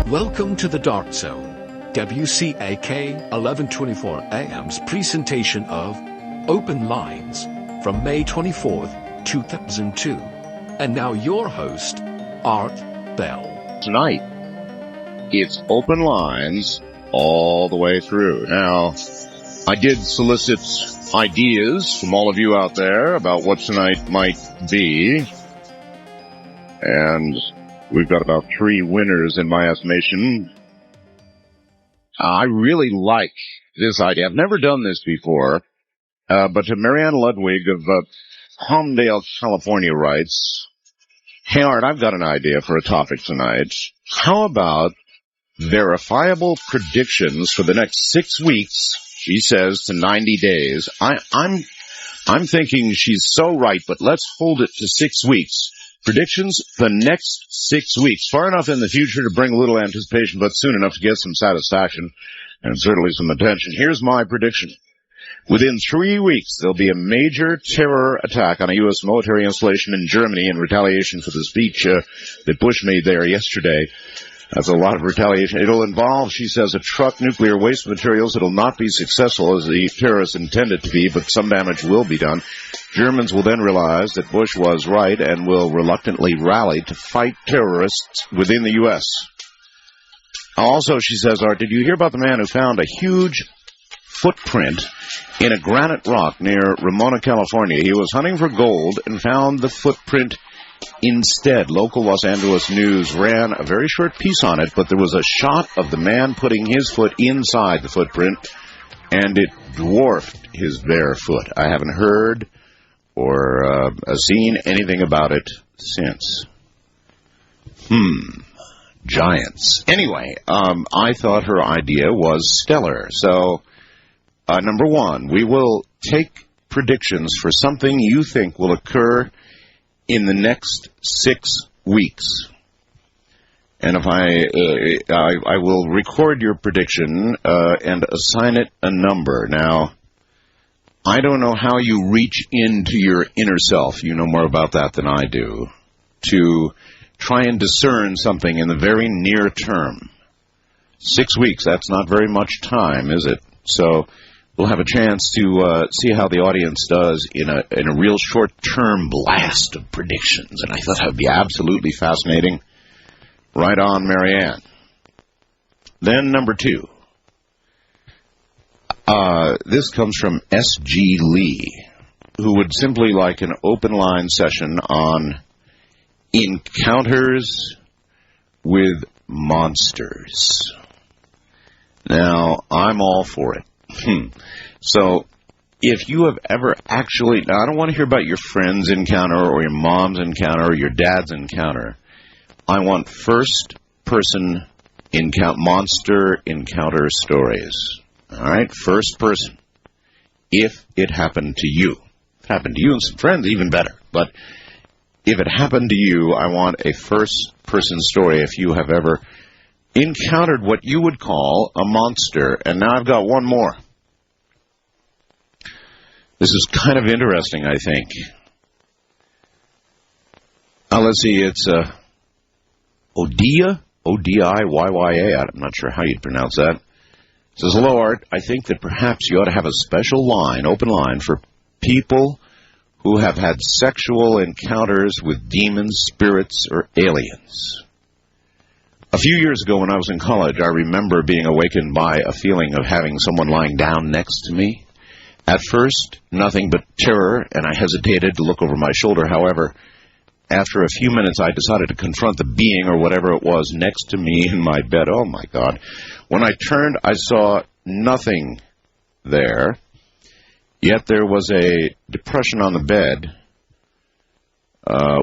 Welcome to the Dark Zone, WCAK 1124 AM's presentation of Open Lines from May 24th, 2002. And now your host, Art Bell. Tonight, it's Open Lines all the way through. Now, I did solicit ideas from all of you out there about what tonight might be, and we've got about 3 winners in my estimation. I really like this idea. I've never done this before, but to Marianne Ludwig of Homedale, California writes, "Hey Art, I've got an idea for a topic tonight. How about verifiable predictions for the next 6 weeks?" She says to 90 days. I'm thinking she's so right, but let's hold it to 6 weeks. Predictions the next 6 weeks. Far enough in the future to bring a little anticipation, but soon enough to get some satisfaction and certainly some attention. Here's my prediction. Within 3 weeks, there'll be a major terror attack on a U.S. military installation in Germany in retaliation for the speech that Bush made there yesterday. That's a lot of retaliation. It'll involve, she says, a truck, nuclear waste materials. It'll not be successful as the terrorists intend it to be, but some damage will be done. Germans will then realize that Bush was right and will reluctantly rally to fight terrorists within the U.S. Also, she says, Art, did you hear about the man who found a huge footprint in a granite rock near Ramona, California? He was hunting for gold and found the footprint instead. Local Los Angeles News ran a very short piece on it, but there was a shot of the man putting his foot inside the footprint, and it dwarfed his bare foot. I haven't heard or seen anything about it since. Giants. Anyway, I thought her idea was stellar. So, number 1, we will take predictions for something you think will occur in the next 6 weeks. And if I will record your prediction and assign it a number. Now, I don't know how you reach into your inner self, you know more about that than I do, to try and discern something in the very near term. 6 weeks, that's not very much time, is it? So we'll have a chance to see how the audience does in a real short-term blast of predictions. And I thought that would be absolutely fascinating. Right on, Marianne. Then number 2. This comes from S.G. Lee, who would simply like an open line session on encounters with monsters. Now, I'm all for it. So, if you have ever actually, now I don't want to hear about your friend's encounter or your mom's encounter or your dad's encounter. I want first-person monster encounter stories. All right, first person. If it happened to you. If it happened to you and some friends, even better. But if it happened to you, I want a first-person story if you have ever encountered what you would call a monster. And now I've got one more. This is kind of interesting, I think. Let's see, it's Odia, O-D-I-Y-Y-A. I'm not sure how you'd pronounce that. It says, hello, Art. I think that perhaps you ought to have a special line, open line, for people who have had sexual encounters with demons, spirits, or aliens. A few years ago when I was in college, I remember being awakened by a feeling of having someone lying down next to me. At first, nothing but terror, and I hesitated to look over my shoulder. However, after a few minutes, I decided to confront the being or whatever it was next to me in my bed. Oh, my God. When I turned, I saw nothing there, yet there was a depression on the bed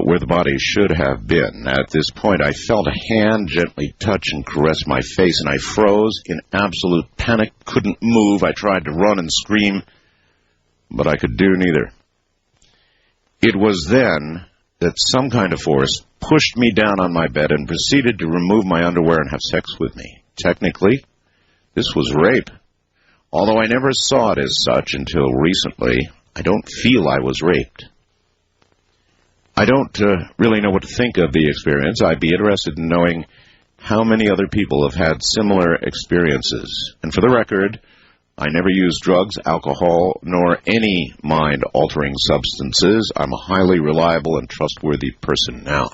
where the body should have been. At this point, I felt a hand gently touch and caress my face, and I froze in absolute panic, couldn't move. I tried to run and scream, but I could do neither. It was then that some kind of force pushed me down on my bed and proceeded to remove my underwear and have sex with me. Technically, this was rape. Although I never saw it as such until recently, I don't feel I was raped. I don't really know what to think of the experience. I'd be interested in knowing how many other people have had similar experiences. And for the record, I never used drugs, alcohol, nor any mind-altering substances. I'm a highly reliable and trustworthy person now.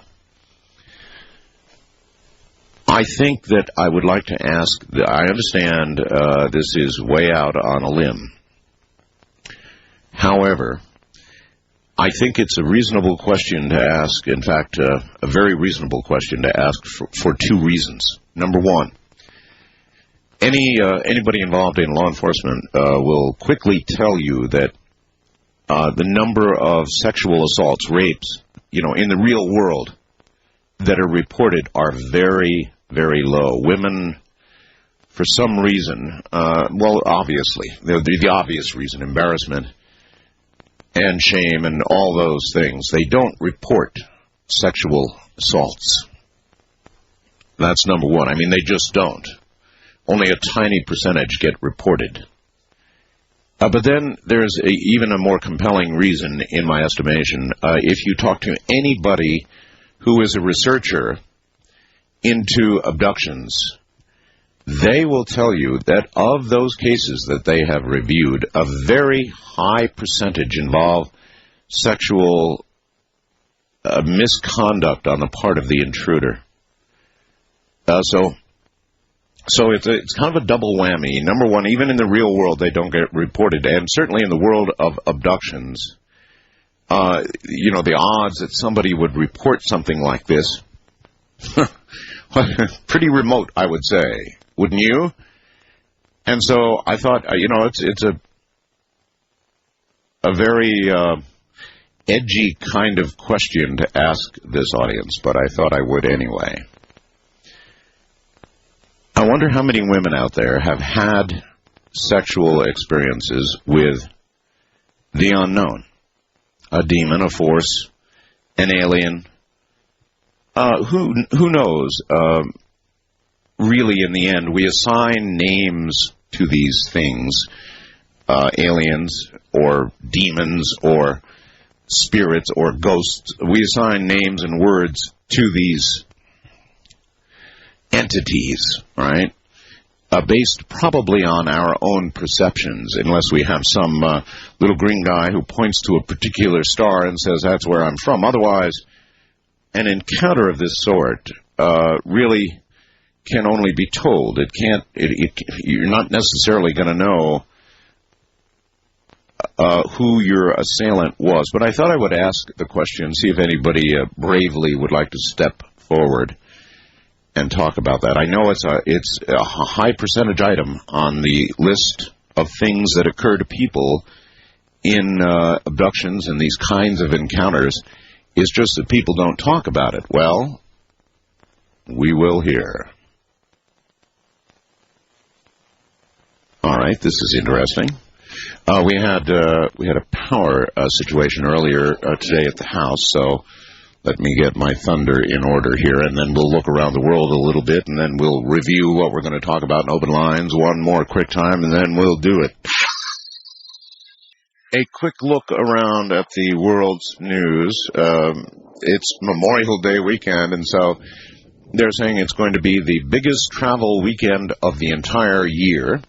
I think that I would like to ask, I understand this is way out on a limb. However, I think it's a reasonable question to ask, in fact, a very reasonable question to ask for two reasons. Number one, anybody involved in law enforcement will quickly tell you that the number of sexual assaults, rapes, in the real world that are reported are very, very low. Women, for some reason, obviously, the obvious reason, embarrassment and shame and all those things, they don't report sexual assaults. That's number one. I mean, they just don't. Only a tiny percentage get reported. But then there's even a more compelling reason, in my estimation. If you talk to anybody who is a researcher into abductions, they will tell you that of those cases that they have reviewed, a very high percentage involve sexual misconduct on the part of the intruder. So it's kind of a double whammy. Number one, even in the real world, they don't get reported. And certainly in the world of abductions, the odds that somebody would report something like this, pretty remote, I would say. Wouldn't you? And so I thought, it's a very edgy kind of question to ask this audience, but I thought I would anyway. I wonder how many women out there have had sexual experiences with the unknown, a demon, a force, an alien. Who knows? Really, in the end, we assign names to these things, aliens or demons or spirits or ghosts. We assign names and words to these entities, right? Based probably on our own perceptions, unless we have some little green guy who points to a particular star and says, that's where I'm from. Otherwise, an encounter of this sort really can only be told. You're not necessarily going to know who your assailant was. But I thought I would ask the question, see if anybody bravely would like to step forward and talk about that. I know it's a high percentage item on the list of things that occur to people in abductions and these kinds of encounters. It's just that people don't talk about it. Well, we will hear. All right, this is interesting. We had a power situation earlier today at the house, so let me get my thunder in order here, and then we'll look around the world a little bit, and then we'll review what we're going to talk about in open lines one more quick time, and then we'll do it. A quick look around at the world's news. It's Memorial Day weekend, and so they're saying it's going to be the biggest travel weekend of the entire year,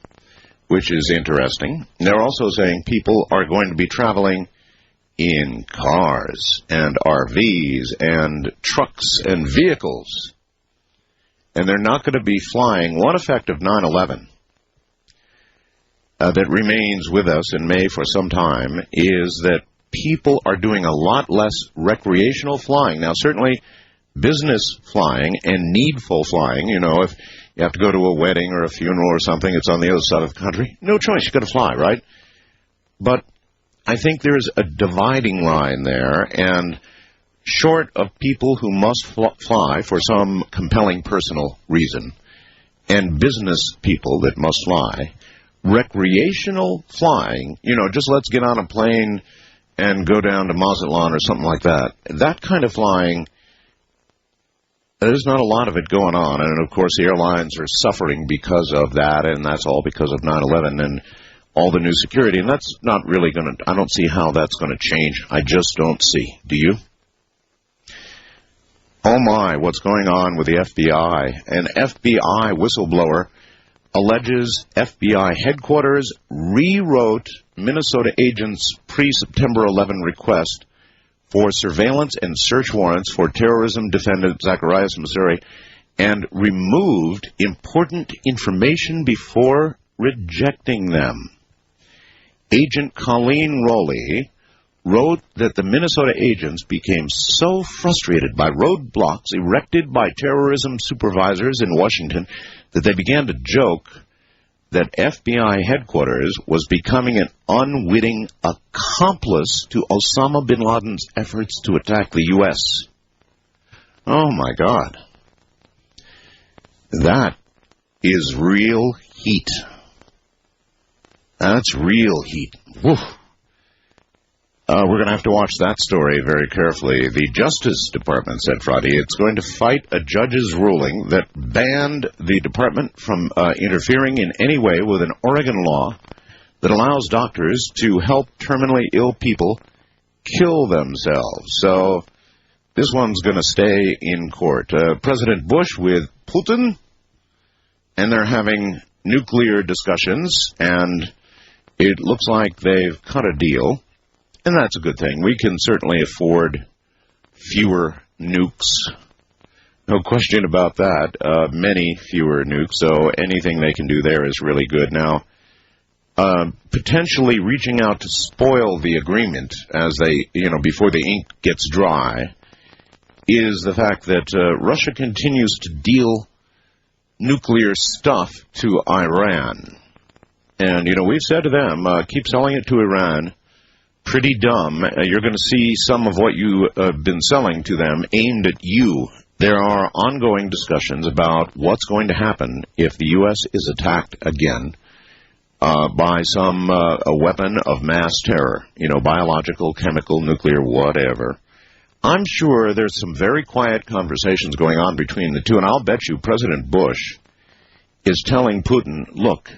which is interesting. They're also saying people are going to be traveling in cars and RVs and trucks and vehicles. And they're not going to be flying. One effect of 9/11 that remains with us and may for some time is that people are doing a lot less recreational flying. Now, certainly business flying and needful flying, if you have to go to a wedding or a funeral or something, it's on the other side of the country. No choice, you've got to fly, right? But I think there's a dividing line there, and short of people who must fly for some compelling personal reason, and business people that must fly, recreational flying, just let's get on a plane and go down to Mazatlan or something like that, that kind of flying, there's not a lot of it going on. And, of course, the airlines are suffering because of that, and that's all because of 9/11 and all the new security. And that's not really going to – I don't see how that's going to change. I just don't see. Do you? Oh my, what's going on with the FBI? An FBI whistleblower alleges FBI headquarters rewrote Minnesota agents' pre-September 11 request for surveillance and search warrants for terrorism defendant Zacharias Missouri and removed important information before rejecting them. Agent Colleen Rowley wrote that the Minnesota agents became so frustrated by roadblocks erected by terrorism supervisors in Washington that they began to joke that FBI headquarters was becoming an unwitting accomplice to Osama bin Laden's efforts to attack the U.S. Oh, my God. That is real heat. That's real heat. Whew. We're going to have to watch that story very carefully. The Justice Department said Friday it's going to fight a judge's ruling that banned the department from interfering in any way with an Oregon law that allows doctors to help terminally ill people kill themselves. So this one's going to stay in court. President Bush with Putin, and they're having nuclear discussions, and it looks like they've cut a deal. And that's a good thing. We can certainly afford fewer nukes. No question about that. Many fewer nukes, so anything they can do there is really good. Now, potentially reaching out to spoil the agreement as they, before the ink gets dry, is the fact that Russia continues to deal nuclear stuff to Iran. And, we've said to them, keep selling it to Iran. Pretty dumb. You're going to see some of what you have been selling to them aimed at you. There are ongoing discussions about what's going to happen if the U.S. is attacked again by some a weapon of mass terror, biological, chemical, nuclear, whatever. I'm sure there's some very quiet conversations going on between the two, and I'll bet you President Bush is telling Putin, look,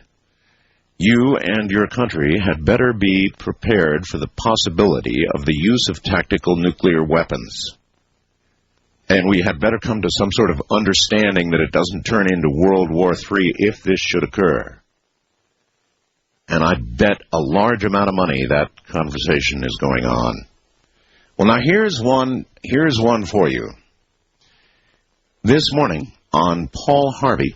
you and your country had better be prepared for the possibility of the use of tactical nuclear weapons. And we had better come to some sort of understanding that it doesn't turn into World War III if this should occur. And I bet a large amount of money that conversation is going on. Well, now here's one for you. This morning on Paul Harvey,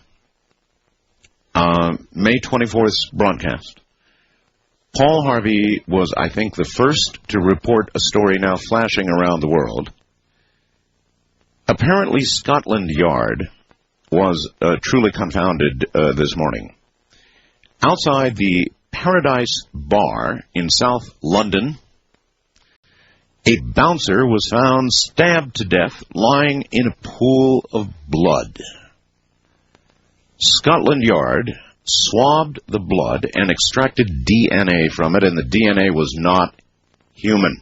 May 24th's broadcast, Paul Harvey was, I think, the first to report a story now flashing around the world. Apparently, Scotland Yard was truly confounded this morning. Outside the Paradise Bar in South London, a bouncer was found stabbed to death, lying in a pool of blood. Scotland Yard swabbed the blood and extracted DNA from it, and the DNA was not human.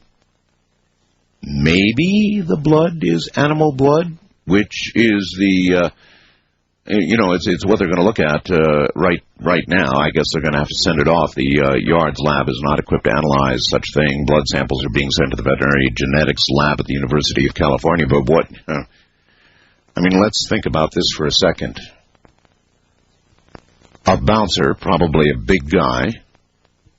Maybe the blood is animal blood, which is the, it's what they're going to look at right now. I guess they're going to have to send it off. The Yard's lab is not equipped to analyze such thing. Blood samples are being sent to the veterinary genetics lab at the University of California. But let's think about this for a second. A bouncer, probably a big guy,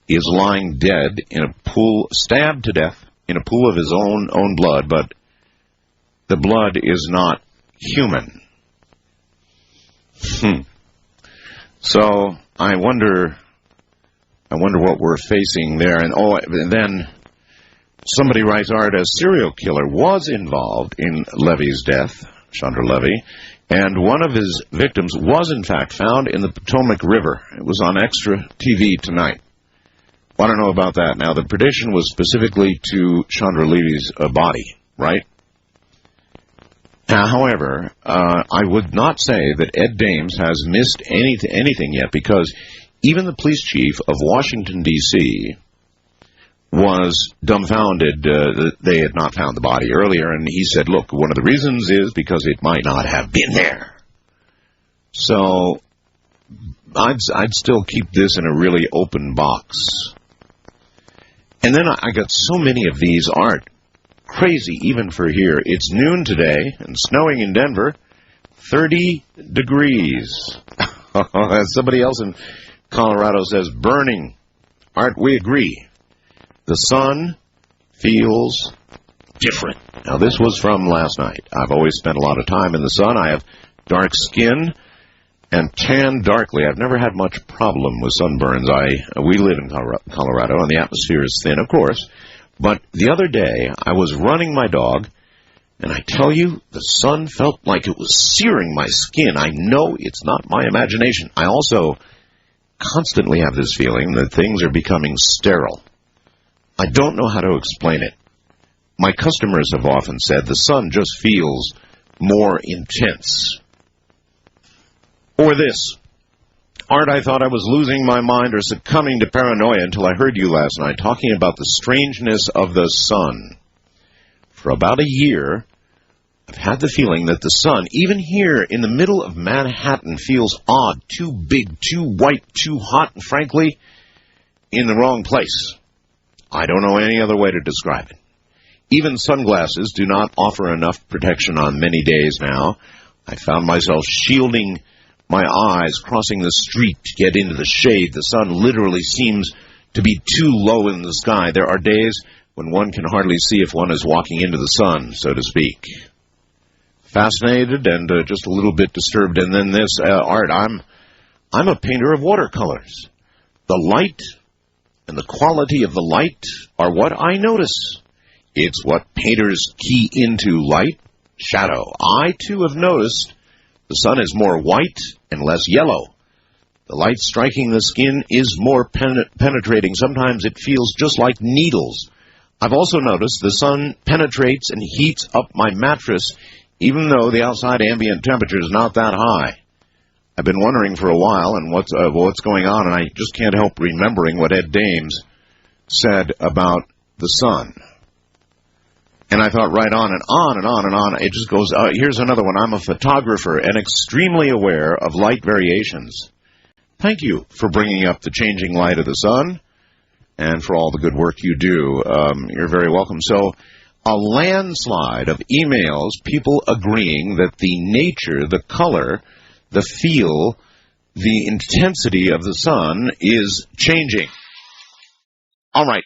is lying dead in a pool, stabbed to death in a pool of his own blood, but the blood is not human. So I wonder what we're facing there. And then somebody writes, Art, a serial killer was involved in Levy's death, Chandra Levy, and one of his victims was, in fact, found in the Potomac River. It was on Extra TV tonight. Well, I don't know about that. Now, the prediction was specifically to Chandra Levy's body, right? However, I would not say that Ed Dames has missed anything yet, because even the police chief of Washington, D.C., was dumbfounded that they had not found the body earlier, and he said, look, one of the reasons is because it might not have been there. So I'd still keep this in a really open box. And then I got so many of these, Art. crazy even for here. It's noon today and snowing in Denver, 30 degrees. Somebody else in Colorado says burning. Art, we agree. The sun feels different. Now, this was from last night. I've always spent a lot of time in the sun. I have dark skin and tan darkly. I've never had much problem with sunburns. We live in Colorado, and the atmosphere is thin, of course. But the other day, I was running my dog, and I tell you, the sun felt like it was searing my skin. I know it's not my imagination. I also constantly have this feeling that things are becoming sterile. I don't know how to explain it. My customers have often said the sun just feels more intense. Or this. Art, I thought I was losing my mind or succumbing to paranoia until I heard you last night talking about the strangeness of the sun. For about a year, I've had the feeling that the sun, even here in the middle of Manhattan, feels odd, too big, too white, too hot, and frankly, in the wrong place. I don't know any other way to describe it. Even sunglasses do not offer enough protection on many days now. I found myself shielding my eyes, crossing the street to get into the shade. The sun literally seems to be too low in the sky. There are days when one can hardly see if one is walking into the sun, so to speak. Fascinated and just a little bit disturbed. And then this, Art, I'm a painter of watercolors. The light and the quality of the light are what I notice. It's what painters key into: light, shadow. I, too, have noticed the sun is more white and less yellow. The light striking the skin is more penetrating. Sometimes it feels just like needles. I've also noticed the sun penetrates and heats up my mattress, even though the outside ambient temperature is not that high. I've been wondering for a while and what's going on, and I just can't help remembering what Ed Dames said about the sun. And I thought right on and on and on and on. It just goes, here's another one. I'm a photographer and extremely aware of light variations. Thank you for bringing up the changing light of the sun and for all the good work you do. You're very welcome. So, a landslide of emails, people agreeing that the nature, the color, the feel, the intensity of the sun is changing. All right.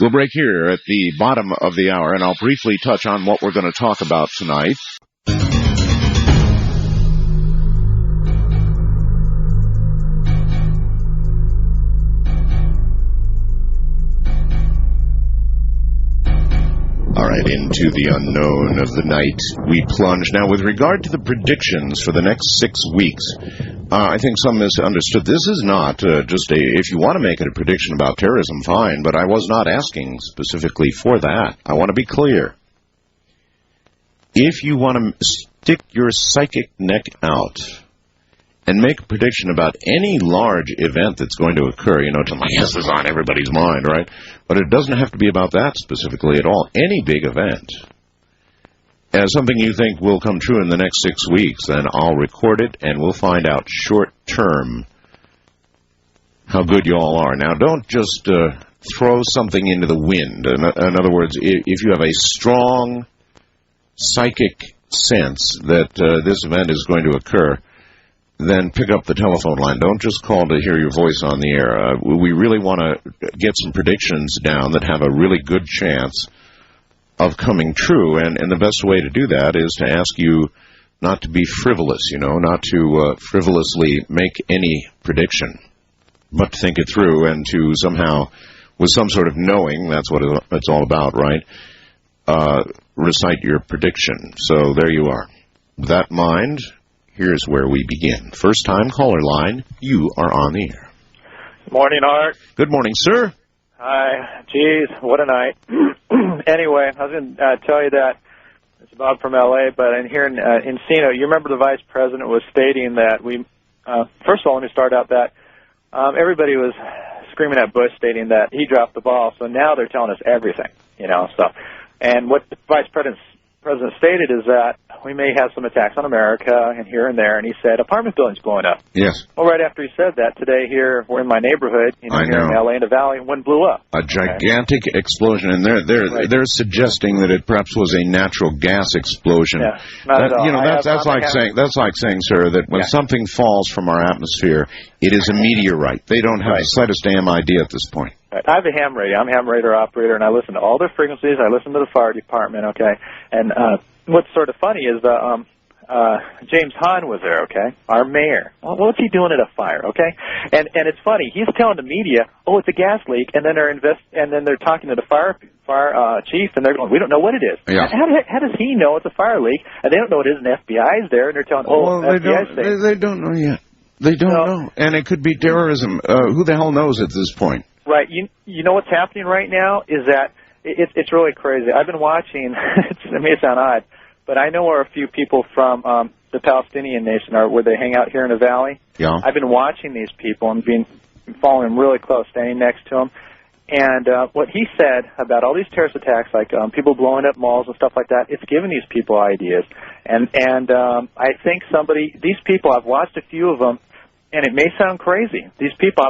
We'll break here at the bottom of the hour, and I'll briefly touch on what we're going to talk about tonight. All right, into the unknown of the night we plunge. Now, with regard to the predictions for the next 6 weeks, I think some misunderstood. This is not just if you want to make it a prediction about terrorism, fine, but I was not asking specifically for that. I want to be clear. If you want to stick your psychic neck out and make a prediction about any large event that's going to occur, this is on everybody's mind, right? But it doesn't have to be about that specifically at all. Any big event. As something you think will come true in the next 6 weeks, then I'll record it and we'll find out short term how good you all are. Now, don't just throw something into the wind. In other words, if you have a strong psychic sense that this event is going to occur, then pick up the telephone line. Don't just call to hear your voice on the air. We really want to get some predictions down that have a really good chance of coming true, and the best way to do that is to ask you not to be frivolous, not to frivolously make any prediction, but to think it through and to somehow, with some sort of knowing, that's what it's all about, right, recite your prediction. So there you are. With that in mind, here's where we begin. First time caller line, you are on the air. Good morning, Art. Good morning, sir. Hi. Geez, what a night. Anyway, I was going to tell you that it's Bob from L.A., but in here in Encino, you remember the vice president was stating that first of all, let me start out that everybody was screaming at Bush stating that he dropped the ball, so now they're telling us everything, so. And what the vice president President stated is that we may have some attacks on America and here and there, and he said apartment buildings blowing up. Yes. Well, right after he said that, today here, we're in my neighborhood, here in L.A. in the Valley, and one blew up. A gigantic explosion, and they're suggesting that it perhaps was a natural gas explosion. Yeah, not at all. You know, that's like saying, sir, that when something falls from our atmosphere, it is a meteorite. They don't have the slightest damn idea at this point. Right. I have a ham radio. I'm a ham radio operator, and I listen to all their frequencies. I listen to the fire department, okay? And what's sort of funny is James Hahn was there, okay? Our mayor. Well, what's he doing at a fire, okay? And it's funny. He's telling the media, oh, it's a gas leak, and then they're talking to the fire chief, and they're going, we don't know what it is. Yeah. How does he know it's a fire leak? And they don't know it is, and the FBI is there, and they're telling, they don't know yet. They don't know. And it could be terrorism. Who the hell knows at this point? Right. You know what's happening right now is that it's really crazy. I've been watching. It may sound odd, but I know where a few people from the Palestinian nation are, where they hang out here in the valley. Yeah. I've been watching these people and following them really close, standing next to them. And what he said about all these terrorist attacks, like people blowing up malls and stuff like that, it's giving these people ideas. And I think these people, I've watched a few of them, and it may sound crazy. These people,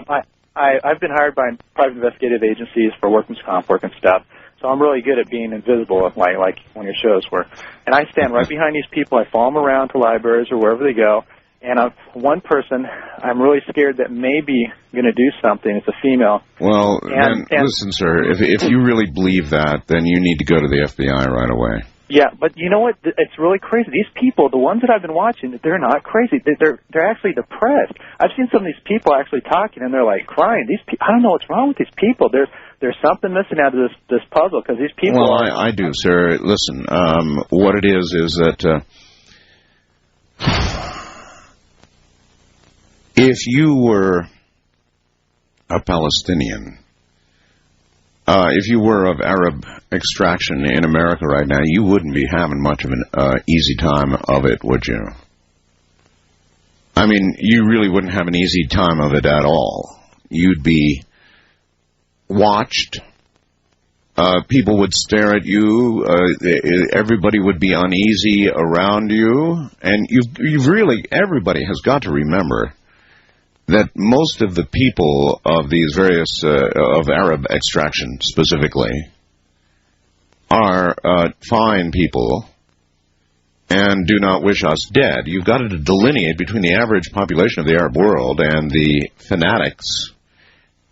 I've been hired by private investigative agencies for workman's comp work and stuff, so I'm really good at being invisible, like when your shows were. And I stand right behind these people. I follow them around to libraries or wherever they go. And one person I'm really scared that may be going to do something. It's a female. Well, then listen, sir, if you really believe that, then you need to go to the FBI right away. Yeah, but you know what? It's really crazy. These people, the ones that I've been watching, they're not crazy. They're actually depressed. I've seen some of these people actually talking, and they're like crying. I don't know what's wrong with these people. There's something missing out of this puzzle, because these people. Well, I do, sir. Listen, what it is that if you were a Palestinian, if you were of Arab extraction in America right now, you wouldn't be having much of an easy time of it, would you? I mean, you really wouldn't have an easy time of it at all. You'd be watched. People would stare at you. Everybody would be uneasy around you. And everybody has got to remember that most of the people of these various, of Arab extraction specifically, are fine people and do not wish us dead. You've got to delineate between the average population of the Arab world and the fanatics.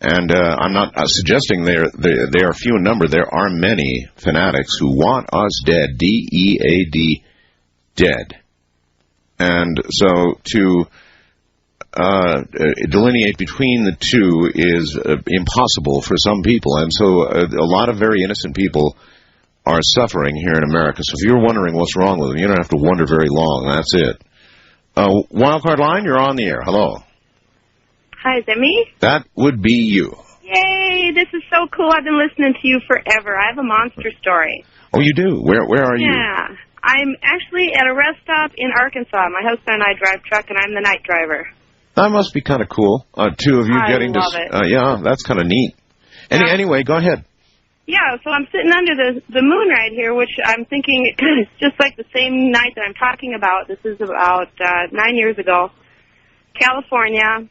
And I'm not suggesting they are few in number. There are many fanatics who want us dead, D-E-A-D, dead. And so to delineate between the two is impossible for some people, and so a lot of very innocent people are suffering here in America. So if you're wondering what's wrong with them, you don't have to wonder very long. That's it. Wildcard line, you're on the air. Hello. Hi, is that me? That would be you. Yay, this is so cool. I've been listening to you forever. I have a monster story. Oh, you do? Where are you? Yeah. I'm actually at a rest stop in Arkansas. My husband and I drive truck, and I'm the night driver. That must be kind of cool. Two of you getting to... I love it. Yeah, that's kind of neat. Anyway, go ahead. Yeah, so I'm sitting under the moon right here, which I'm thinking it's just like the same night that I'm talking about. This is about 9 years ago. California.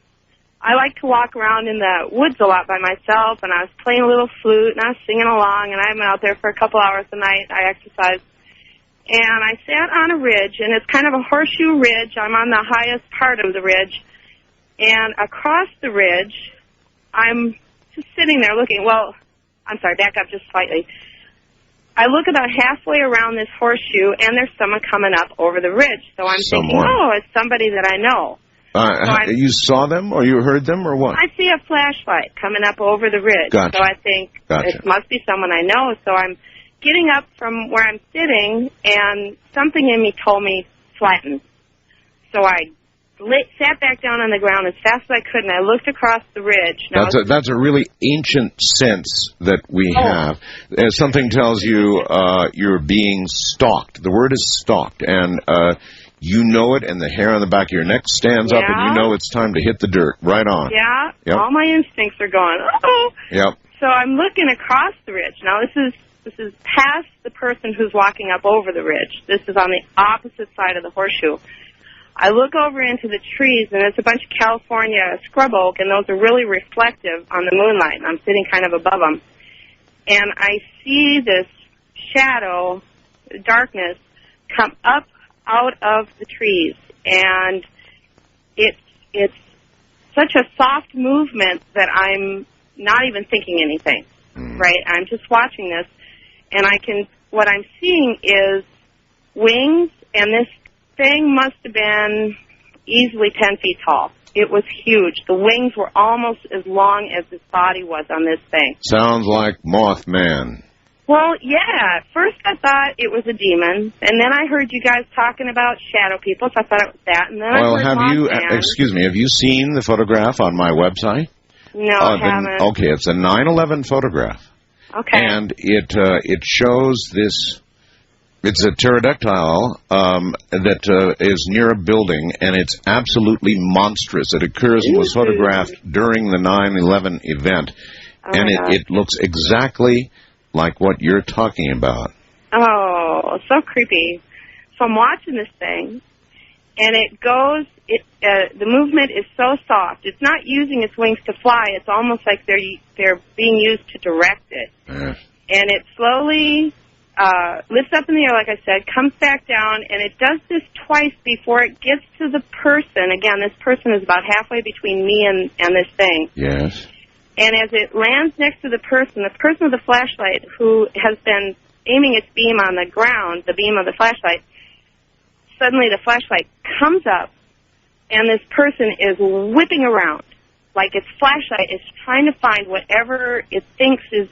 I like to walk around in the woods a lot by myself, and I was playing a little flute, and I was singing along, and I'm out there for a couple hours a night. I exercise. And I sat on a ridge, and it's kind of a horseshoe ridge. I'm on the highest part of the ridge. And across the ridge, I'm just sitting there looking. Well, I'm sorry, back up just slightly. I look about halfway around this horseshoe, and there's someone coming up over the ridge. So I'm thinking, oh, it's somebody that I know. You saw them, or you heard them, or what? I see a flashlight coming up over the ridge. Gotcha. So I think it must be someone I know. So I'm getting up from where I'm sitting, and something in me told me flatten. So I sat back down on the ground as fast as I could, and I looked across the ridge. Now, that's a really ancient sense that we have. Something tells you you're being stalked. The word is stalked, and you know it, and the hair on the back of your neck stands up, and you know it's time to hit the dirt. Right on. Yeah. Yep. All my instincts are going, oh. Yep. So I'm looking across the ridge. Now, this is This is past the person who's walking up over the ridge. This is on the opposite side of the horseshoe. I look over into the trees, and it's a bunch of California scrub oak, and those are really reflective on the moonlight. I'm sitting kind of above them. And I see this shadow, darkness, come up out of the trees. And it's such a soft movement that I'm not even thinking anything, right? I'm just watching this, and what I'm seeing is wings, and this thing must have been easily 10 feet tall. It was huge. The wings were almost as long as his body was on this thing. Sounds like Mothman. Well, yeah. At first I thought it was a demon, and then I heard you guys talking about shadow people, so I thought it was that, and then I heard Mothman. Excuse me, have you seen the photograph on my website? No, I haven't. Okay, it's a 9/11 photograph. Okay. And it shows this. It's a pterodactyl that is near a building, and it's absolutely monstrous. It occurs and was photographed during the 9/11 event, and it looks exactly like what you're talking about. Oh, so creepy. So I'm watching this thing, and it goes. The movement is so soft. It's not using its wings to fly. It's almost like they're being used to direct it. Yes. And it slowly lifts up in the air, like I said, comes back down, and it does this twice before it gets to the person. Again, this person is about halfway between me and this thing. Yes. And as it lands next to the person with the flashlight, who has been aiming its beam on the ground, the beam of the flashlight, suddenly the flashlight comes up, and this person is whipping around. Like its flashlight is trying to find whatever it thinks is,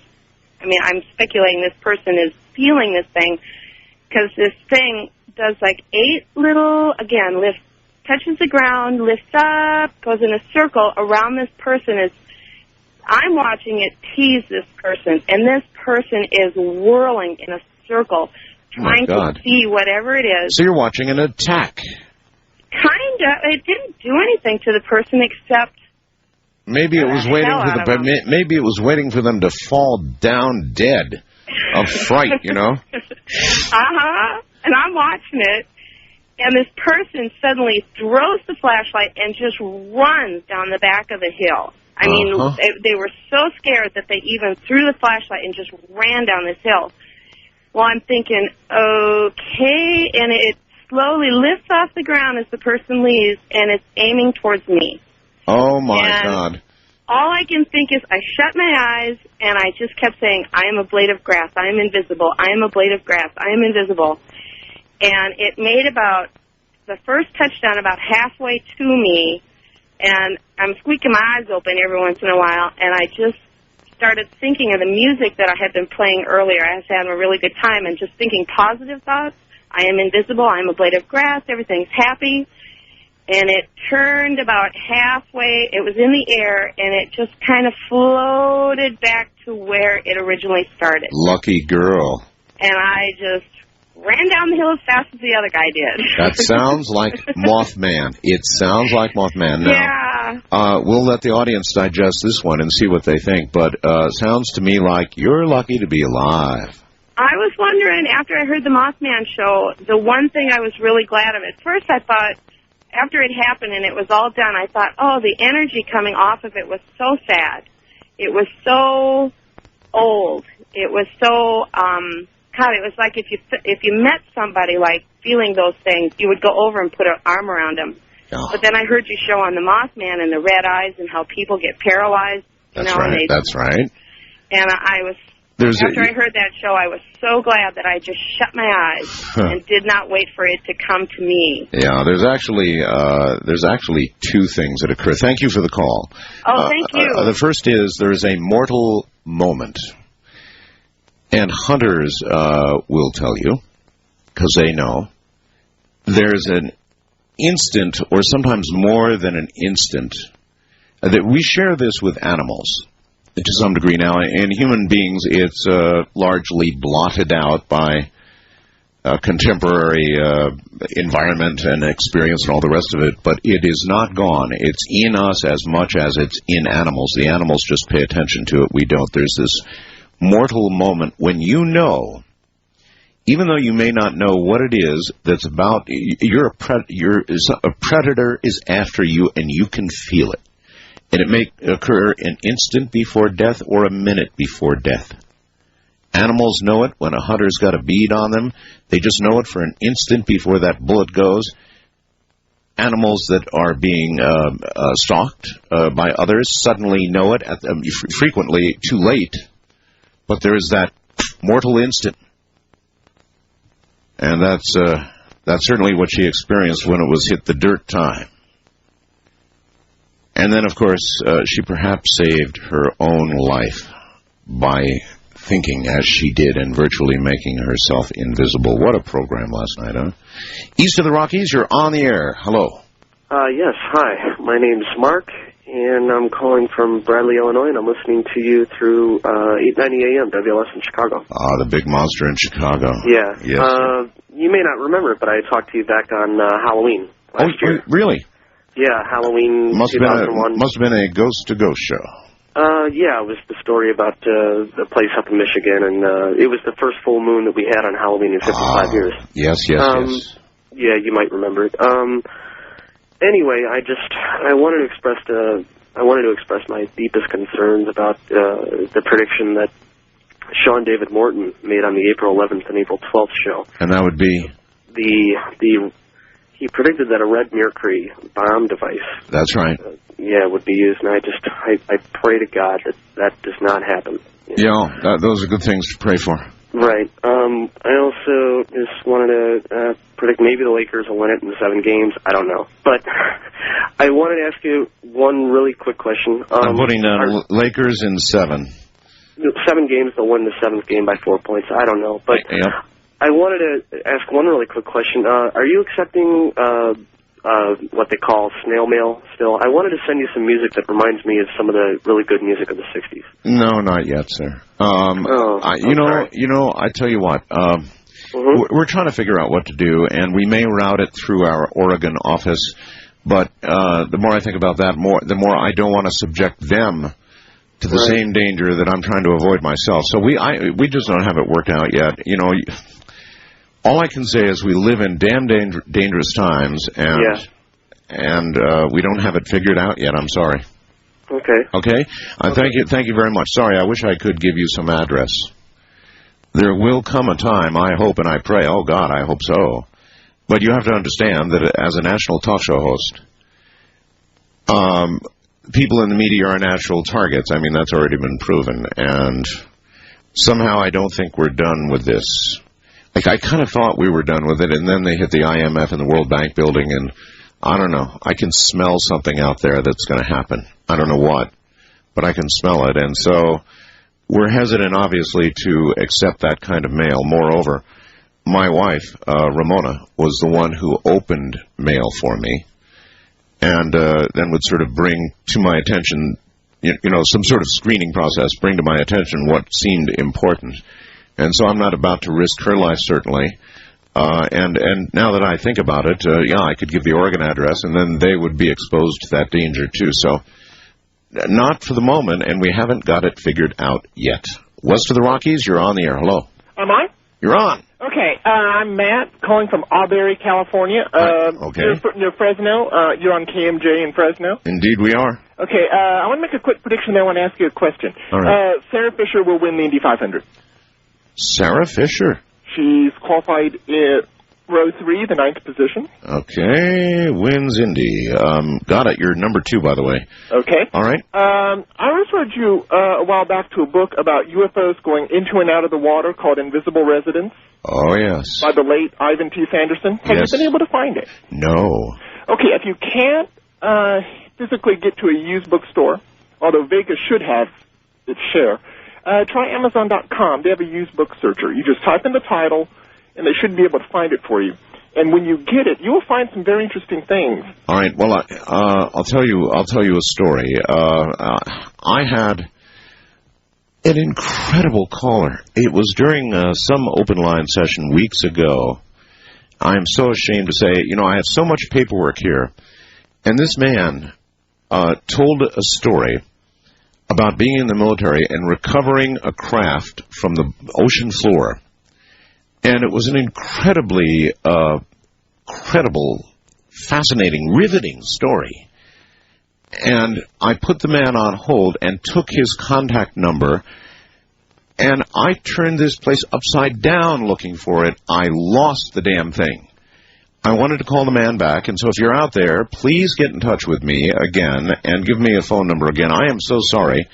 I'm speculating this person is feeling this thing, because this thing does like 8 little, again, touches the ground, lifts up, goes in a circle around this person. I'm watching it tease this person, and this person is whirling in a circle, trying to see whatever it is. So you're watching an attack. Kind of. It didn't do anything to the person except maybe it was waiting for them to fall down dead of fright, you know. And I'm watching it, and this person suddenly throws the flashlight and just runs down the back of the hill. They were so scared that they even threw the flashlight and just ran down this hill. Well, I'm thinking, okay, and it slowly lifts off the ground as the person leaves, and it's aiming towards me. Oh, my God. All I can think is I shut my eyes, and I just kept saying, I am a blade of grass. I am invisible. I am a blade of grass. I am invisible. And it made about the first touchdown about halfway to me, and I'm squeaking my eyes open every once in a while, and I just started thinking of the music that I had been playing earlier. I was having a really good time and just thinking positive thoughts. I am invisible. I am a blade of grass. Everything's happy. And it turned about halfway. It was in the air, and it just kind of floated back to where it originally started. Lucky girl. And I just ran down the hill as fast as the other guy did. That sounds like Mothman. It sounds like Mothman. Now, yeah. We'll let the audience digest this one and see what they think, but sounds to me like you're lucky to be alive. I was wondering, after I heard the Mothman show, the one thing I was really glad of. At first I thought, after it happened and it was all done, I thought, oh, the energy coming off of it was so sad. It was so old. It was so, it was like if you met somebody like feeling those things, you would go over and put an arm around them. Oh. But then I heard you show on the Mothman and the red eyes and how people get paralyzed. That's right. That's right. And after I heard that show, I was so glad that I just shut my eyes and did not wait for it to come to me. Yeah, there's actually 2 things that occur. Thank you for the call. Oh, thank you. The first is there is a mortal moment. And hunters will tell you, because they know, there's an instant, or sometimes more than an instant, that we share this with animals to some degree now. In human beings, it's largely blotted out by contemporary environment and experience and all the rest of it, but it is not gone. It's in us as much as it's in animals. The animals just pay attention to it. We don't. There's this mortal moment when you know, even though you may not know what it is that's about, a predator is after you and you can feel it. And it may occur an instant before death or a minute before death. Animals know it when a hunter's got a bead on them. They just know it for an instant before that bullet goes. Animals that are being stalked by others suddenly know it, frequently too late. But there is that mortal instant. And that's certainly what she experienced when it was hit the dirt time. And then, of course, she perhaps saved her own life by thinking as she did and virtually making herself invisible. What a program last night, huh? East of the Rockies, you're on the air. Hello. Yes, hi. My name's Mark, and I'm calling from Bradley, Illinois, and I'm listening to you through 890 AM, WLS in Chicago. Ah, the big monster in Chicago. Yeah. Yes. You may not remember it, but I talked to you back on Halloween last year. Really? Yeah, Halloween 2001. Must have been a ghost-to-ghost show. Yeah, it was the story about the place up in Michigan, and it was the first full moon that we had on Halloween in 55 years. Yes. Yeah, you might remember it. Anyway, I wanted to express my deepest concerns about the prediction that Sean David Morton made on the April 11th and April 12th show. And that would be? He predicted that a red mercury bomb device. That's right. Would be used, and I pray to God that does not happen. Yeah, those are good things to pray for. Right. I also just wanted to predict maybe the Lakers will win it in 7 games. I don't know. But I wanted to ask you one really quick question. I'm putting down Lakers in 7. 7 games, they'll win the 7th game by 4 points. I don't know. But I wanted to ask one really quick question. Are you accepting what they call snail mail still? I wanted to send you some music that reminds me of some of the really good music of the 60s. No, not yet, sir. I tell you what, we're trying to figure out what to do, and we may route it through our Oregon office, but the more I think about that, the more I don't want to subject them to the same danger that I'm trying to avoid myself. So we just don't have it worked out yet. All I can say is we live in damn dangerous times, and we don't have it figured out yet. I'm sorry. Okay? Thank you very much. Sorry, I wish I could give you some address. There will come a time, I hope and I pray, oh God, I hope so. But you have to understand that as a national talk show host, people in the media are natural targets. I mean, that's already been proven. And somehow I don't think we're done with this. Like, I kind of thought we were done with it, and then they hit the IMF and the World Bank building, and I don't know. I can smell something out there that's going to happen. I don't know what, but I can smell it. And so we're hesitant, obviously, to accept that kind of mail. Moreover, my wife, Ramona, was the one who opened mail for me and then would sort of bring to my attention, some sort of screening process, bring to my attention what seemed important. And so I'm not about to risk her life, certainly. And now that I think about it, I could give the Oregon address, and then they would be exposed to that danger, too. So not for the moment, and we haven't got it figured out yet. West of the Rockies, you're on the air. Hello. Am I? You're on. Okay. I'm Matt, calling from Auberry, California. Okay. You're Fresno. You're on KMJ in Fresno. Indeed, we are. Okay. I want to make a quick prediction, then I want to ask you a question. All right. Sarah Fisher will win the Indy 500. Sarah Fisher. She's qualified in row 3, the 9th position. Okay, wins Indy. Got it. You're number 2, by the way. Okay. All right. I referred you a while back to a book about UFOs going into and out of the water called Invisible Residents. Oh, yes. By the late Ivan T. Sanderson. Have you been able to find it? No. Okay, if you can't physically get to a used bookstore, although Vegas should have its share, try Amazon.com. They have a used book searcher. You just type in the title, and they should be able to find it for you. And when you get it, you will find some very interesting things. All right. Well, I'll tell you a story. I had an incredible caller. It was during some open line session weeks ago. I am so ashamed to say, I have so much paperwork here. And this man told a story about being in the military and recovering a craft from the ocean floor. And it was an incredibly credible, fascinating, riveting story. And I put the man on hold and took his contact number, and I turned this place upside down looking for it. I lost the damn thing. I wanted to call the man back, and so if you're out there, please get in touch with me again and give me a phone number again. I am so sorry.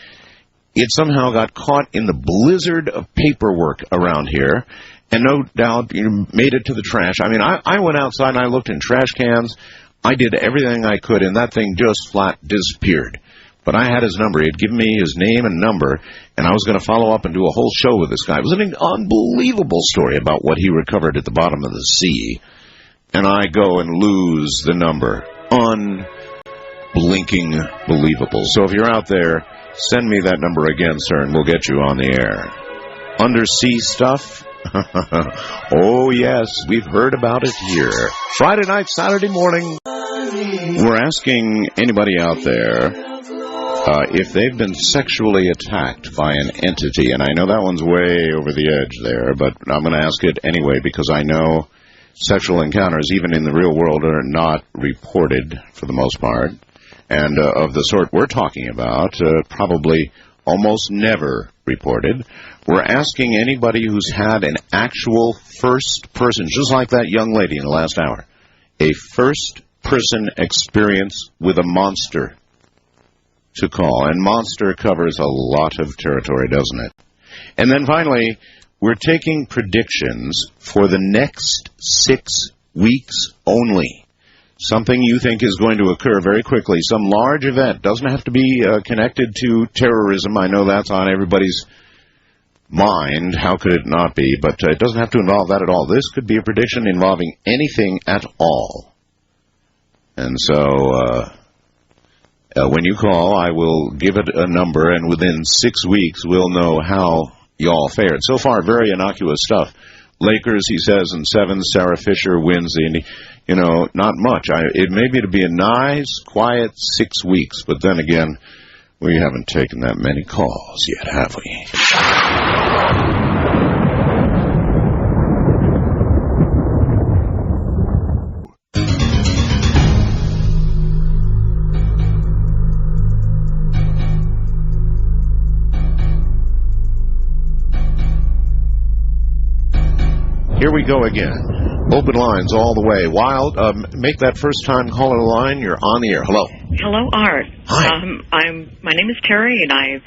It somehow got caught in the blizzard of paperwork around here, and no doubt you made it to the trash. I mean, I went outside and I looked in trash cans. I did everything I could, and that thing just flat disappeared. But I had his number. He had given me his name and number, and I was going to follow up and do a whole show with this guy. It was an unbelievable story about what he recovered at the bottom of the sea. And I go and lose the number. Unblinking believable. So if you're out there, send me that number again, sir, and we'll get you on the air. Undersea stuff? Oh, yes, we've heard about it here. Friday night, Saturday morning. We're asking anybody out there if they've been sexually attacked by an entity. And I know that one's way over the edge there, but I'm going to ask it anyway because I know sexual encounters, even in the real world, are not reported for the most part. And of the sort we're talking about, probably almost never reported. We're asking anybody who's had an actual first person, just like that young lady in the last hour, a first person experience with a monster, to call. And monster covers a lot of territory, doesn't it? And then finally, we're taking predictions for the next 6 weeks only. Something you think is going to occur very quickly. Some large event. Doesn't have to be connected to terrorism. I know that's on everybody's mind. How could it not be? But it doesn't have to involve that at all. This could be a prediction involving anything at all. And so when you call, I will give it a number, and within 6 weeks we'll know how y'all fared. So far, very innocuous stuff. Lakers, he says, in 7. Sarah Fisher wins the Indy. You know, not much. It may be to be a nice, quiet 6 weeks, but then again, we haven't taken that many calls yet, have we? Here we go again. Open lines all the way. Wild, make that first-time caller line. You're on the air. Hello. Hello, Art. Hi. My name is Terry, and I've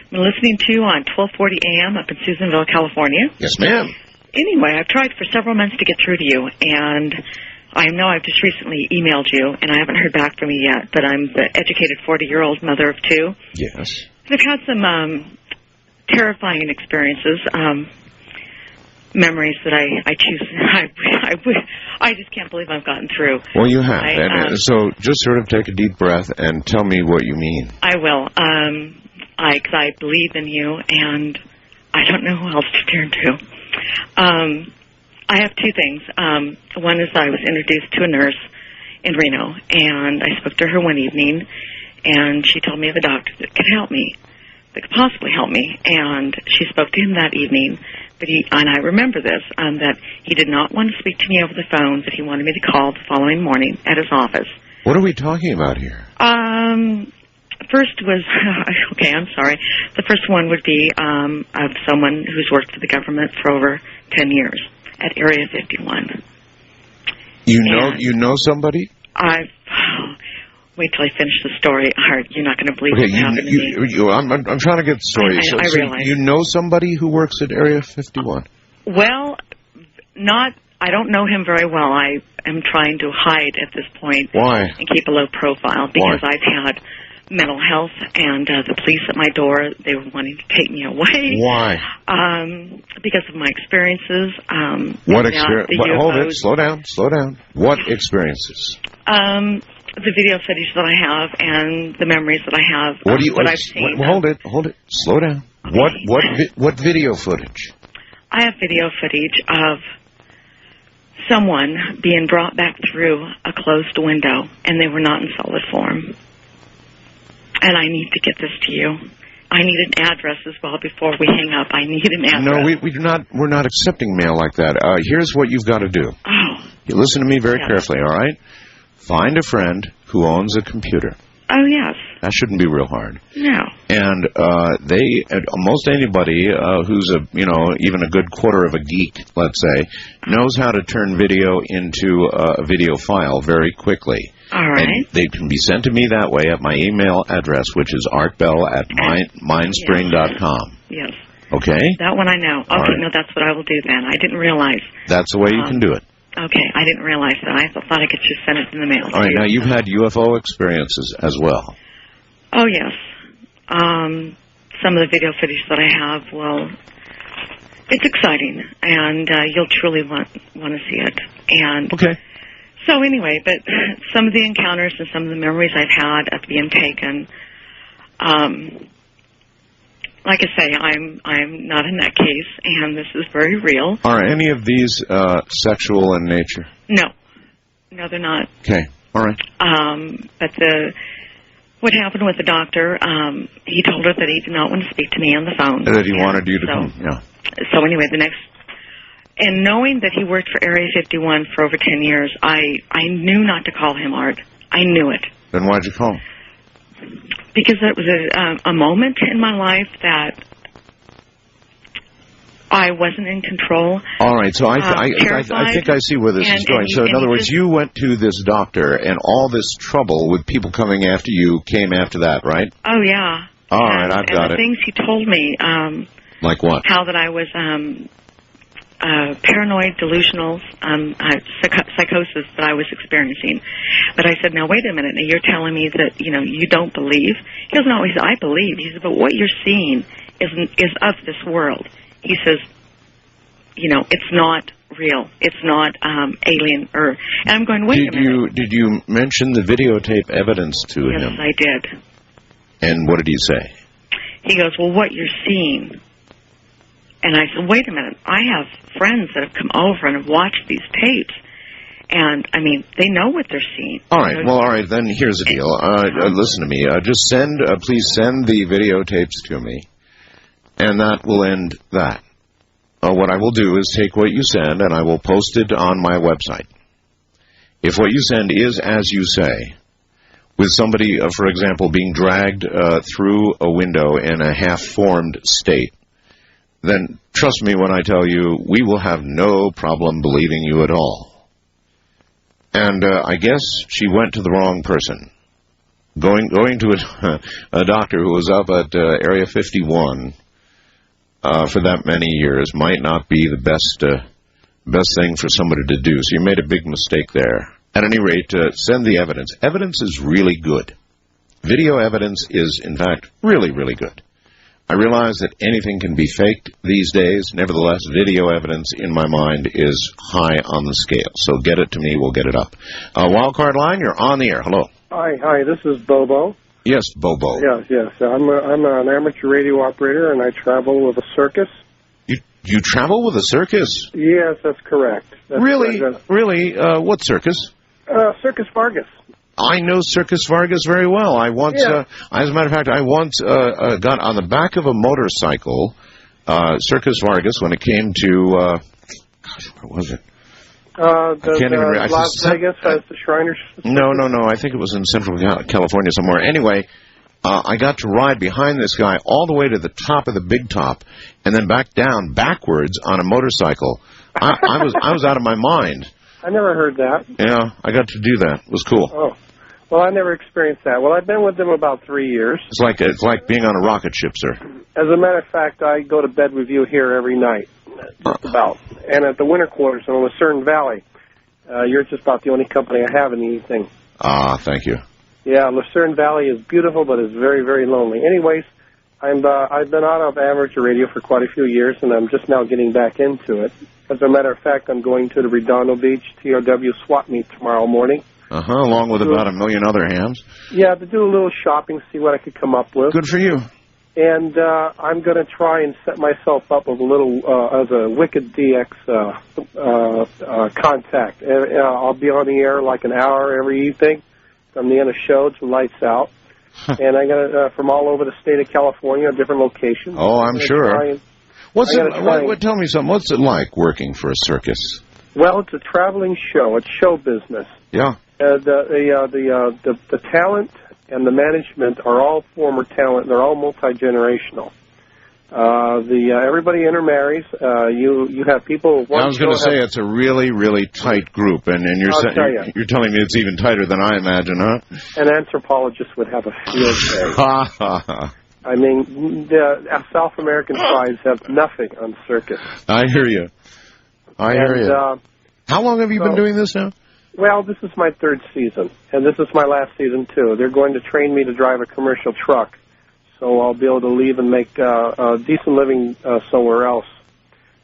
been listening to you on 1240 AM up in Susanville, California. Yes, ma'am. Anyway, I've tried for several months to get through to you, and I know I've just recently emailed you, and I haven't heard back from you yet, but I'm the educated 40-year-old mother of 2. Yes. I've had some terrifying experiences, memories that I choose. I just can't believe I've gotten through. Well, you have. So just sort of take a deep breath and tell me what you mean. I will. Because I believe in you, and I don't know who else to turn to. I have 2 things. One is I was introduced to a nurse in Reno, and I spoke to her one evening, and she told me of a doctor that could help me, that could possibly help me. And she spoke to him that evening. And I remember this, that he did not want to speak to me over the phone, that he wanted me to call the following morning at his office. What are we talking about here? First was, okay, I'm sorry. The first one would be of someone who's worked for the government for over 10 years at Area 51. You know somebody? Wait till I finish the story, Art. You're not going to believe what's happened to me. I'm trying to get the story. I realize. You know somebody who works at Area 51? Well, I don't know him very well. I am trying to hide at this point. Why? And keep a low profile because Why? I've had mental health, and the police at my door, they were wanting to take me away. Why? Because of my experiences. What experience? Hold it. Slow down. What experiences? The video footage that I have and the memories that I have. What I've seen. Hold it. Slow down. Okay. What video footage? I have video footage of someone being brought back through a closed window, and they were not in solid form. And I need to get this to you I need an address as well before we hang up. I need an address. No, we do not. We're not accepting mail like that. Here's what you've got to do. Oh. You listen to me very carefully, all right? Find a friend who owns a computer. Oh, yes. That shouldn't be real hard. No. And most anybody who's even a good quarter of a geek, let's say, knows how to turn video into a video file very quickly. All right. And they can be sent to me that way at my email address, which is artbell@mindspring.com. Yes. Okay? That one I know. Okay, right. No, that's what I will do then. I didn't realize. That's the way you can do it. Okay, I didn't realize that. I thought I could just send it in the mail. All right, now you've had UFO experiences as well. Oh, yes. Some of the video footage that I have, well, it's exciting, and you'll truly want to see it. And okay. So anyway, but some of the encounters and some of the memories I've had of being taken, like I say, I'm not in that case, and this is very real. Are any of these sexual in nature? No, they're not. Okay, all right. But what happened with the doctor? He told her that he did not want to speak to me on the phone. That he wanted you to come. Yeah. So anyway, and knowing that he worked for Area 51 for over 10 years, I knew not to call him Art. I knew it. Then why'd you call him? Because it was a moment in my life that I wasn't in control. All right, so I think I see where this is going. So in other words, you went to this doctor, and all this trouble with people coming after you came after that, right? Oh, yeah. All right, I've got it. The things he told me. Like what? How that I was paranoid, delusional, psychosis that I was experiencing. But I said, now, wait a minute. Now, you're telling me that, you don't believe? He goes, no, he said, I believe. He said, but what you're seeing is of this world. He says, it's not real. It's not alien. And I'm going, wait a minute. Did you mention the videotape evidence to him? Yes, I did. And what did he say? He goes, well, what you're seeing. And I said, wait a minute. I have friends that have come over and have watched these tapes. And, they know what they're seeing. All right. Well, all right. Then here's the deal. Listen to me. Just please send the videotapes to me. And that will end that. What I will do is take what you send and I will post it on my website. If what you send is as you say, with somebody, for example, being dragged through a window in a half-formed state, then trust me when I tell you, we will have no problem believing you at all. And I guess she went to the wrong person. Going to a doctor who was up at Area 51 for that many years might not be the best thing for somebody to do. So you made a big mistake there. At any rate, send the evidence. Evidence is really good. Video evidence is, in fact, really, really good. I realize that anything can be faked these days. Nevertheless, video evidence, in my mind, is high on the scale. So get it to me. We'll get it up. Wildcard line, you're on the air. Hello. Hi. This is Bobo. Yes, Bobo. Yes. I'm an amateur radio operator, and I travel with a circus. You travel with a circus? Yes, that's correct. Really? What circus? Circus Vargas. I know Circus Vargas very well. I once, as a matter of fact, got on the back of a motorcycle, Circus Vargas, when it came to, where was it? Las Vegas has the Shriners. No. I think it was in Central California somewhere. Anyway, I got to ride behind this guy all the way to the top of the big top, and then back down backwards on a motorcycle. I was out of my mind. I never heard that. Yeah, I got to do that. It was cool. Oh. Well, I never experienced that. Well, I've been with them about 3 years. It's like being on a rocket ship, sir. As a matter of fact, I go to bed with you here every night, just about. And at the winter quarters in Lucerne Valley, you're just about the only company I have in the evening. Thank you. Yeah, Lucerne Valley is beautiful, but it's very, very lonely. Anyways, I've been out of amateur radio for quite a few years, and I'm just now getting back into it. As a matter of fact, I'm going to the Redondo Beach TRW swap meet tomorrow morning. Along with about 1 million other hams. Yeah, to do a little shopping, see what I could come up with. Good for you. And I'm going to try and set myself up with a little, as a Wicked DX contact. I'll be on the air like an hour every evening from the end of show to lights out. And I got it from all over the state of California, different locations. Oh, I'm sure. Tell me something. What's it like working for a circus? Well, it's a traveling show. It's show business. Yeah. The talent and the management are all former talent. They're all multi-generational. Everybody intermarries. You have people. I was going to say it's a really, really tight group, and you're telling me it's even tighter than I imagine, huh? An anthropologist would have a field day. I mean, the South American tribes have nothing on circus. I hear you. How long have you been doing this now? Well, this is my third season, and this is my last season, too. They're going to train me to drive a commercial truck, so I'll be able to leave and make a decent living somewhere else.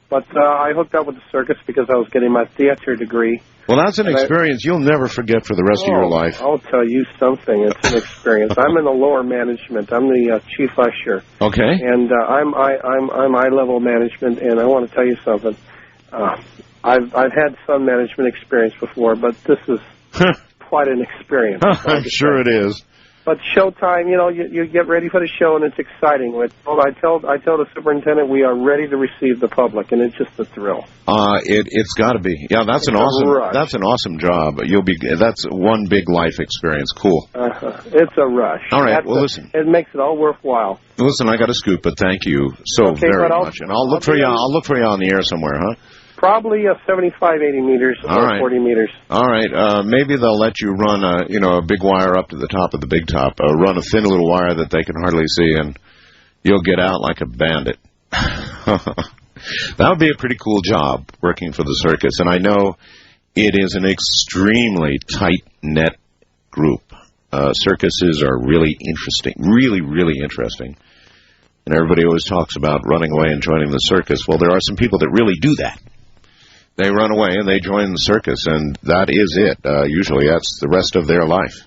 But I hooked up with the circus because I was getting my theater degree. Well, that's an experience you'll never forget for the rest of your life. I'll tell you something. It's an experience. I'm in the lower management. I'm the chief usher. Okay. And I'm eye-level management, and I want to tell you something. I've had some management experience before, but this is quite an experience. I'm sure it is. But showtime, you get ready for the show, and it's exciting. I tell the superintendent we are ready to receive the public, and it's just a thrill. It's got to be. Yeah, that's an awesome job. That's one big life experience. Cool. It's a rush. All right. Listen. It makes it all worthwhile. Listen, I got a scoop, but thank you very much. And I'll look for you on the air somewhere, huh? Probably 75, 80 meters or 40 meters. All right. Maybe they'll let you run a big wire up to the top of the big top. Run a thin little wire that they can hardly see, and you'll get out like a bandit. That would be a pretty cool job, working for the circus. And I know it is an extremely tight-knit group. Circuses are really interesting, really, really interesting. And everybody always talks about running away and joining the circus. Well, there are some people that really do that. They run away and they join the circus, and that is it. Usually that's the rest of their life.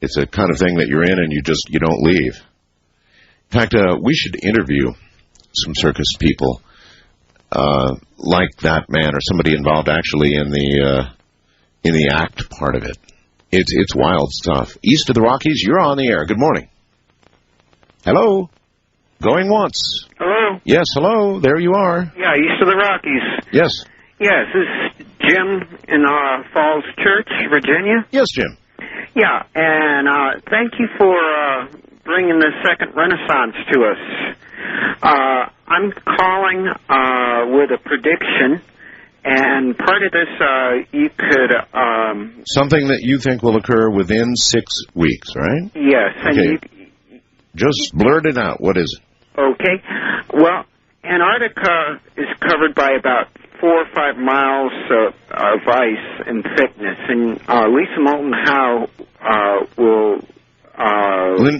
It's a kind of thing that you're in and you don't leave. In fact, we should interview some circus people like that man or somebody involved actually in the act part of it. It's wild stuff. East of the Rockies, you're on the air. Good morning. Hello. Going once. Hello? Yes, hello. There you are. Yeah, east of the Rockies. Yes. Yes, this is Jim in Falls Church, Virginia. Yes, Jim. Yeah, and thank you for bringing the second Renaissance to us. I'm calling with a prediction, and part of this you could... something that you think will occur within 6 weeks, right? Yes. Okay. And just blurt it out. What is it? Okay. Well, Antarctica is covered by about 4 or 5 miles of ice in thickness, and Lisa Moulton Howe will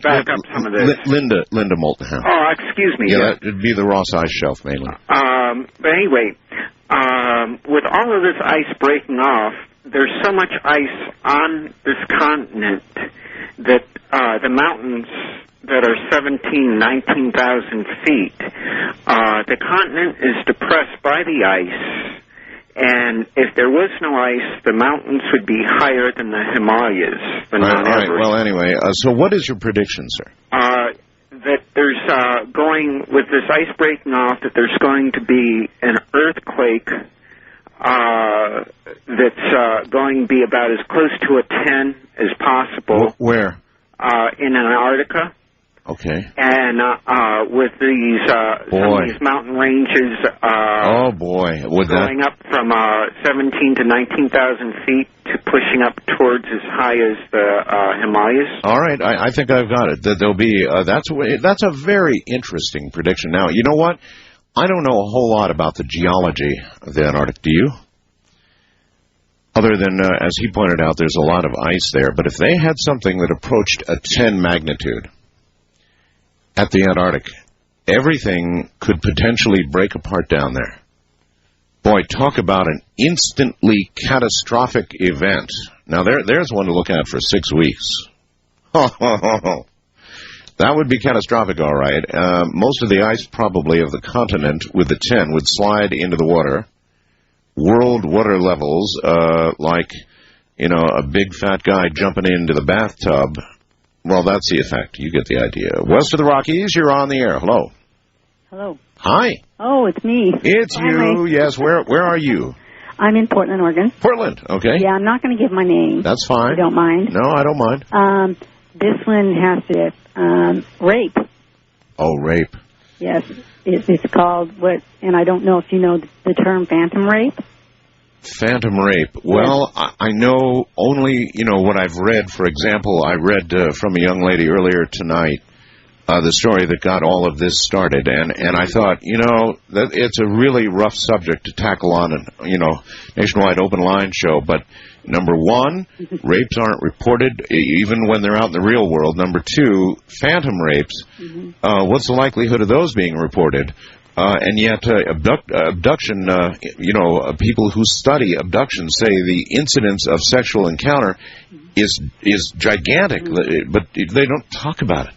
back up some of this. Linda Moulton Howe. Oh, excuse me. Yeah, it'd be the Ross Ice Shelf mainly. But anyway, with all of this ice breaking off, there's so much ice on this continent that the mountains that are 19,000 feet, the continent is depressed by the ice, and if there was no ice, the mountains would be higher than the Himalayas. All right. Well, anyway, so what is your prediction, sir? That there's with this ice breaking off, that there's going to be an earthquake that's going to be about as close to a 10 as possible. Where? In Antarctica. Okay. And with these some of these mountain ranges going up from 17 to 19,000 feet to pushing up towards as high as the Himalayas. All right, I think I've got it. There'll be that's a very interesting prediction. Now, you know what? I don't know a whole lot about the geology of the Antarctic. Do you? Other than, as he pointed out, there's a lot of ice there. But if they had something that approached a 10 magnitude at the Antarctic, everything could potentially break apart down there. Boy, talk about an instantly catastrophic event. Now, there's one to look at for 6 weeks. That would be catastrophic, all right. Most of the ice probably of the continent with the 10 would slide into the water. World water levels, like, a big fat guy jumping into the bathtub, Well, that's the effect. You get the idea. West of the Rockies, you're on the air. Hello. Hello. Hi. Oh, it's me. It's you. Yes. Where are you? I'm in Portland, Oregon. Portland. Okay. Yeah, I'm not going to give my name. That's fine. You don't mind? No, I don't mind. This one has to rape. Oh, rape. Yes. It's called what, and I don't know if you know the term phantom rape. Phantom rape. Well, I know only, what I've read. For example, I read from a young lady earlier tonight the story that got all of this started, and I thought, that it's a really rough subject to tackle on a, nationwide open line show. But number one, rapes aren't reported even when they're out in the real world. Number two, phantom rapes. What's the likelihood of those being reported? And yet, abduction, people who study abduction say the incidence of sexual encounter is gigantic, but they don't talk about it.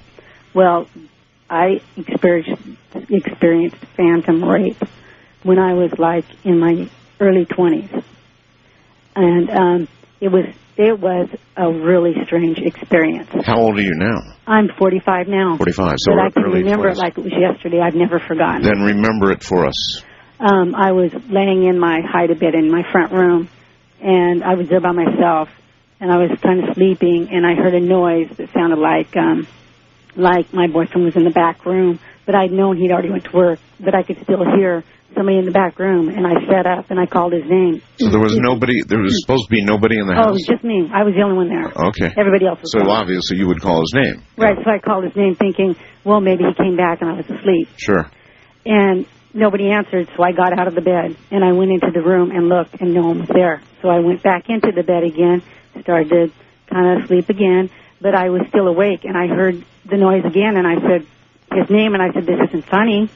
Well, I experienced phantom rape when I was in my early 20s, and it was a really strange experience. How old are you now? I'm 45 now. 45, so but I can early remember 20s. it like it was yesterday. I've never forgotten. Then remember it for us. I was laying in my hide-a-bed in my front room, and I was there by myself, and I was kind of sleeping, and I heard a noise that sounded like my boyfriend was in the back room, but I'd known he'd already went to work, but I could still hear somebody in the back room, and I sat up, and I called his name. So there was supposed to be nobody in the house? Oh, it was just me. I was the only one there. Okay. Everybody else was So gone. obviously you would call his name. Right, so I called his name thinking, well, maybe he came back and I was asleep. Sure. And nobody answered, so I got out of the bed, and I went into the room and looked, and no one was there. So I went back into the bed again, started to kind of sleep again, but I was still awake, and I heard the noise again, and I said his name, and I said, this isn't funny.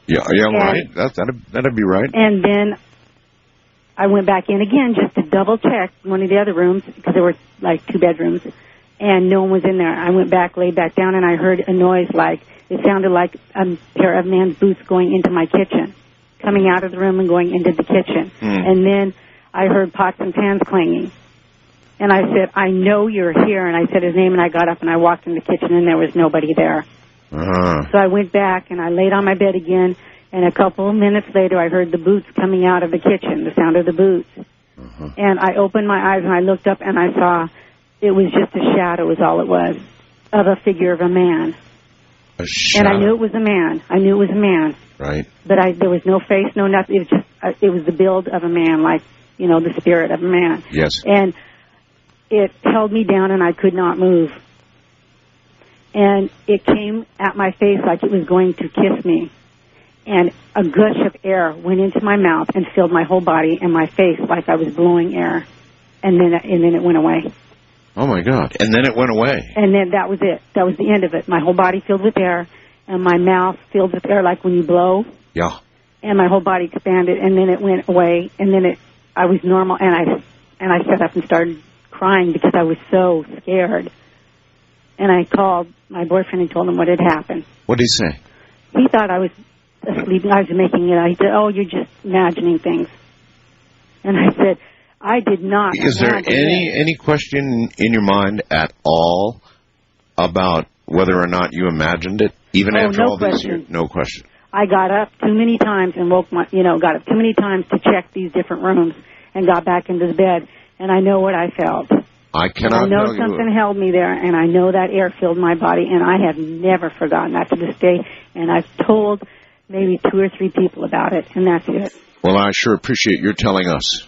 Yeah, right. That'd be right. And then I went back in again just to double-check one of the other rooms, because there were like 2 bedrooms, and no one was in there. I went back, laid back down, and I heard a noise it sounded like a pair of men's boots going into my kitchen, coming out of the room and going into the kitchen. And then I heard pots and pans clanging. And I said, I know you're here. And I said his name, and I got up, and I walked in the kitchen, and there was nobody there. So I went back, and I laid on my bed again, and a couple of minutes later, I heard the boots coming out of the kitchen, the sound of the boots. And I opened my eyes, and I looked up, and I saw it was just a shadow is all it was, of a figure of a man. A shadow? And I knew it was a man. I knew it was a man. Right. But there was no face, no nothing. It was just, it was the build of a man, like, the spirit of a man. Yes. And it held me down, and I could not move. And it came at my face like it was going to kiss me. And a gush of air went into my mouth and filled my whole body and my face like I was blowing air. And then it went away. Oh, my God. And then it went away. And then that was it. That was the end of it. My whole body filled with air, and my mouth filled with air like when you blow. Yeah. And my whole body expanded, and then it went away. And then I was normal, and I sat up and started crying because I was so scared. And I called my boyfriend and told him what had happened. What did he say? He thought I was asleep. I was making it up. He said, oh, you're just imagining things. And I said, I did not. Is there any question in your mind at all about whether or not you imagined it, even after all these years? No question. I got up too many times and got up too many times to check these different rooms and got back into the bed, and I know what I felt. I cannot I know tell something you. held me there, and I know that air filled my body, and I have never forgotten that to this day, and I've told maybe 2 or 3 people about it, and that's it. Well, I sure appreciate your telling us.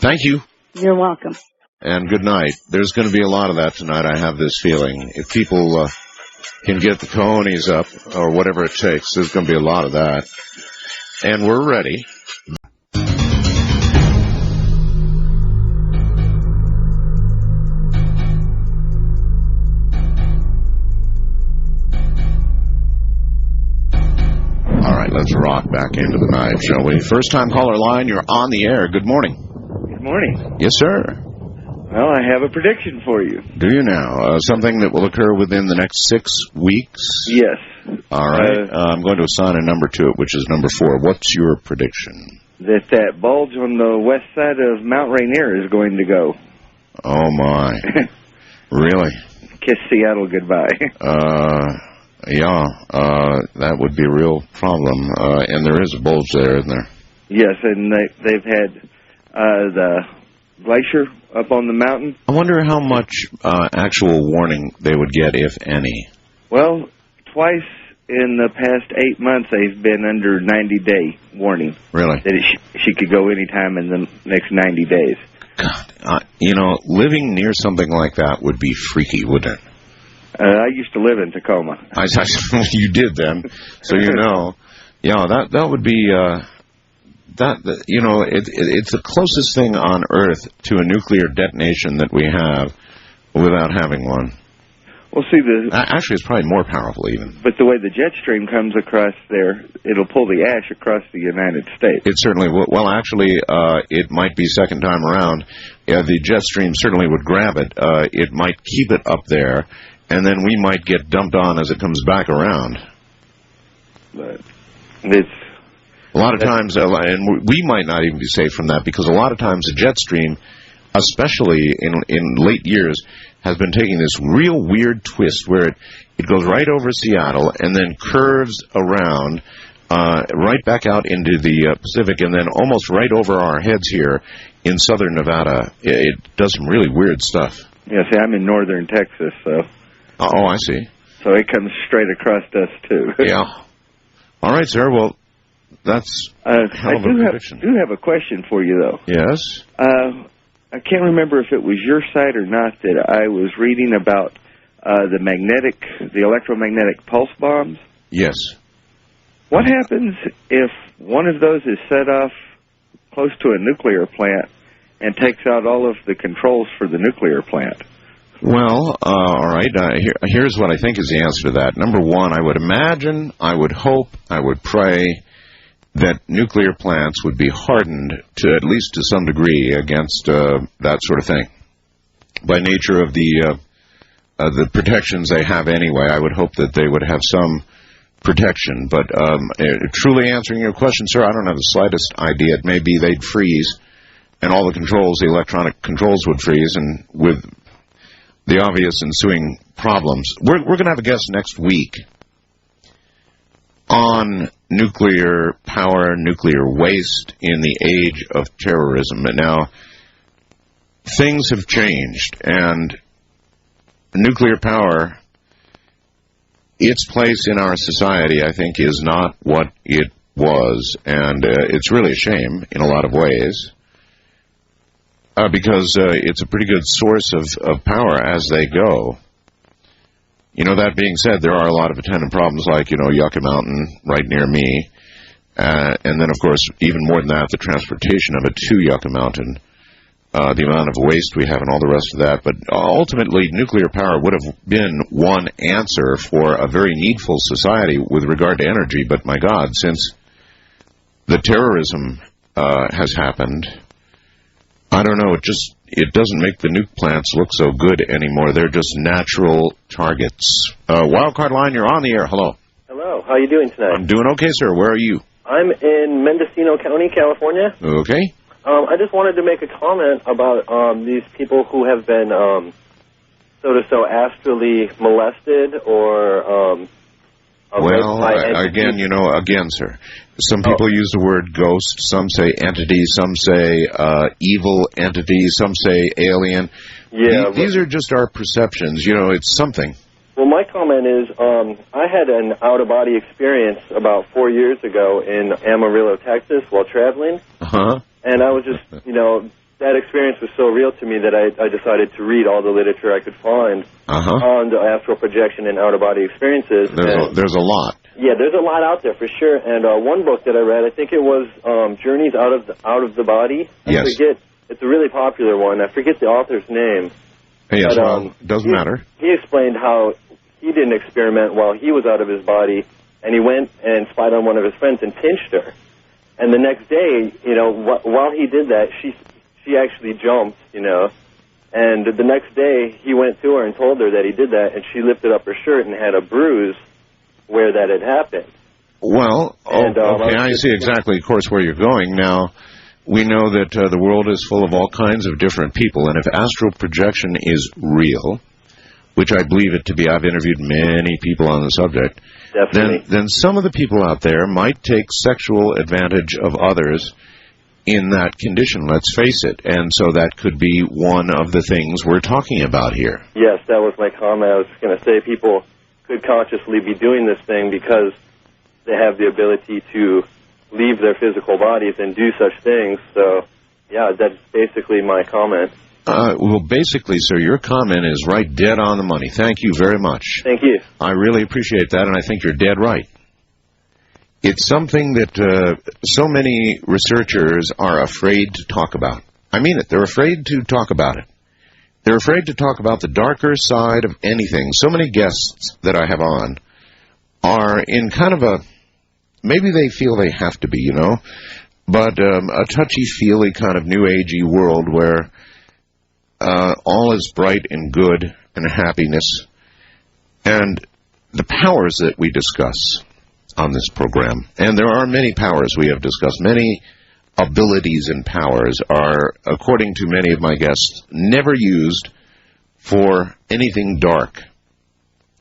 Thank you. You're welcome. And good night. There's going to be a lot of that tonight, I have this feeling. If people can get the cojones up, or whatever it takes, there's going to be a lot of that. And we're ready. All right, let's rock back into the night, shall we? First time caller line, you're on the air. Good morning. Good morning. Yes, sir. Well, I have a prediction for you. Do you now? Something that will occur within the next 6 weeks? Yes. All right. I'm going to assign a number to it, which is number 4. What's your prediction? That bulge on the west side of Mount Rainier is going to go. Oh, my. Really? kiss Seattle goodbye. That would be a real problem. And there is a bulge there, isn't there? Yes, and they've had the glacier up on the mountain. I wonder how much actual warning they would get, if any. Well, twice in the past 8 months, they've been under 90-day warning. Really? That she could go anytime in the next 90 days. God, living near something like that would be freaky, wouldn't it? I used to live in Tacoma. You did then, so you know. Yeah, that would be... it's the closest thing on Earth to a nuclear detonation that we have without having one. Well, see, actually, it's probably more powerful even. But the way the jet stream comes across there, it'll pull the ash across the United States. It certainly will. Well, actually, it might be second time around. Yeah, the jet stream certainly would grab it. It might keep it up there, and then we might get dumped on as it comes back around. But it's... A lot of times, and we might not even be safe from that, because a lot of times the jet stream, especially in late years, has been taking this real weird twist where it goes right over Seattle and then curves around right back out into the Pacific and then almost right over our heads here in southern Nevada. It does some really weird stuff. Yeah, see, I'm in northern Texas, so... Oh, I see. So it comes straight across us, too. Yeah. All right, sir, well... That's a hell of a prediction. I do have a question for you, though. Yes? I can't remember if it was your site or not that I was reading about the electromagnetic pulse bombs. Yes. What happens if one of those is set off close to a nuclear plant and takes out all of the controls for the nuclear plant? Well, all right. Here's what I think is the answer to that. Number one, I would imagine, I would hope, I would pray that nuclear plants would be hardened to at least to some degree against that sort of thing. By nature of the protections they have anyway, I would hope that they would have some protection. But truly answering your question, sir, I don't have the slightest idea. It may be they'd freeze, and all the controls, the electronic controls would freeze, and with the obvious ensuing problems. We're going to have a guest next week on nuclear power, nuclear waste in the age of terrorism. And now, things have changed, and nuclear power, its place in our society, I think, is not what it was, and it's really a shame in a lot of ways, because it's a pretty good source of power as they go. That being said, there are a lot of attendant problems like, Yucca Mountain right near me. And then, of course, even more than that, the transportation of it to Yucca Mountain, the amount of waste we have and all the rest of that. But ultimately, nuclear power would have been one answer for a very needful society with regard to energy. But my God, since the terrorism has happened, I don't know, it doesn't make the nuke plants look so good anymore. They're just natural targets. Wildcard line, you're on the air. Hello. Hello. How are you doing tonight? I'm doing okay, sir. Where are you? I'm in Mendocino County, California. Okay. I just wanted to make a comment about these people who have been astrally molested or... again, sir, some people use the word ghost, some say entity, some say evil entity, some say alien. Yeah. These are just our perceptions. It's something. Well, my comment is I had an out-of-body experience about 4 years ago in Amarillo, Texas, while traveling. Uh-huh. And I was just, that experience was so real to me that I decided to read all the literature I could find on the astral projection and out-of-body experiences. There's a lot. Yeah, there's a lot out there for sure. And one book that I read, I think it was Journeys Out of the Body. I forget. It's a really popular one. I forget the author's name. Yes, doesn't matter. He explained how he did an experiment while he was out of his body, and he went and spied on one of his friends and pinched her. And the next day, while he did that, she actually jumped, and the next day he went to her and told her that he did that, and she lifted up her shirt and had a bruise where that had happened. Well, okay, I see exactly, of course, where you're going. Now, we know that the world is full of all kinds of different people, and if astral projection is real, which I believe it to be, I've interviewed many people on the subject, then some of the people out there might take sexual advantage of others in that condition, let's face it. And so that could be one of the things we're talking about here. Yes, that was my comment. I was going to say people could consciously be doing this thing because they have the ability to leave their physical bodies and do such things. So, yeah, that's basically my comment. Well, basically, sir, your comment is right dead on the money. Thank you very much. Thank you. I really appreciate that, and I think you're dead right. It's something that so many researchers are afraid to talk about. I mean it. They're afraid to talk about it. They're afraid to talk about the darker side of anything. So many guests that I have on are in kind of a, maybe they feel they have to be, you know, but a touchy-feely kind of new-agey world where all is bright and good and happiness. And the powers that we discuss on this program, and there are many powers we have discussed, many abilities and powers are, according to many of my guests, never used for anything dark.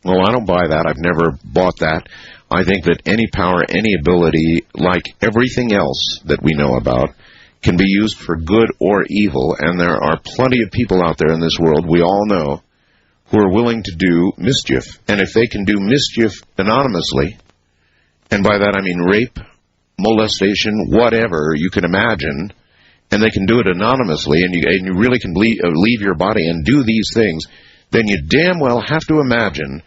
Well, I don't buy that. I've never bought that. I think that any power, any ability, like everything else that we know about, can be used for good or evil, and there are plenty of people out there in this world, we all know, who are willing to do mischief. And if they can do mischief anonymously, and by that I mean rape, molestation, whatever you can imagine, and they can do it anonymously, and you really can leave your body and do these things, then you damn well have to imagine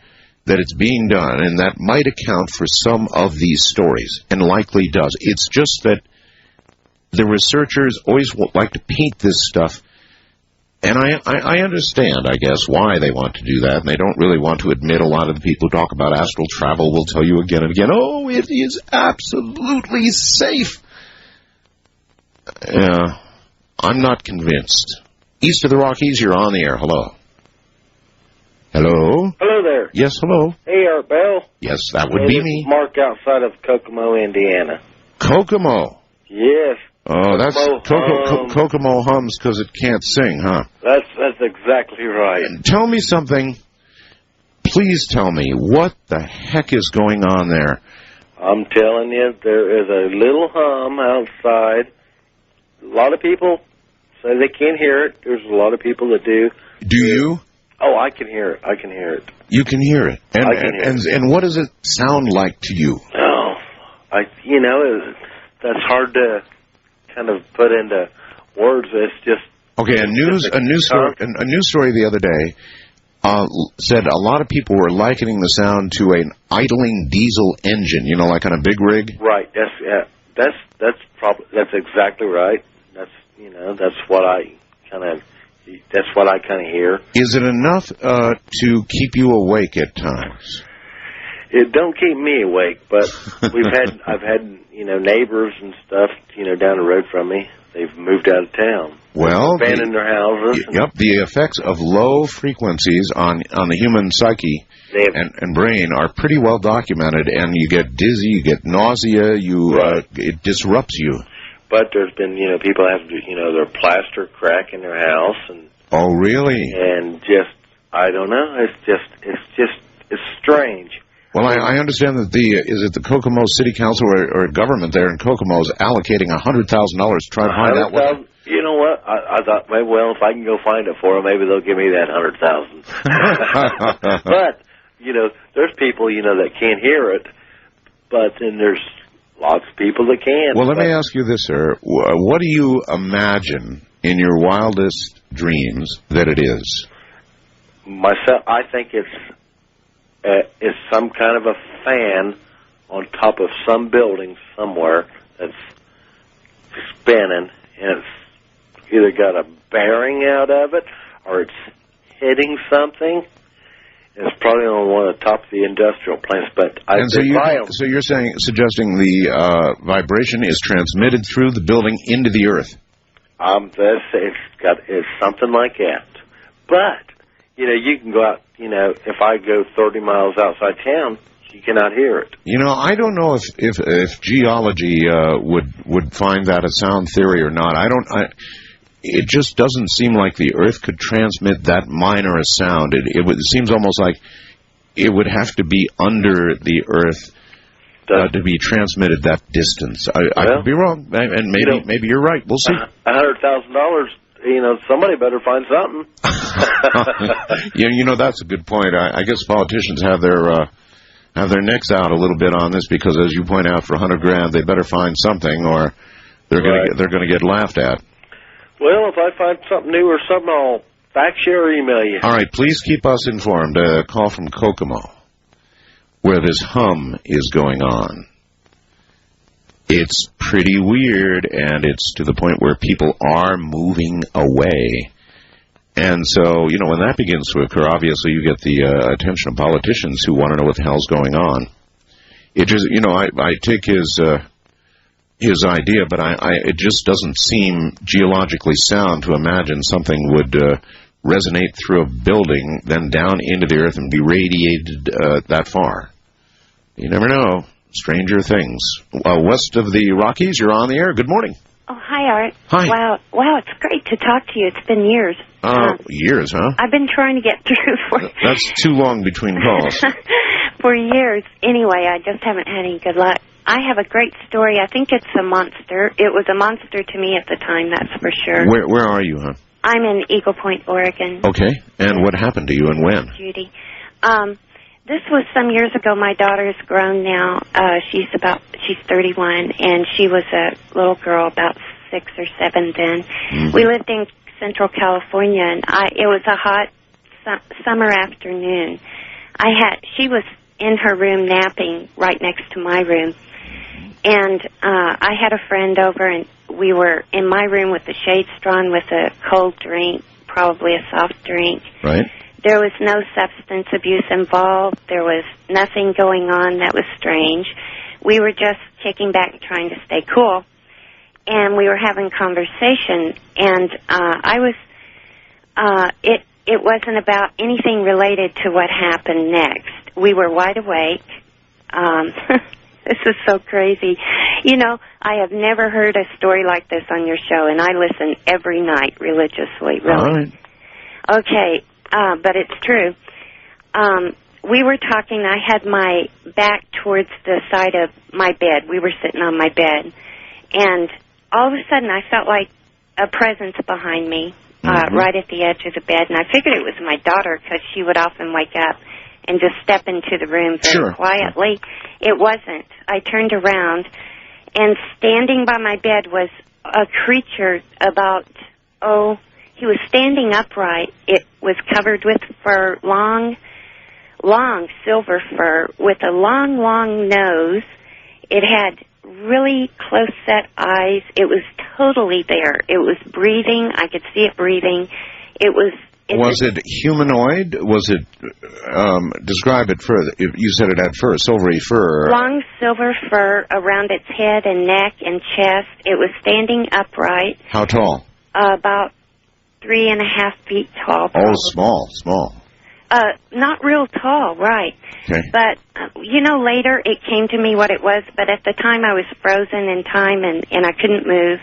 that it's being done, and that might account for some of these stories, and likely does. It's just that the researchers always like to paint this stuff, and I understand, I guess, why they want to do that, and they don't really want to admit. A lot of the people who talk about astral travel will tell you again and again, oh, it is absolutely safe. I'm not convinced. East of the Rockies, you're on the air. Hello. Hello? Hello there. Yes, hello. Hey, Art Bell. Yes, that would be me. Mark outside of Kokomo, Indiana. Kokomo? Yes. Oh, that's Kokomo hums because it can't sing, huh? That's exactly right. Tell me something. Please tell me, what the heck is going on there? I'm telling you, there is a little hum outside. A lot of people say they can't hear it. There's a lot of people that do. Do you? Oh, I can hear it. I can hear it. You can hear it. And, I can hear it. And what does it sound like to you? Oh, that's hard to kind of put into words. It's just okay. A news story the other day said a lot of people were likening the sound to an idling diesel engine. You know, like on a big rig. Right. That's exactly right. That's what I kind of hear. Is it enough to keep you awake at times? It don't keep me awake, but I've had neighbors and stuff down the road from me. They've moved out of town. Well, abandoned their houses. Yep, the effects of low frequencies on the human psyche and brain are pretty well documented, and you get dizzy, you get nausea, it disrupts you. But there's been people have their plaster crack in their house, and oh really? And I don't know. It's strange. Well, I understand that is it the Kokomo City Council or government there in Kokomo is allocating $100,000 to try to find out what. You know what? I thought, well, if I can go find it for them, maybe they'll give me that $100,000. But there's people that can't hear it, but then there's lots of people that can. Well, let me ask you this, sir. What do you imagine in your wildest dreams that it is? Myself, I think it's some kind of a fan on top of some building somewhere that's spinning, and it's either got a bearing out of it or it's hitting something. It's probably on one of the top of the industrial plants, but so you're suggesting the vibration is transmitted through the building into the earth. It's something like that. But you can go out. If I go 30 miles outside town, you cannot hear it. I don't know if geology would find that a sound theory or not. it just doesn't seem like the Earth could transmit that minor a sound. It seems almost like it would have to be under the Earth to be transmitted that distance. I could be wrong, and maybe you're right. We'll see. $100,000. Somebody better find something. That's a good point. I guess politicians have their necks out a little bit on this because, as you point out, for $100,000 they better find something, or they're going to get laughed at. Well, if I find something new or something, I'll fax you or email you. All right, please keep us informed. A call from Kokomo, where this hum is going on. It's pretty weird, and it's to the point where people are moving away. And so, when that begins to occur, obviously you get the attention of politicians who want to know what the hell's going on. It just, I take his idea, but it just doesn't seem geologically sound to imagine something would resonate through a building, then down into the earth and be radiated that far. You never know. Stranger things. West of the Rockies, you're on the air. Good morning. Oh, hi, Art. Hi. Wow, it's great to talk to you. It's been years. Years, huh? I've been trying to get through for... That's too long between calls. For years. Anyway, I just haven't had any good luck. I have a great story. I think it's a monster. It was a monster to me at the time, that's for sure. Where are you, huh? I'm in Eagle Point, Oregon. Okay. And what happened to you and when? Judy. This was some years ago. My daughter's grown now. She's 31, and she was a little girl, about 6 or 7 then. Mm-hmm. We lived in Central California, and it was a hot summer afternoon. She was in her room napping right next to my room, and I had a friend over, and we were in my room with the shades drawn with a cold drink, probably a soft drink. Right. There was no substance abuse involved. There was nothing going on that was strange. We were just kicking back and trying to stay cool. And we were having conversation. And it wasn't about anything related to what happened next. We were wide awake. This is so crazy. I have never heard a story like this on your show, and I listen every night religiously, really. All right. Okay. But it's true. We were talking. I had my back towards the side of my bed. We were sitting on my bed. And all of a sudden, I felt like a presence behind me, right at the edge of the bed. And I figured it was my daughter because she would often wake up and just step into the room very quietly. It wasn't. I turned around, and standing by my bed was a creature about, he was standing upright. It was covered with fur, long silver fur, with a long nose. It had really close-set eyes. It was totally there. It was breathing. I could see it breathing. Was it humanoid? Was it, describe it further. You said it had fur, silvery fur. Long silver fur around its head and neck and chest. It was standing upright. How tall? About 3.5 feet tall. Probably. Oh, small. Not real tall, right. Okay. But, later it came to me what it was, but at the time I was frozen in time and I couldn't move,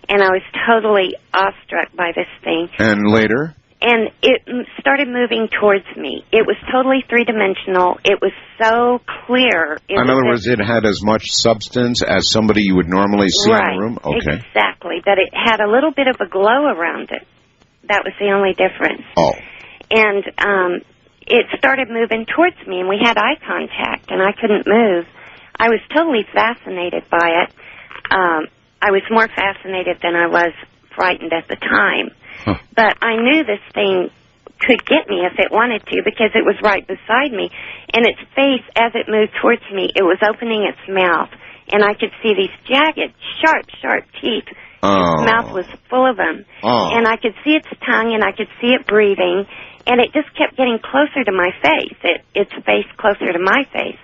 and I was totally awestruck by this thing. And later? And it started moving towards me. It was totally three-dimensional. It was so clear. In other words, it had as much substance as somebody you would normally see in a room? Okay. Exactly. But it had a little bit of a glow around it. That was the only difference. Oh. And it started moving towards me, and we had eye contact, and I couldn't move. I was totally fascinated by it. I was more fascinated than I was frightened at the time. Huh. But I knew this thing could get me if it wanted to, because it was right beside me. And its face, as it moved towards me, it was opening its mouth, and I could see these jagged, sharp teeth. Its mouth was full of them. And I could see its tongue, and I could see it breathing, and it just kept getting closer to my face, its face closer to my face.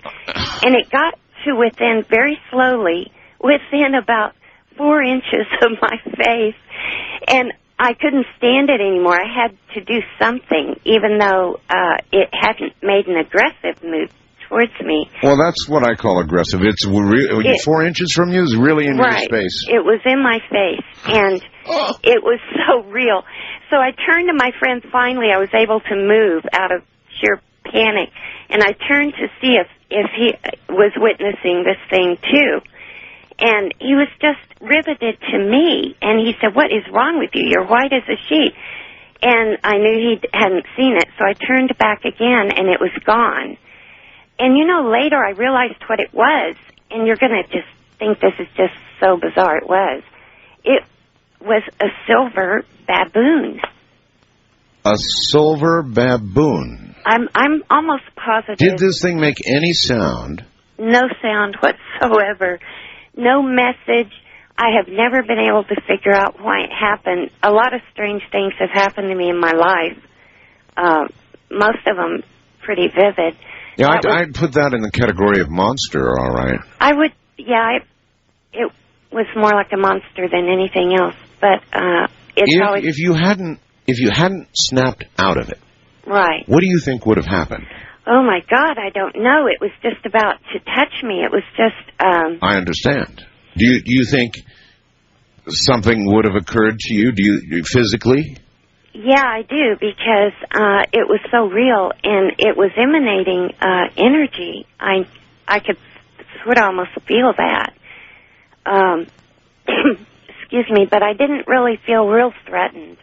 And it got to very slowly, within about 4 inches of my face. And I couldn't stand it anymore. I had to do something, even though it hadn't made an aggressive move towards me. Well, that's what I call aggressive. It's 4 inches from you is really in your space. It was in my face, and It was so real. So I turned to my friend. Finally, I was able to move out of sheer panic, and I turned to see if he was witnessing this thing too. And he was just riveted to me, and he said, "What is wrong with you? You're white as a sheet." And I knew he hadn't seen it, so I turned back again, and it was gone. And, you know, later I realized what it was, and you're going to just think this is just so bizarre. It was. It was a silver baboon. A silver baboon? I'm almost positive. Did this thing make any sound? No sound whatsoever. No message. I have never been able to figure out why it happened. A lot of strange things have happened to me in my life. Most of them pretty vivid. Yeah, I'd put that in the category of monster, all right. I would, yeah, it was more like a monster than anything else. But it's always... If you hadn't snapped out of it, right, what do you think would have happened? Oh, my God, I don't know. It was just about to touch me. It was just... I understand. Do you think something would have occurred to you? Do you physically? Yeah, I do, because it was so real, and it was emanating energy. I could sort of almost feel that. Excuse me, but I didn't really feel real threatened.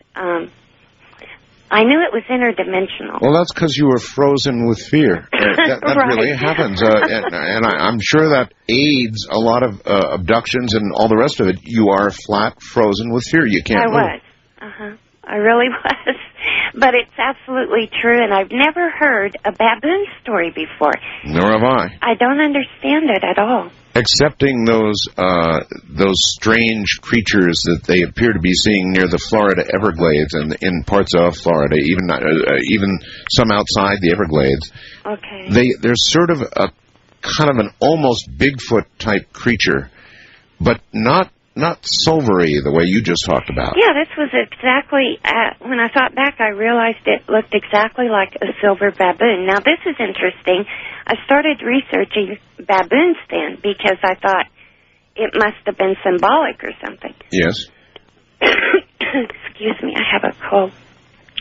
I knew it was interdimensional. Well, that's because you were frozen with fear. That right. Really happens. And I'm sure that aids a lot of abductions and all the rest of it. You are flat frozen with fear. You can't move. I was. Uh-huh. I really was. But it's absolutely true, and I've never heard a baboon story before. Nor have I. I don't understand it at all. Excepting those strange creatures that they appear to be seeing near the Florida Everglades and in parts of Florida, even some outside the Everglades. Okay. They're sort of a kind of an almost Bigfoot type creature, but not silvery the way you just talked about. Yeah, this was exactly, when I thought back, I realized it looked exactly like a silver baboon. Now, this is interesting. I started researching baboons then because I thought it must have been symbolic or something. Yes. Excuse me, I have a cold.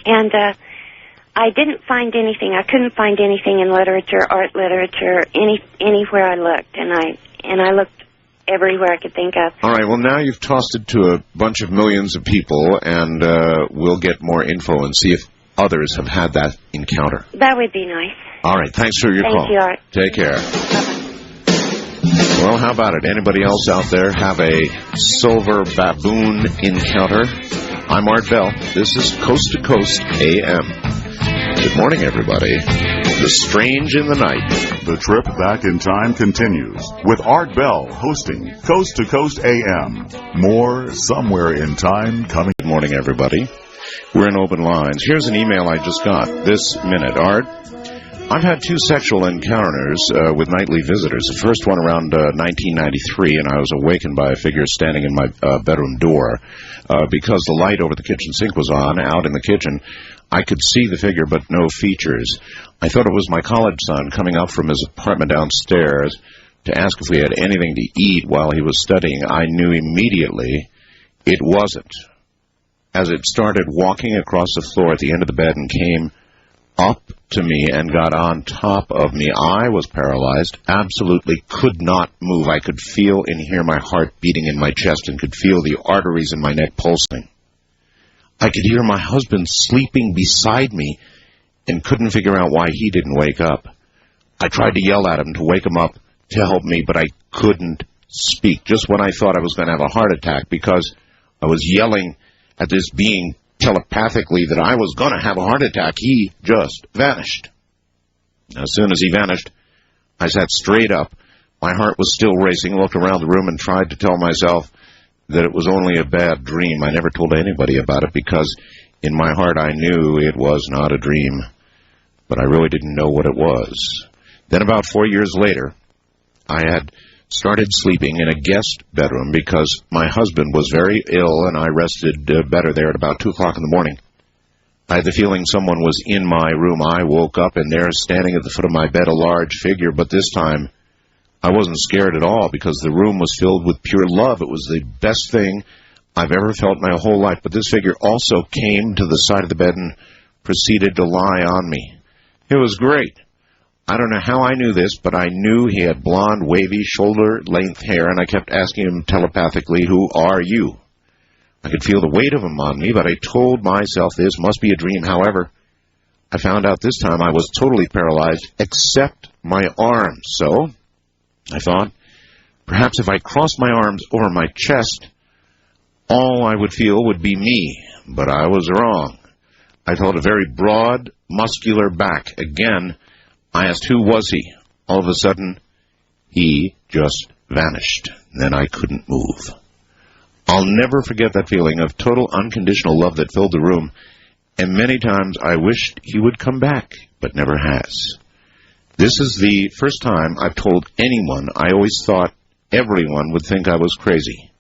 And I didn't find anything. I couldn't find anything in literature, art literature, anywhere I looked. And I looked everywhere I could think of. All right, well, now you've tossed it to a bunch of millions of people, and we'll get more info and see if others have had that encounter. That would be nice. All right, thanks for your call. Thank you, Art. Take care. Well, how about it? Anybody else out there have a silver baboon encounter? I'm Art Bell. This is Coast to Coast AM. Good morning, everybody. The strange in the night. The trip back in time continues with Art Bell hosting Coast to Coast AM. More somewhere in time coming. Good morning, everybody. We're in open lines. Here's an email I just got this minute. Art, I've had 2 sexual encounters with nightly visitors. The first one around 1993, and I was awakened by a figure standing in my bedroom door. Because the light over the kitchen sink was on, out in the kitchen, I could see the figure, but no features. I thought it was my college son coming up from his apartment downstairs to ask if we had anything to eat while he was studying. I knew immediately it wasn't. As it started walking across the floor at the end of the bed and came up to me and got on top of me, I was paralyzed, absolutely could not move. I could feel and hear my heart beating in my chest and could feel the arteries in my neck pulsing. I could hear my husband sleeping beside me and couldn't figure out why he didn't wake up. I tried to yell at him to wake him up to help me, but I couldn't speak, just when I thought I was going to have a heart attack because I was yelling at this being telepathically that I was going to have a heart attack. He just vanished. As soon as he vanished, I sat straight up. My heart was still racing, looked around the room and tried to tell myself that it was only a bad dream. I never told anybody about it because in my heart I knew it was not a dream, but I really didn't know what it was. Then about 4 years later, I had started sleeping in a guest bedroom because my husband was very ill and I rested better there at about 2 o'clock in the morning. I had the feeling someone was in my room. I woke up and there, standing at the foot of my bed, a large figure, but this time I wasn't scared at all because the room was filled with pure love. It was the best thing I've ever felt my whole life. But this figure also came to the side of the bed and proceeded to lie on me. It was great. I don't know how I knew this, but I knew he had blonde, wavy, shoulder-length hair, and I kept asking him telepathically, "Who are you?" I could feel the weight of him on me, but I told myself this must be a dream. However, I found out this time I was totally paralyzed, except my arms. So I thought, perhaps if I crossed my arms over my chest, all I would feel would be me. But I was wrong. I felt a very broad, muscular back. Again, I asked, who was he? All of a sudden, he just vanished. Then I couldn't move. I'll never forget that feeling of total unconditional love that filled the room, and many times I wished he would come back, but never has. This is the first time I've told anyone. I always thought everyone would think I was crazy.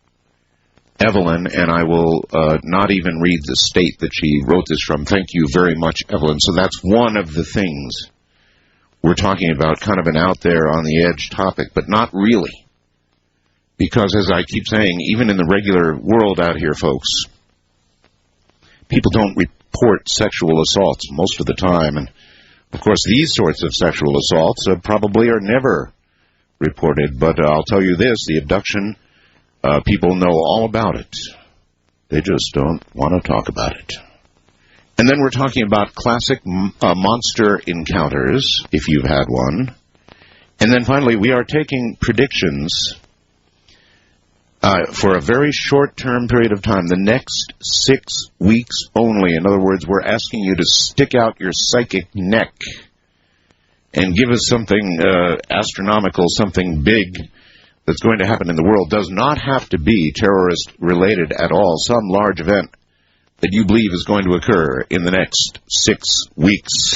Evelyn, and I will not even read the state that she wrote this from. Thank you very much, Evelyn. So that's one of the things we're talking about, kind of an out there on the edge topic, but not really. Because as I keep saying, even in the regular world out here, folks, people don't report sexual assaults most of the time. And, of course, these sorts of sexual assaults probably are never reported. But I'll tell you this, the abduction, people know all about it. They just don't want to talk about it. And then we're talking about classic monster encounters, if you've had one. And then finally, we are taking predictions for a very short-term period of time, the next 6 weeks only. In other words, we're asking you to stick out your psychic neck and give us something astronomical, something big that's going to happen in the world. Does not have to be terrorist-related at all. Some large event that you believe is going to occur in the next 6 weeks.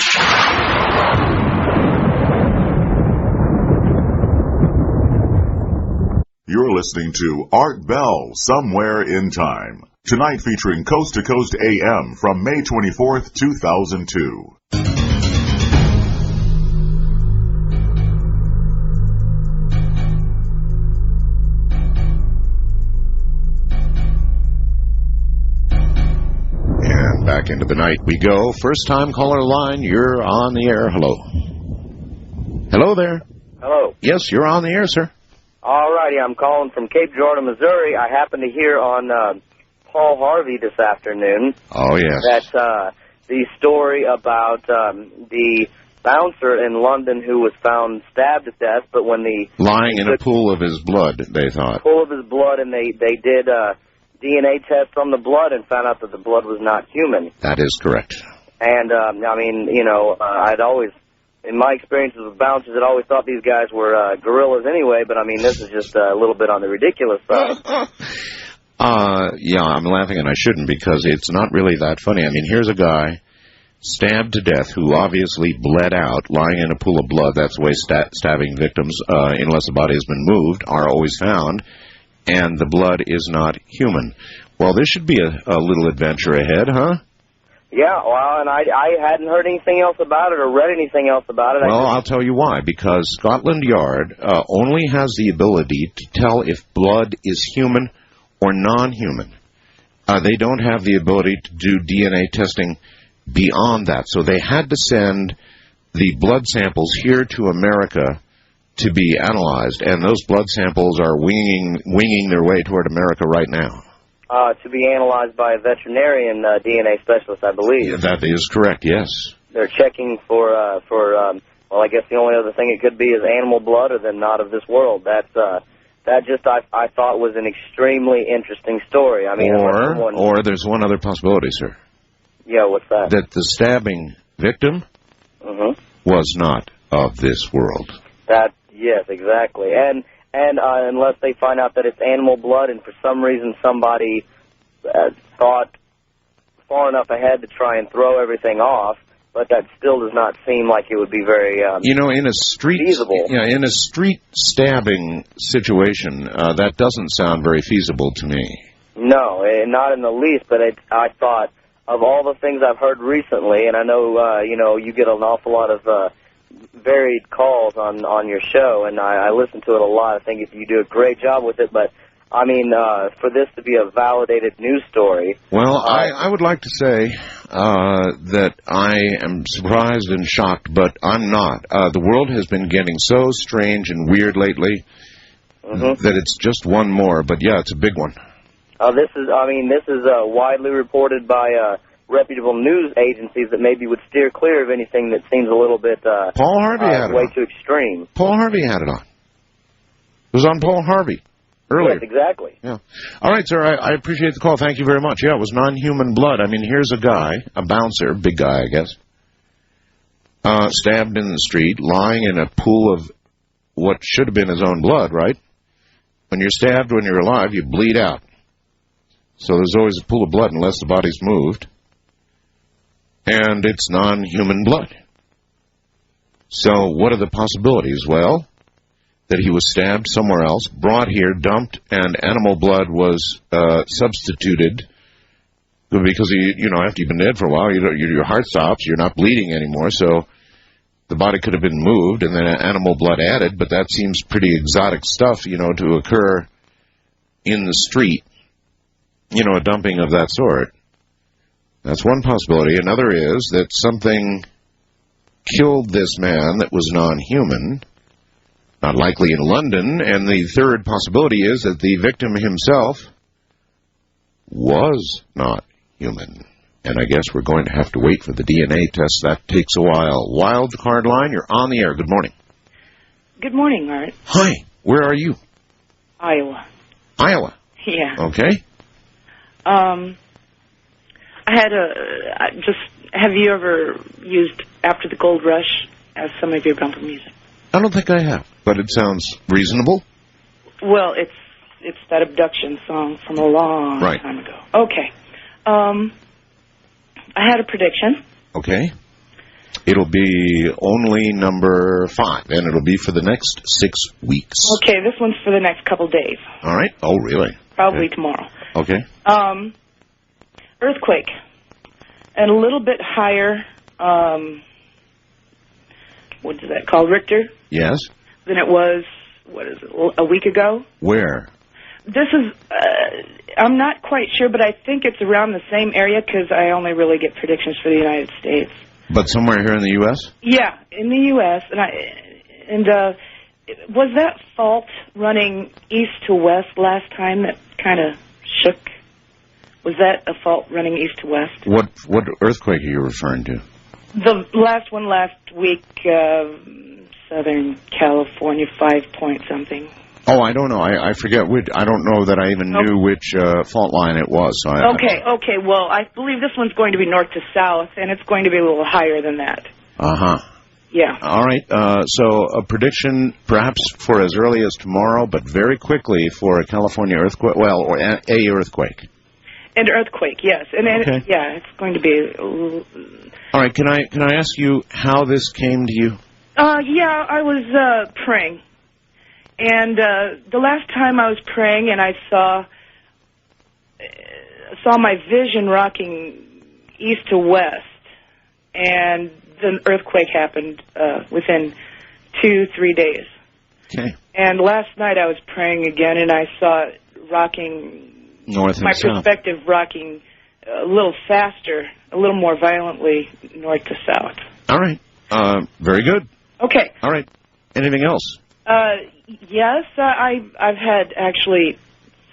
You're listening to Art Bell, Somewhere in Time. Tonight featuring Coast to Coast AM from May 24th, 2002. And back into the night we go. First time caller line, you're on the air. Hello. Hello there. Hello. Yes, you're on the air, sir. All righty, I'm calling from Cape Girardeau, Missouri. I happened to hear on Paul Harvey this afternoon. Oh, yes. That the story about the bouncer in London who was found stabbed to death, but when the... Lying in a pool of his blood, they thought. Pool of his blood, and they did DNA test from the blood and found out that the blood was not human. That is correct. And, I mean, you know, I'd always... In my experiences with bouncers, I'd always thought these guys were gorillas anyway, but, I mean, this is just a little bit on the ridiculous side. Yeah, I'm laughing, and I shouldn't, because it's not really that funny. I mean, here's a guy stabbed to death who obviously bled out, lying in a pool of blood. That's the way stabbing victims, unless the body has been moved, are always found, and the blood is not human. Well, this should be a little adventure ahead, huh? Yeah, well, and I hadn't heard anything else about it or read anything else about it. Well, I'll tell you why. Because Scotland Yard only has the ability to tell if blood is human or non-human. They don't have the ability to do DNA testing beyond that. So they had to send the blood samples here to America to be analyzed, and those blood samples are winging their way toward America right now. To be analyzed by a veterinarian DNA specialist, I believe. Yeah, that is correct, yes. They're checking for well, I guess the only other thing it could be is animal blood or then not of this world. That just I thought was an extremely interesting story. I mean, or there's one other possibility, sir. Yeah, what's that? That the stabbing victim was not of this world. Yes, exactly. And unless they find out that it's animal blood and for some reason somebody thought far enough ahead to try and throw everything off, but that still does not seem like it would be very in a street feasible. Yeah, in a street stabbing situation, that doesn't sound very feasible to me. No, not in the least, but I thought of all the things I've heard recently, and I know, you get an awful lot of varied calls on your show, and I listen to it a lot. I think you do a great job with it, but I mean, for this to be a validated news story. Well, I would like to say that I am surprised and shocked, but I'm not. The world has been getting so strange and weird lately that it's just one more. But yeah, it's a big one. This is widely reported by reputable news agencies that maybe would steer clear of anything that seems a little bit Paul Harvey had it way on. too extreme. Paul Harvey had it on. It was on Paul Harvey earlier. Yes, exactly. Yeah. All right, sir, I appreciate the call. Thank you very much. Yeah, it was non-human blood. I mean, here's a guy, a bouncer, big guy, I guess, stabbed in the street, lying in a pool of what should have been his own blood, right? When you're stabbed when you're alive, you bleed out. So there's always a pool of blood unless the body's moved. And it's non-human blood. So what are the possibilities? Well, that he was stabbed somewhere else, brought here, dumped, and animal blood was substituted because, after you've been dead for a while, your heart stops, you're not bleeding anymore, so the body could have been moved and then animal blood added, but that seems pretty exotic stuff, to occur in the street, a dumping of that sort. That's one possibility. Another is that something killed this man that was non-human, not likely in London, and the third possibility is that the victim himself was not human. And I guess we're going to have to wait for the DNA test. That takes a while. Wild card line, you're on the air. Good morning. Good morning, Art. Hi. Where are you? Iowa. Iowa. Yeah. Okay. Have you ever used After the Gold Rush as some of your bumper music? I don't think I have, but it sounds reasonable. Well, it's that abduction song from a long time ago. Okay. I had a prediction. Okay. It'll be only number 5, and it'll be for the next 6 weeks. Okay, this one's for the next couple days. All right. Oh, really? Probably tomorrow. Okay. Earthquake. And a little bit higher, what is that called, Richter? Yes. Than it was, a week ago? Where? This is, I'm not quite sure, but I think it's around the same area because I only really get predictions for the United States. But somewhere here in the U.S.? Yeah, in the U.S. And was that fault running east to west last time that kind of shook? Was that a fault running east to west? What earthquake are you referring to? The last one last week, Southern California, 5-point-something. Oh, I don't know. I forget which. I don't know that I even knew which fault line it was. So Okay. Well, I believe this one's going to be north to south, and it's going to be a little higher than that. Uh-huh. Yeah. All right. So a prediction perhaps for as early as tomorrow, but very quickly for a California earthquake, or a earthquake. An earthquake, yes. And it's going to be... All right. Can I ask you how this came to you? Yeah, I was praying. And the last time I was praying and I saw my vision rocking east to west, and the earthquake happened within 2-3 days. Okay. And last night I was praying again, and I saw it rocking, north and south. My perspective rocking a little faster, a little more violently north to south. All right. Very good. Okay. All right. Anything else? Yes, I've had actually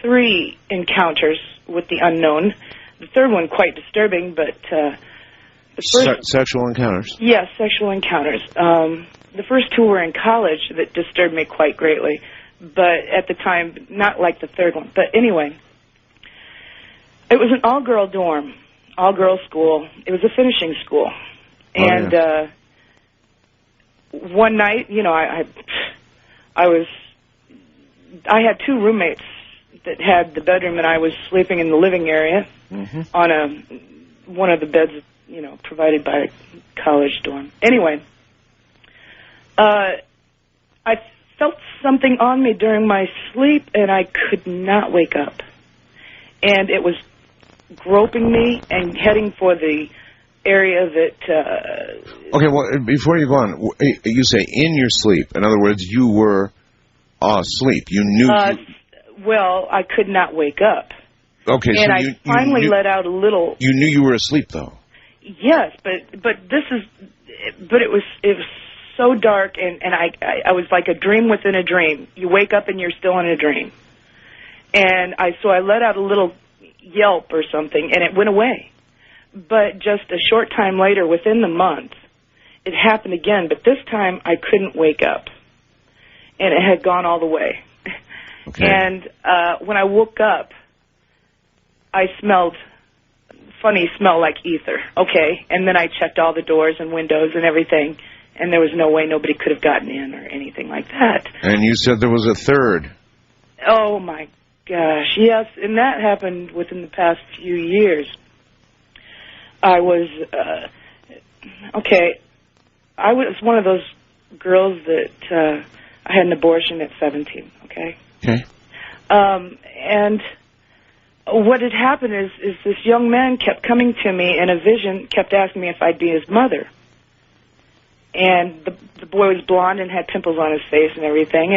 3 encounters with the unknown. The third one quite disturbing, but the first... Sexual encounters? Yes, sexual encounters. The first 2 were in college that disturbed me quite greatly, but at the time, not like the third one. But anyway, it was an all-girl dorm, all-girl school. It was a finishing school. And one night, I had 2 roommates that had the bedroom, and I was sleeping in the living area on one of the beds, provided by a college dorm. Anyway, I felt something on me during my sleep, and I could not wake up. And it was groping me and heading for the area that... Okay, well, before you go on, you say in your sleep. In other words, you were asleep. You knew... Well, I could not wake up. Okay, and so I finally let out a little. You knew you were asleep, though. Yes, but it was so dark, and I was like a dream within a dream. You wake up and you're still in a dream. And so I let out a little yelp or something, and it went away. But just a short time later, within the month, it happened again. But this time I couldn't wake up, and it had gone all the way. Okay. And when I woke up, I smelled funny smell like ether. Okay, and then I checked all the doors and windows and everything, and there was no way nobody could have gotten in or anything like that. And you said there was a third. Oh my gosh, yes, and that happened within the past few years. I was I was one of those girls that I had an abortion at 17. Okay. Okay. And what had happened is this young man kept coming to me in a vision, kept asking me if I'd be his mother. And the boy was blonde and had pimples on his face and everything.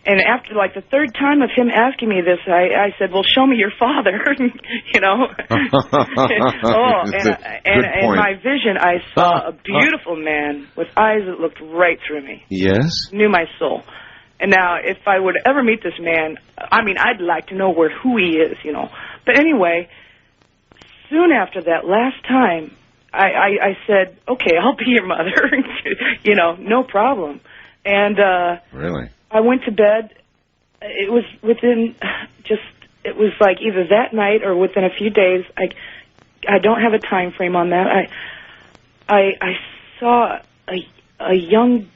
And after like the third time of him asking me this, I said, "Well, show me your father," you know. In my vision, I saw a beautiful man with eyes that looked right through me. Yes. Knew my soul. And now, if I were to ever meet this man, I mean, I'd like to know who he is, you know. But anyway, soon after that last time, I said, "Okay, I'll be your mother," you know, no problem. And really, I went to bed. It was it was like either that night or within a few days. I don't have a time frame on that. I saw a young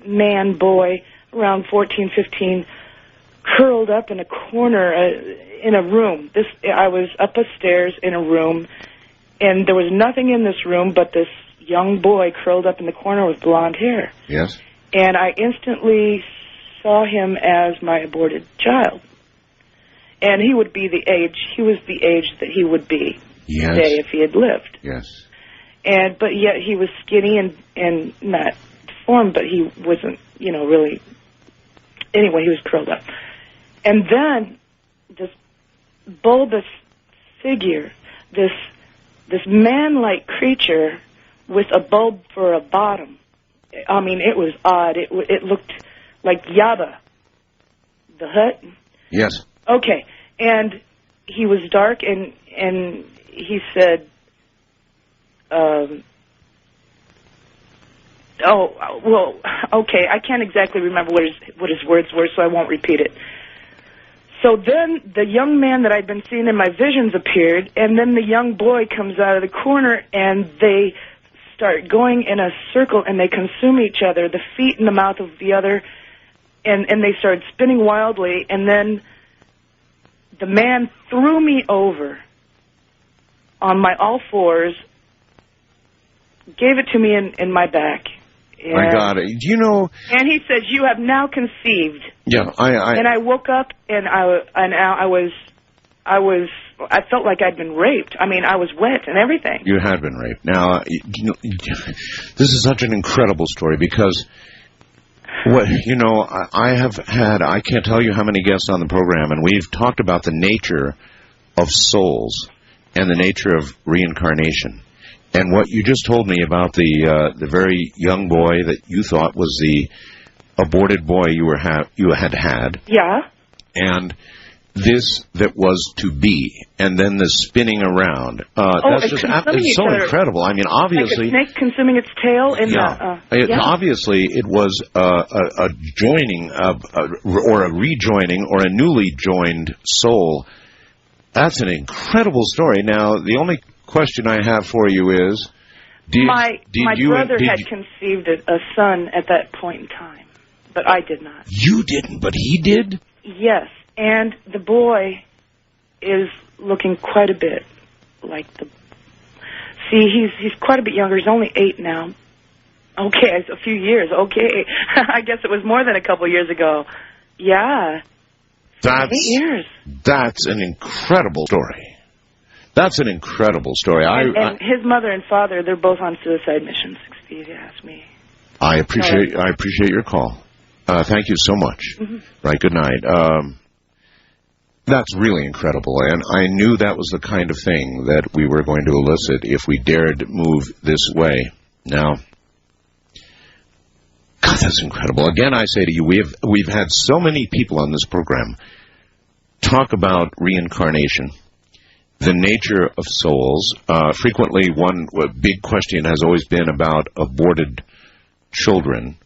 man, boy, around 14, 15, curled up in a corner in a room. I was up a stairs in a room, and there was nothing in this room but this young boy curled up in the corner with blonde hair. Yes. And I instantly saw him as my aborted child. And he was the age that he would be today if he had lived. Yes. But yet he was skinny and not deformed, but he wasn't, you know, really. Anyway, he was curled up. And then this bulbous figure, this man-like creature with a bulb for a bottom. I mean, it was odd. It looked like Yabba, the Hutt. Yes. Okay. And he was dark, and he said, I can't exactly remember what his words were, so I won't repeat it. So then the young man that I'd been seeing in my visions appeared, and then the young boy comes out of the corner, and they start going in a circle, and they consume each other, the feet and the mouth of the other, and they started spinning wildly, and then the man threw me over on my all fours, gave it to me in my back. And, I got it. Do you know? And he said, "You have now conceived." Yeah, And I woke up, and I felt like I'd been raped. I mean, I was wet and everything. You had been raped. Now, this is such an incredible story because, I can't tell you how many guests on the program, and we've talked about the nature of souls and the nature of reincarnation. And what you just told me about the very young boy that you thought was the aborted boy you had. Yeah. And this that was to be, and then the spinning around. That's just it's so incredible. I mean, obviously, like a snake consuming its tail. Obviously, it was a joining or a rejoining or a newly joined soul. That's an incredible story. Now, the only question I have for you is, my brother had conceived a son at that point in time, but I did not. You didn't, but he did? Yes. And the boy is looking quite a bit like he's quite a bit younger. He's only 8 now. Okay, a few years. Okay. I guess it was more than a couple years ago. Yeah. 8 years. That's an incredible story. That's an incredible story. And his mother and father, they're both on suicide missions, if you ask me. I appreciate your call. Thank you so much. Mm-hmm. Right, good night. That's really incredible, and I knew that was the kind of thing that we were going to elicit if we dared move this way. Now, God, that's incredible. Again, I say to you, we've had so many people on this program talk about reincarnation, the nature of souls. Frequently, one big question has always been about aborted children.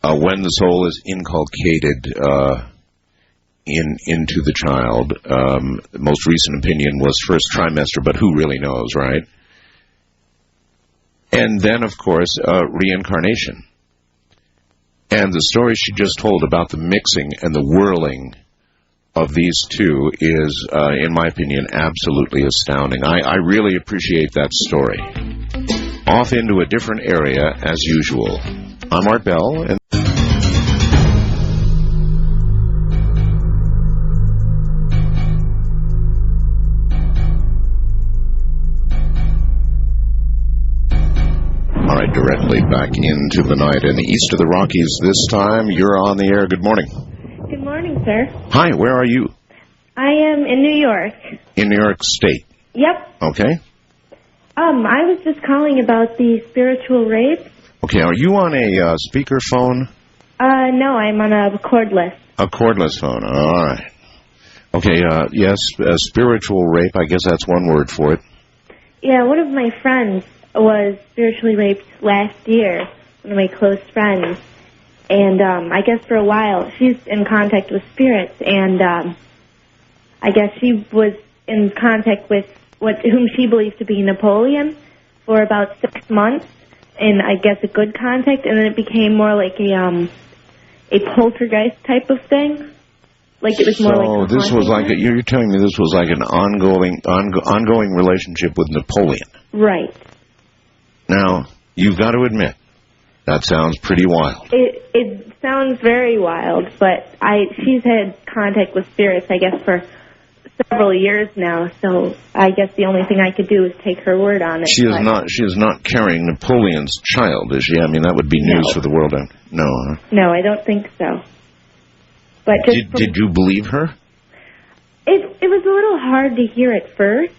When the soul is inculcated into the child. The most recent opinion was first trimester, but who really knows, right? And then, of course, reincarnation. And the story she just told about the mixing and the whirling of these two is, in my opinion, absolutely astounding. I really appreciate that story. Off into a different area, as usual. I'm Art Bell, and directly back into the night in the east of the Rockies this time. You're on the air. Good morning. Good morning, sir. Hi, where are you? I am in New York. In New York State? Yep. Okay. I was just calling about the spiritual rape. Okay, are you on a speakerphone? No, I'm on a cordless. A cordless phone, all right. Okay, yes, spiritual rape, I guess that's one word for it. Yeah, one of my friends was spiritually raped last year, one of my close friends. And I guess for a while, she's in contact with spirits, and I guess she was in contact with whom she believes to be Napoleon for about 6 months, and I guess a good contact, and then it became more like a poltergeist type of thing. Like it was more like. So this was like you're telling me this was like an ongoing relationship with Napoleon. Right. Now, you've got to admit, that sounds pretty wild. It sounds very wild, but she's had contact with spirits, I guess, for several years now, so I guess the only thing I could do is take her word on it. She is not carrying Napoleon's child, is she? I mean, that would be news for the world. No, huh? No, I don't think so. But did you believe her? It was a little hard to hear at first,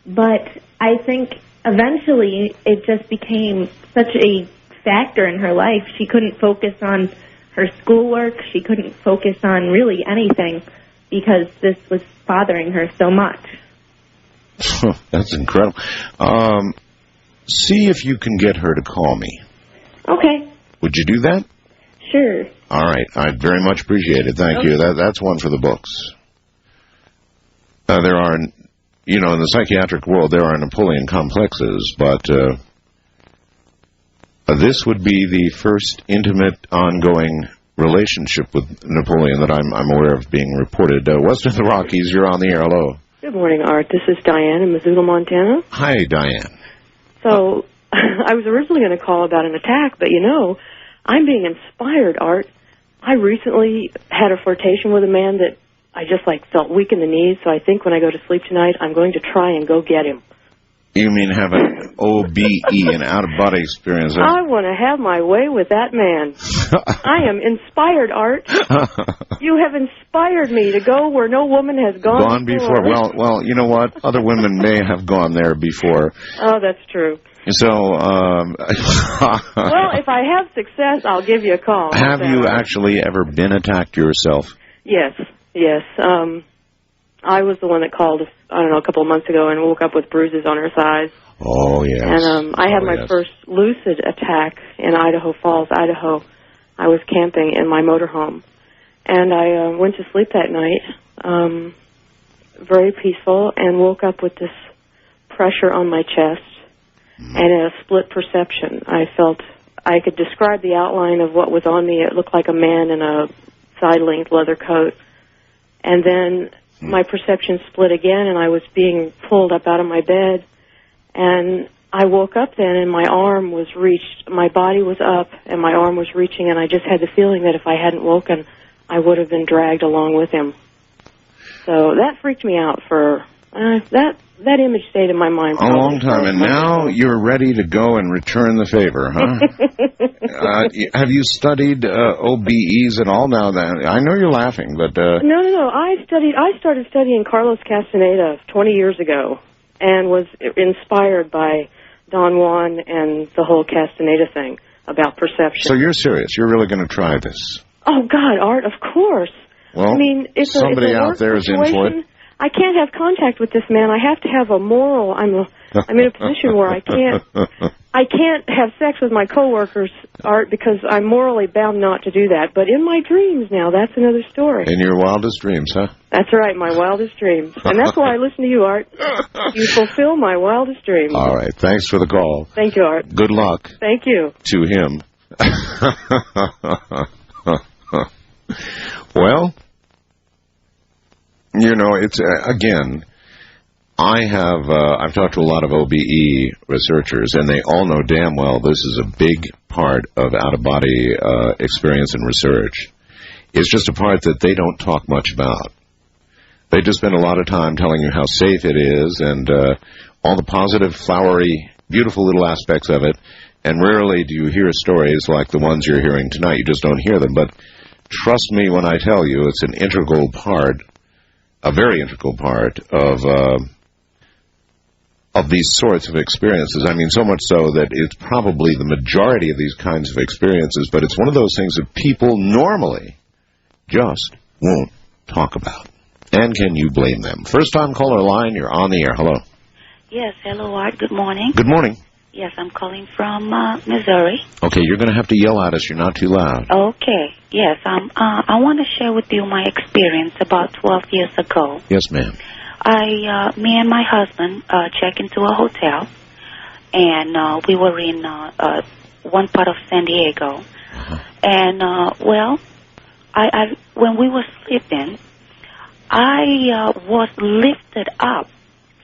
but I think eventually it just became such a factor in her life. She couldn't focus on her schoolwork. She couldn't focus on really anything because this was bothering her so much. That's incredible. See if you can get her to call me. Okay. Would you do that? Sure. All right. I'd very much appreciate it. Thank you. That's one for the books. There are, in the psychiatric world, there are Napoleon complexes, but this would be the first intimate, ongoing relationship with Napoleon that I'm aware of being reported. West of the Rockies, you're on the air. Hello. Good morning, Art. This is Diane in Missoula, Montana. Hi, Diane. So, I was originally going to call about an attack, but I'm being inspired, Art. I recently had a flirtation with a man that I just felt weak in the knees, so I think when I go to sleep tonight, I'm going to try and go get him. You mean have an OBE, an out-of-body experience? I want to have my way with that man. I am inspired, Art. You have inspired me to go where no woman has gone before. Well, you know what? Other women may have gone there before. Oh, that's true. So, well, if I have success, I'll give you a call. Have you actually ever been attacked yourself? Yes. I was the one that called, a couple of months ago and woke up with bruises on her thighs. Oh, yes. And I had my first lucid attack in Idaho Falls, Idaho. I was camping in my motorhome. And I went to sleep that night, very peaceful, and woke up with this pressure on my chest and a split perception. I felt I could describe the outline of what was on me. It looked like a man in a side-length leather coat. And then my perception split again, and I was being pulled up out of my bed. And I woke up then, and my arm was reached. My body was up, and my arm was reaching, and I just had the feeling that if I hadn't woken, I would have been dragged along with him. So that freaked me out for That image stayed in my mind. A long time, and now you're ready to go and return the favor, huh? Have you studied OBEs at all? Now that I know you're laughing, but No. I started studying Carlos Castaneda 20 years ago, and was inspired by Don Juan and the whole Castaneda thing about perception. So you're serious? You're really going to try this? Oh God, Art, of course. Well, I mean, it's somebody a out there is in for it. I can't have contact with this man. I have to have a moral. I'm in a position where I can't have sex with my coworkers, Art, because I'm morally bound not to do that. But in my dreams now, that's another story. In your wildest dreams, huh? That's right, my wildest dreams. And that's why I listen to you, Art. You fulfill my wildest dreams. All right, thanks for the call. Thank you, Art. Good luck. Thank you. To him. Well, you know, it's, again, I've talked to a lot of OBE researchers, and they all know damn well this is a big part of out-of-body experience and research. It's just a part that they don't talk much about. They just spend a lot of time telling you how safe it is and all the positive, flowery, beautiful little aspects of it, and rarely do you hear stories like the ones you're hearing tonight. You just don't hear them, but trust me when I tell you it's an integral part, a very integral part of these sorts of experiences. I mean, so much so that it's probably the majority of these kinds of experiences, but it's one of those things that people normally just won't talk about. And can you blame them? First time caller line, you're on the air. Hello. Yes, hello, Art. Good morning. Good morning. Yes, I'm calling from Missouri. Okay, you're going to have to yell at us. You're not too loud. Okay. Yes, I want to share with you my experience about 12 years ago. Yes, ma'am. Me and my husband checked into a hotel, and we were in one part of San Diego. And, well, when we were sleeping, I was lifted up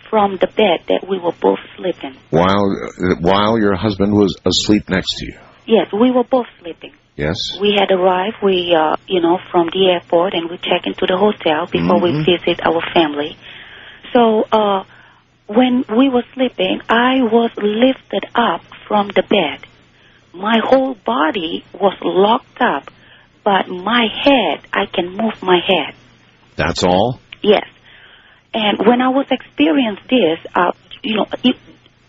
from the bed that we were both sleeping. While your husband was asleep next to you? Yes, we were both sleeping. Yes. We had arrived, from the airport, and we checked into the hotel before we visit our family. So when we were sleeping, I was lifted up from the bed. My whole body was locked up, but my head, I can move my head. That's all? Yes. And when I was experiencing this,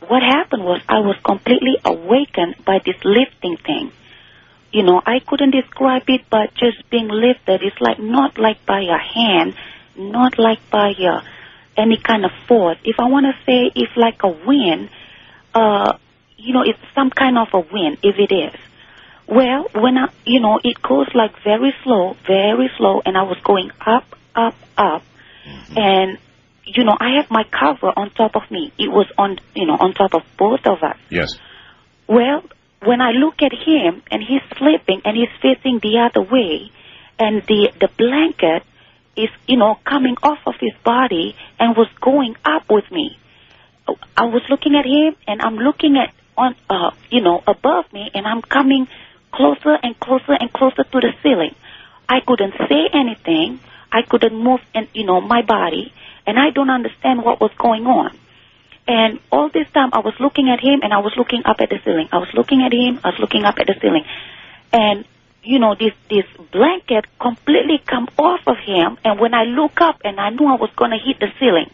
what happened was I was completely awakened by this lifting thing. You know, I couldn't describe it, but just being lifted, it's like not like by a hand, not like by any kind of force. If I want to say it's like a wind, it's some kind of a wind, if it is. Well, when it goes like very slow, and I was going up, up, up, and I have my cover on top of me. It was on top of both of us. Yes. Well, when I look at him and he's sleeping and he's facing the other way, and the blanket is, coming off of his body and was going up with me. I was looking at him and I'm looking at above me, and I'm coming closer and closer and closer to the ceiling. I couldn't say anything. I couldn't move my body, and I don't understand what was going on. And all this time I was looking at him and I was looking up at the ceiling. I was looking at him, I was looking up at the ceiling. And, this blanket completely come off of him, and when I look up, and I knew I was going to hit the ceiling,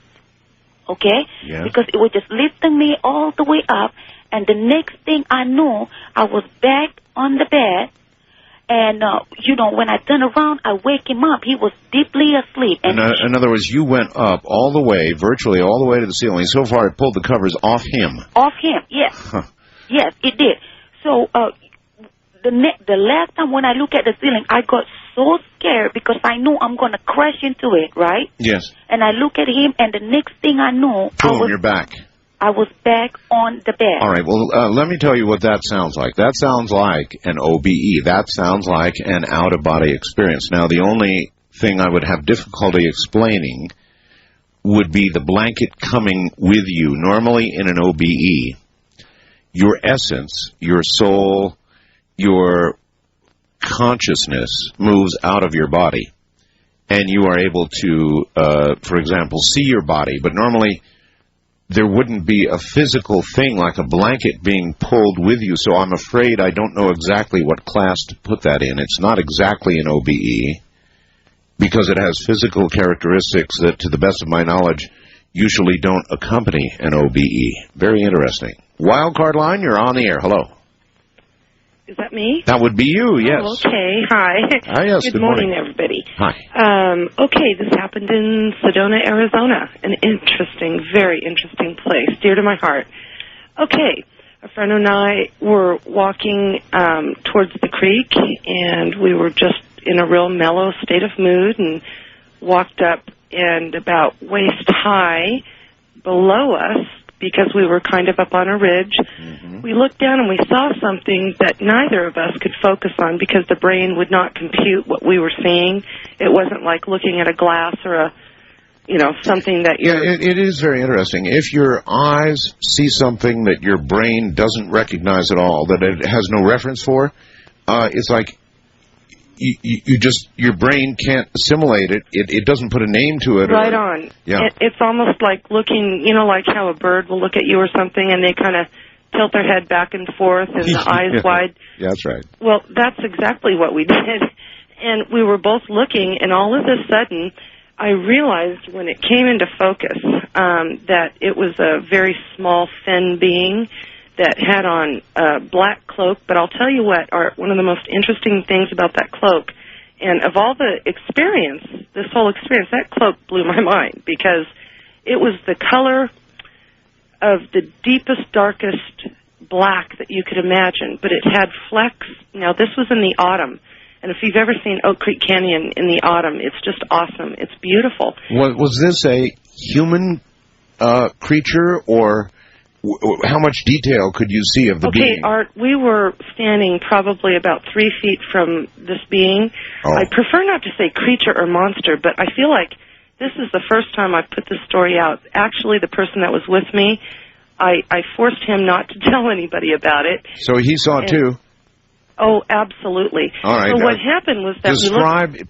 okay? Yeah. Because it was just lifting me all the way up, and the next thing I knew, I was back on the bed. And, when I turn around, I wake him up. He was deeply asleep. And in other words, you went up all the way, virtually all the way to the ceiling. So far, it pulled the covers off him. Off him, yes. Huh. Yes, it did. So, the last time when I look at the ceiling, I got so scared because I knew I'm going to crash into it, right? Yes. And I look at him, and the next thing I knew... Boom, you're back. I was back on the bed. All right, well, let me tell you what that sounds like. That sounds like an OBE. That sounds like an out-of-body experience. Now, the only thing I would have difficulty explaining would be the blanket coming with you. Normally, in an OBE, your essence, your soul, your consciousness moves out of your body. and you are able to, for example, see your body, but normally there wouldn't be a physical thing like a blanket being pulled with you, so I'm afraid I don't know exactly what class to put that in. It's not exactly an OBE, because it has physical characteristics that, to the best of my knowledge, usually don't accompany an OBE. Very interesting. Wildcard line, you're on the air. Hello. Is that me? That would be you, yes. Oh, okay. Hi. Hi, yes. Good morning, everybody. Hi. Okay, this happened in Sedona, Arizona. An interesting, very interesting place, dear to my heart. Okay, a friend and I were walking towards the creek, and we were just in a real mellow state of mood, and walked up, and about waist high below us, because we were kind of up on a ridge, we looked down and we saw something that neither of us could focus on because the brain would not compute what we were seeing. It wasn't like looking at a glass or a, something that you're... Yeah, it is very interesting. If your eyes see something that your brain doesn't recognize at all, that it has no reference for, it's like your brain can't assimilate it. It doesn't put a name to it. Right on. Yeah. It's almost like looking, like how a bird will look at you or something and they kind of tilt their head back and forth and the eyes wide. Yeah, that's right. Well, that's exactly what we did. And we were both looking, and all of a sudden, I realized when it came into focus that it was a very small, thin being that had on a black cloak. But I'll tell you what, Art, one of the most interesting things about that cloak, and of all the experience, this whole experience, that cloak blew my mind because it was the color of the deepest, darkest black that you could imagine, but it had flecks. Now, this was in the autumn, and if you've ever seen Oak Creek Canyon in the autumn, it's just awesome. It's beautiful. Was this a human creature, or how much detail could you see of the being? Okay, Art, we were standing probably about 3 feet from this being. Oh. I prefer not to say creature or monster, but I feel like this is the first time I've put this story out. Actually, the person that was with me, I forced him not to tell anybody about it. So he saw it too? Oh, absolutely. All right. So what happened was that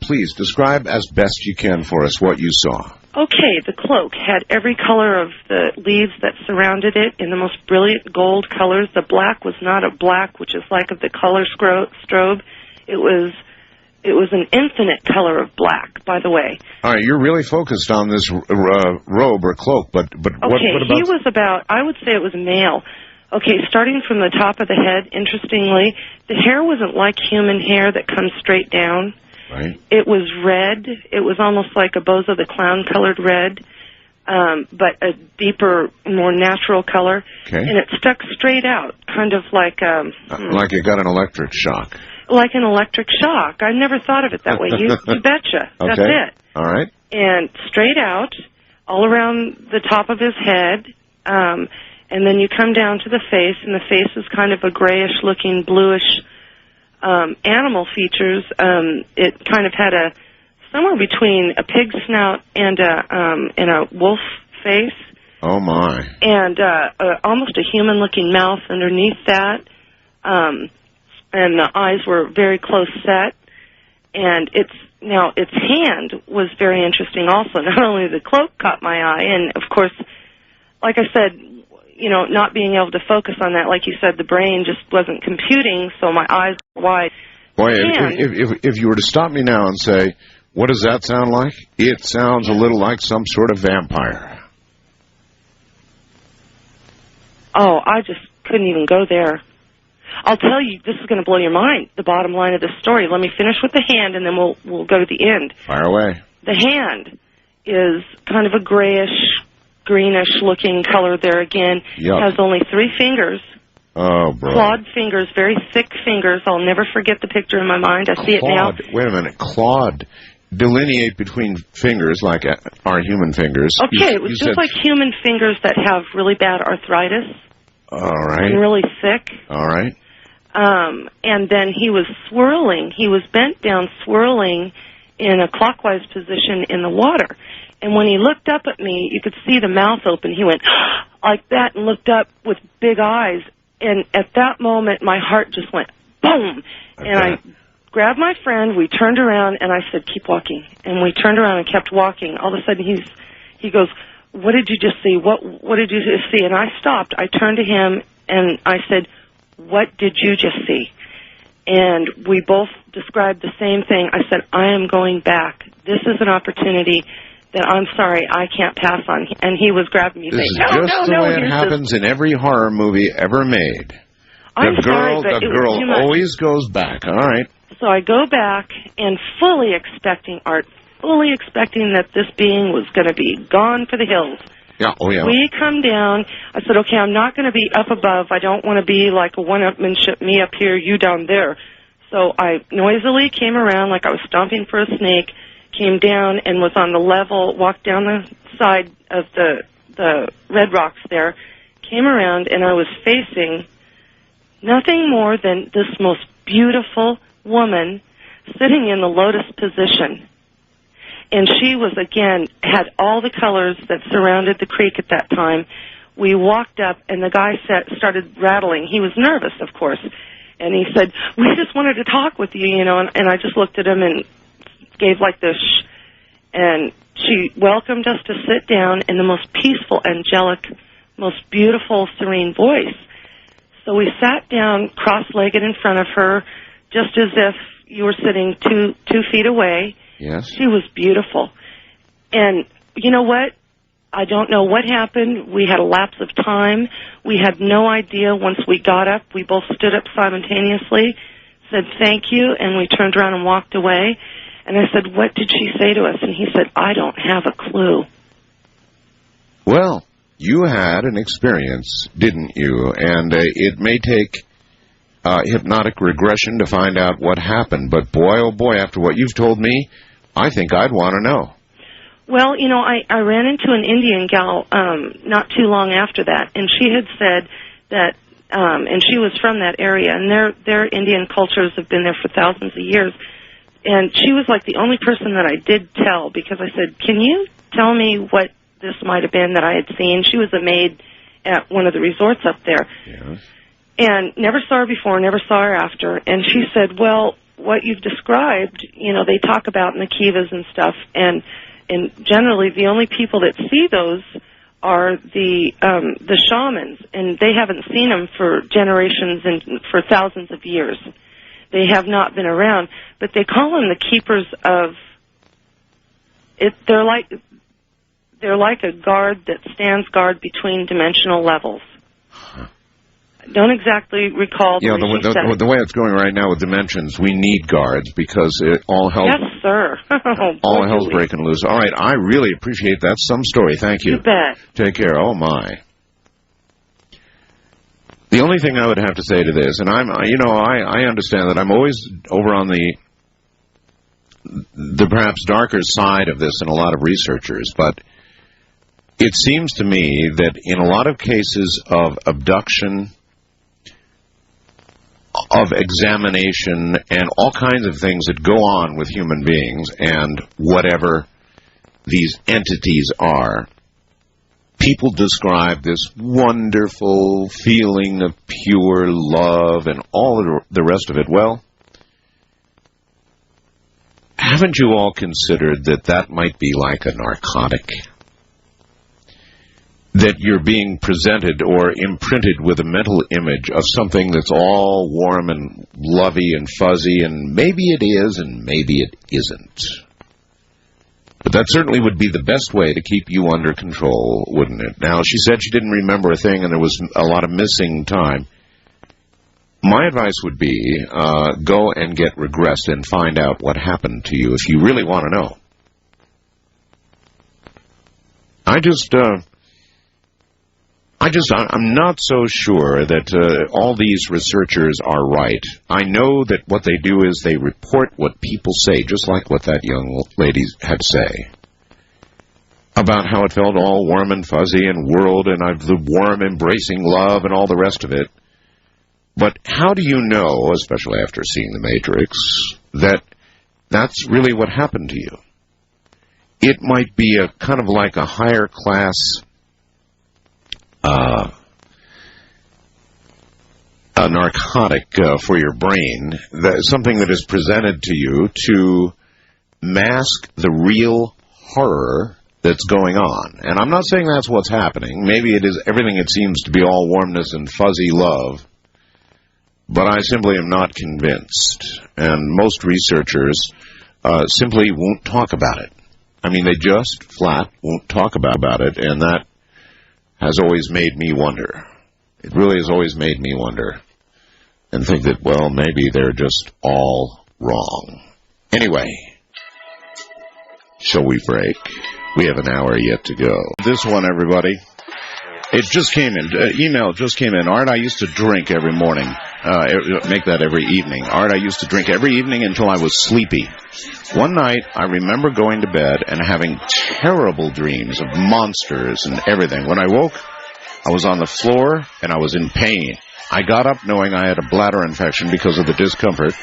please, describe as best you can for us what you saw. Okay, the cloak had every color of the leaves that surrounded it in the most brilliant gold colors. The black was not a black, which is like of the color strobe. It was an infinite color of black, by the way. All right, you're really focused on this robe or cloak, but okay, what about... he was about, I would say it was male. Okay, starting from the top of the head, interestingly, the hair wasn't like human hair that comes straight down. Right. It was red. It was almost like a Bozo the Clown colored red, but a deeper, more natural color. Okay. And it stuck straight out, kind of like... like it got an electric shock. Like an electric shock. I never thought of it that way. You betcha. Okay. That's it. All right. And straight out, all around the top of his head, and then you come down to the face, and the face is kind of a grayish-looking, bluish animal features. It kind of had somewhere between a pig snout and a wolf face. Oh, my. And almost a human-looking mouth underneath that. And the eyes were very close set. And its hand was very interesting also. Not only the cloak caught my eye, and, of course, like I said, not being able to focus on that, like you said, the brain just wasn't computing, so my eyes were wide. Boy, if you were to stop me now and say, what does that sound like? It sounds a little like some sort of vampire. Oh, I just couldn't even go there. I'll tell you, this is going to blow your mind, the bottom line of the story. Let me finish with the hand, and then we'll go to the end. Fire away. The hand is kind of a grayish, greenish-looking color there again. Yuck. Has only 3 fingers. Oh, bro. Clawed fingers, very thick fingers. I'll never forget the picture in my mind. I see it now. Wait a minute. Clawed. Delineate between fingers like our human fingers. Okay, it was just like human fingers that have really bad arthritis. All right. And really thick. All right. And then he was swirling. He was bent down, swirling in a clockwise position in the water. And when he looked up at me, you could see the mouth open. He went like that and looked up with big eyes. And at that moment, my heart just went boom. And I grabbed my friend, we turned around, and I said, keep walking. And we turned around and kept walking. All of a sudden, he goes, what did you just see? What did you just see? And I stopped. I turned to him, and I said, what did you just see? And we both described the same thing. I said, I am going back. This is an opportunity that I'm sorry I can't pass on. And he was grabbing me, this saying, is just the way it happens in every horror movie ever made. The girl always goes back. All right. So I go back and fully expecting that this being was going to be gone for the hills. Yeah, oh yeah. We come down. I said, okay, I'm not going to be up above. I don't want to be like a one-upmanship, me up here, you down there. So I noisily came around like I was stomping for a snake, came down and was on the level, walked down the side of the red rocks there, came around, and I was facing nothing more than this most beautiful woman sitting in the lotus position. And she was, again, had all the colors that surrounded the creek at that time. We walked up, and the guy started rattling. He was nervous, of course. And he said, we just wanted to talk with you, you know. And I just looked at him and gave like this shh. And she welcomed us to sit down in the most peaceful, angelic, most beautiful, serene voice. So we sat down cross-legged in front of her, just as if you were sitting two feet away. Yes. She was beautiful. And you know what? I don't know what happened. We had a lapse of time. We had no idea. Once we got up, we both stood up simultaneously, said thank you, and we turned around and walked away. And I said, what did she say to us? And he said, I don't have a clue. Well, you had an experience, didn't you? And it may take hypnotic regression to find out what happened. But boy, oh boy, after what you've told me, I think I'd want to know. Well, you know, I ran into an Indian gal not too long after that, and she had said that, and she was from that area, and their Indian cultures have been there for thousands of years. And she was like the only person that I did tell, because I said, can you tell me what this might have been that I had seen? She was a maid at one of the resorts up there. Yes. And never saw her before, never saw her after. And she said, well, what you've described, you know, they talk about in the kivas and stuff, and generally the only people that see those are the shamans, and they haven't seen them for generations and for thousands of years. They have not been around, but they call them the keepers of it. They're like a guard that stands guard between dimensional levels. Don't exactly recall. Yeah, the way it's going right now with dimensions, we need guards because all hell. Yes, sir. All hell's breaking loose. All right, I really appreciate that. Some story. Thank you. You bet. Take care. Oh my. The only thing I would have to say to this, and I understand that I'm always over on the perhaps darker side of this in a lot of researchers, but it seems to me that in a lot of cases of abduction, of examination, and all kinds of things that go on with human beings and whatever these entities are, people describe this wonderful feeling of pure love and all the rest of it. Well, haven't you all considered that might be like a narcotic? That you're being presented or imprinted with a mental image of something that's all warm and lovey and fuzzy, and maybe it is and maybe it isn't. But that certainly would be the best way to keep you under control, wouldn't it? Now, she said she didn't remember a thing and there was a lot of missing time. My advice would be go and get regressed and find out what happened to you if you really want to know. I'm not so sure that all these researchers are right. I know that what they do is they report what people say, just like what that young lady had to say about how it felt all warm and fuzzy and whirled and the warm embracing love and all the rest of it. But how do you know, especially after seeing The Matrix, that that's really what happened to you? It might be a kind of like a higher class a narcotic for your brain, something that is presented to you to mask the real horror that's going on. And I'm not saying that's what's happening. Maybe it is everything it seems to be all warmness and fuzzy love. But I simply am not convinced. And most researchers simply won't talk about it. I mean, they just flat won't talk about it, and that has always made me wonder. It really has always made me wonder and think that, well, maybe they're just all wrong. Anyway, shall we break? We have an hour yet to go. This one, everybody. It just came in. Email just came in. Art, I used to drink every morning. Make that every evening. Art, I used to drink every evening until I was sleepy. One night, I remember going to bed and having terrible dreams of monsters and everything. When I woke, I was on the floor and I was in pain. I got up knowing I had a bladder infection because of the discomfort,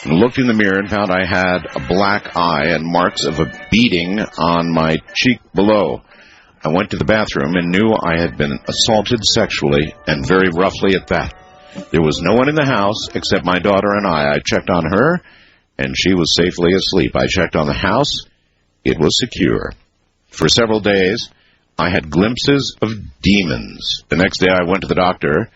and looked in the mirror and found I had a black eye and marks of a beating on my cheek below. I went to the bathroom and knew I had been assaulted sexually, and very roughly at that. There was no one in the house except my daughter and I. I checked on her, and she was safely asleep. I checked on the house. It was secure. For several days, I had glimpses of demons. The next day I went to the doctor,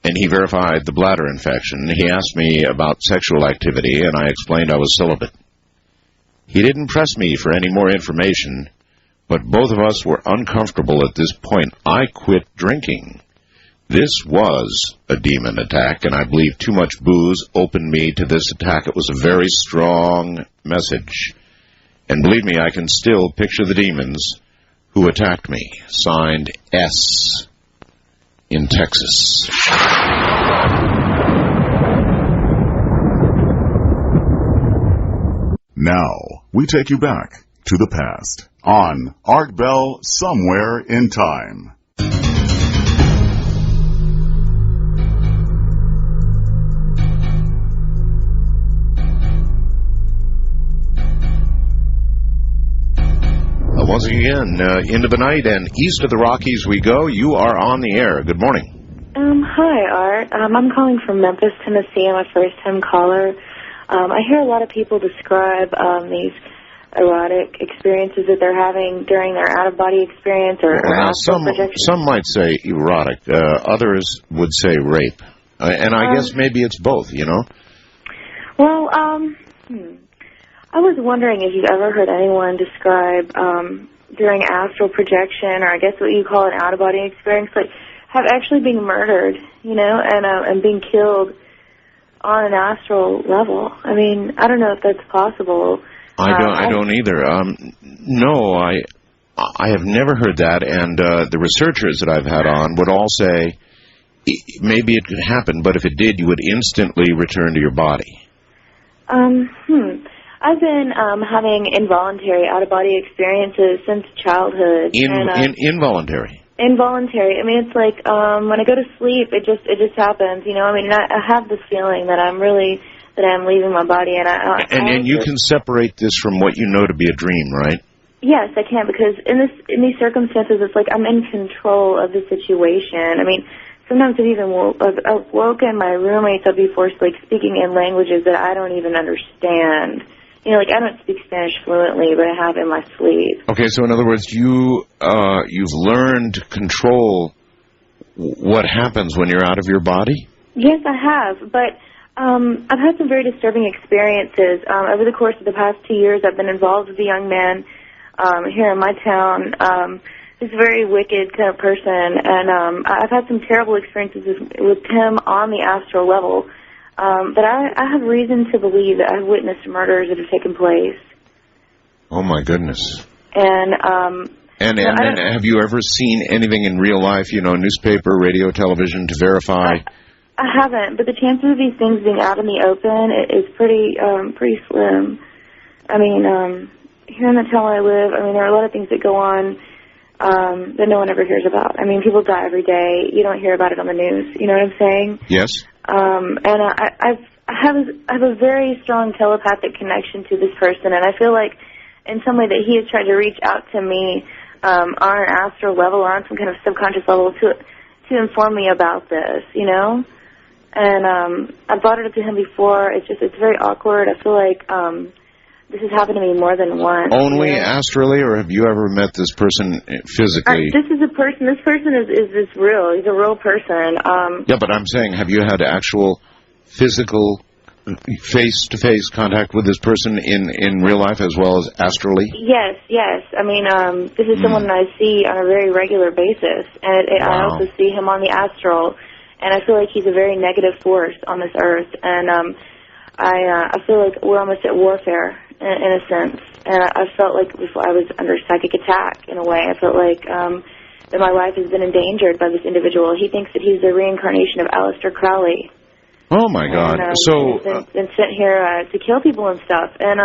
and he verified the bladder infection. He asked me about sexual activity, and I explained I was celibate. He didn't press me for any more information, but both of us were uncomfortable at this point. I quit drinking. This was a demon attack, and I believe too much booze opened me to this attack. It was a very strong message. And believe me, I can still picture the demons who attacked me. Signed S. in Texas. Now, we take you back to the past on Art Bell Somewhere in Time. Once again, into the night and east of the Rockies we go. You are on the air. Good morning. Hi, Art. I'm calling from Memphis, Tennessee. I'm a first-time caller. I hear a lot of people describe these erotic experiences that they're having during their out-of-body experience or astral projection. Some might say erotic. Others would say rape. And I guess maybe it's both, you know? Well, I was wondering if you've ever heard anyone describe during astral projection, or I guess what you call an out-of-body experience, like have actually been murdered, you know, and being killed on an astral level. I mean, I don't know if that's possible. I don't either. No, I have never heard that, and the researchers that I've had on would all say maybe it could happen, but if it did, you would instantly return to your body. I've been having involuntary out-of-body experiences since childhood. Involuntary? Involuntary. I mean, it's like when I go to sleep, it just happens, you know. I mean, I have this feeling that I'm leaving my body, and you can separate this from what you know to be a dream, right? Yes, I can, because in these circumstances, it's like I'm in control of the situation. I mean, sometimes I've woken my roommates up before, like, speaking in languages that I don't even understand. You know, like, I don't speak Spanish fluently, but I have in my sleep. Okay, so in other words, you've learned to control what happens when you're out of your body? Yes, I have, but I've had some very disturbing experiences. Over the course of the past 2 years, I've been involved with a young man here in my town who's a very wicked kind of person, and I've had some terrible experiences with him on the astral level. But I have reason to believe that I've witnessed murders that have taken place. Oh, my goodness. And have you ever seen anything in real life, you know, newspaper, radio, television, to verify? I haven't, but the chances of these things being out in the open is pretty slim. I mean, here in the town where I live, I mean, there are a lot of things that go on that no one ever hears about. I mean, people die every day. You don't hear about it on the news. You know what I'm saying? Yes. And I have a very strong telepathic connection to this person, and I feel like in some way that he has tried to reach out to me on an astral level or on some kind of subconscious level to inform me about this, you know? And I brought it up to him before. It's very awkward. I feel like this has happened to me more than once. Only astrally, or have you ever met this person physically? This is a person. This person is real. He's a real person. Yeah, but I'm saying, have you had actual physical face-to-face contact with this person in real life as well as astrally? Yes. I mean, this is someone that I see on a very regular basis, and I also see him on the astral, and I feel like he's a very negative force on this earth, and I feel like we're almost at warfare in a sense, and I felt like before I was under psychic attack in a way. I felt like that my life has been endangered by this individual. He thinks that he's the reincarnation of Aleister Crowley. Oh my God! So been sent here to kill people and stuff, and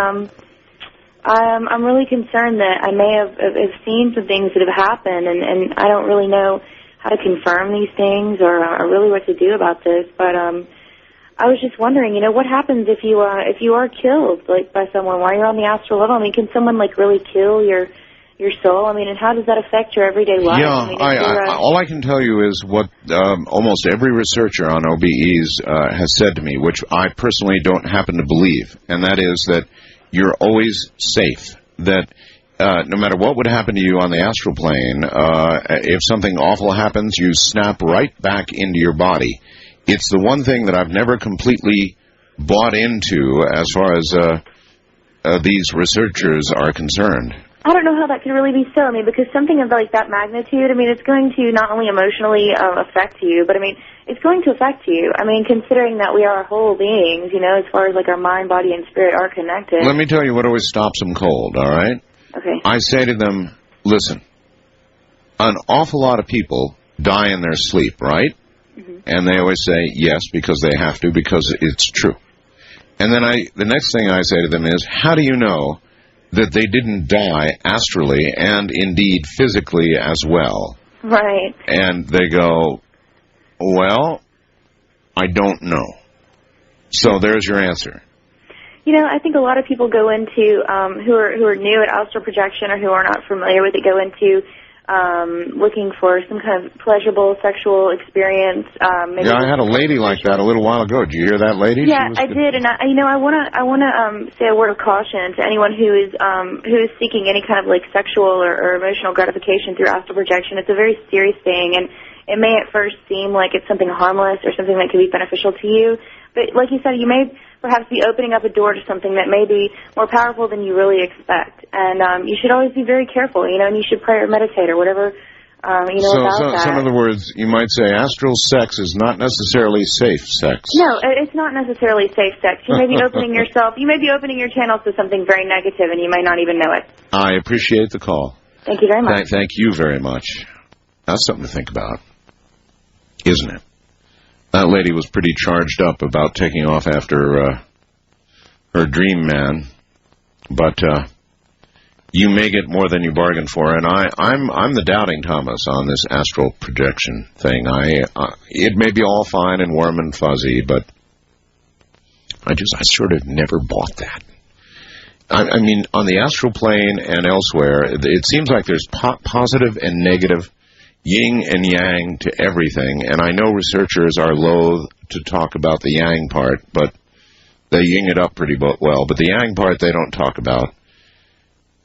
I'm really concerned that I may have seen some things that have happened, and I don't really know how to confirm these things or really what to do about this. But I was just wondering, what happens if you are killed like by someone while you're on the astral level? I mean, can someone like really kill your soul? I mean, and how does that affect your everyday life? Yeah, I mean, all I can tell you is what almost every researcher on OBEs has said to me, which I personally don't happen to believe, and that is that you're always safe. That no matter what would happen to you on the astral plane, if something awful happens, you snap right back into your body. It's the one thing that I've never completely bought into as far as these researchers are concerned. I don't know how that can really be so. I mean, because something of like that magnitude, I mean, it's going to not only emotionally affect you, but I mean, it's going to affect you. I mean, considering that we are whole beings, as far as like our mind, body, and spirit are connected. Let me tell you what always stops them cold, all right? Okay. I say to them, listen, an awful lot of people die in their sleep, right? And they always say yes because they have to, because it's true. And then the next thing I say to them is, how do you know that they didn't die astrally and indeed physically as well? Right. And they go, well, I don't know. So there's your answer. I think a lot of people go into who are new at astral projection or who are not familiar with it go into looking for some kind of pleasurable sexual experience. Maybe I had a lady like that a little while ago. Did you hear that lady? Yeah, I did, and I want to say a word of caution to anyone who is seeking any kind of like sexual or emotional gratification through astral projection. It's a very serious thing, and it may at first seem like it's something harmless or something that could be beneficial to you, but like you said, you may perhaps be opening up a door to something that may be more powerful than you really expect. And you should always be very careful, and you should pray or meditate or whatever, about that. So in other words, you might say astral sex is not necessarily safe sex. No, it's not necessarily safe sex. You may be opening your channels to something very negative, and you may not even know it. I appreciate the call. Thank you very much. Thank you very much. That's something to think about, isn't it? That lady was pretty charged up about taking off after her dream man, but you may get more than you bargained for. And I'm the doubting Thomas on this astral projection thing. It may be all fine and warm and fuzzy, but I sort of never bought that. I mean, on the astral plane and elsewhere, it seems like there's positive and negative, yin and yang to everything, and I know researchers are loath to talk about the yang part, but they yin it up pretty well, but the yang part they don't talk about.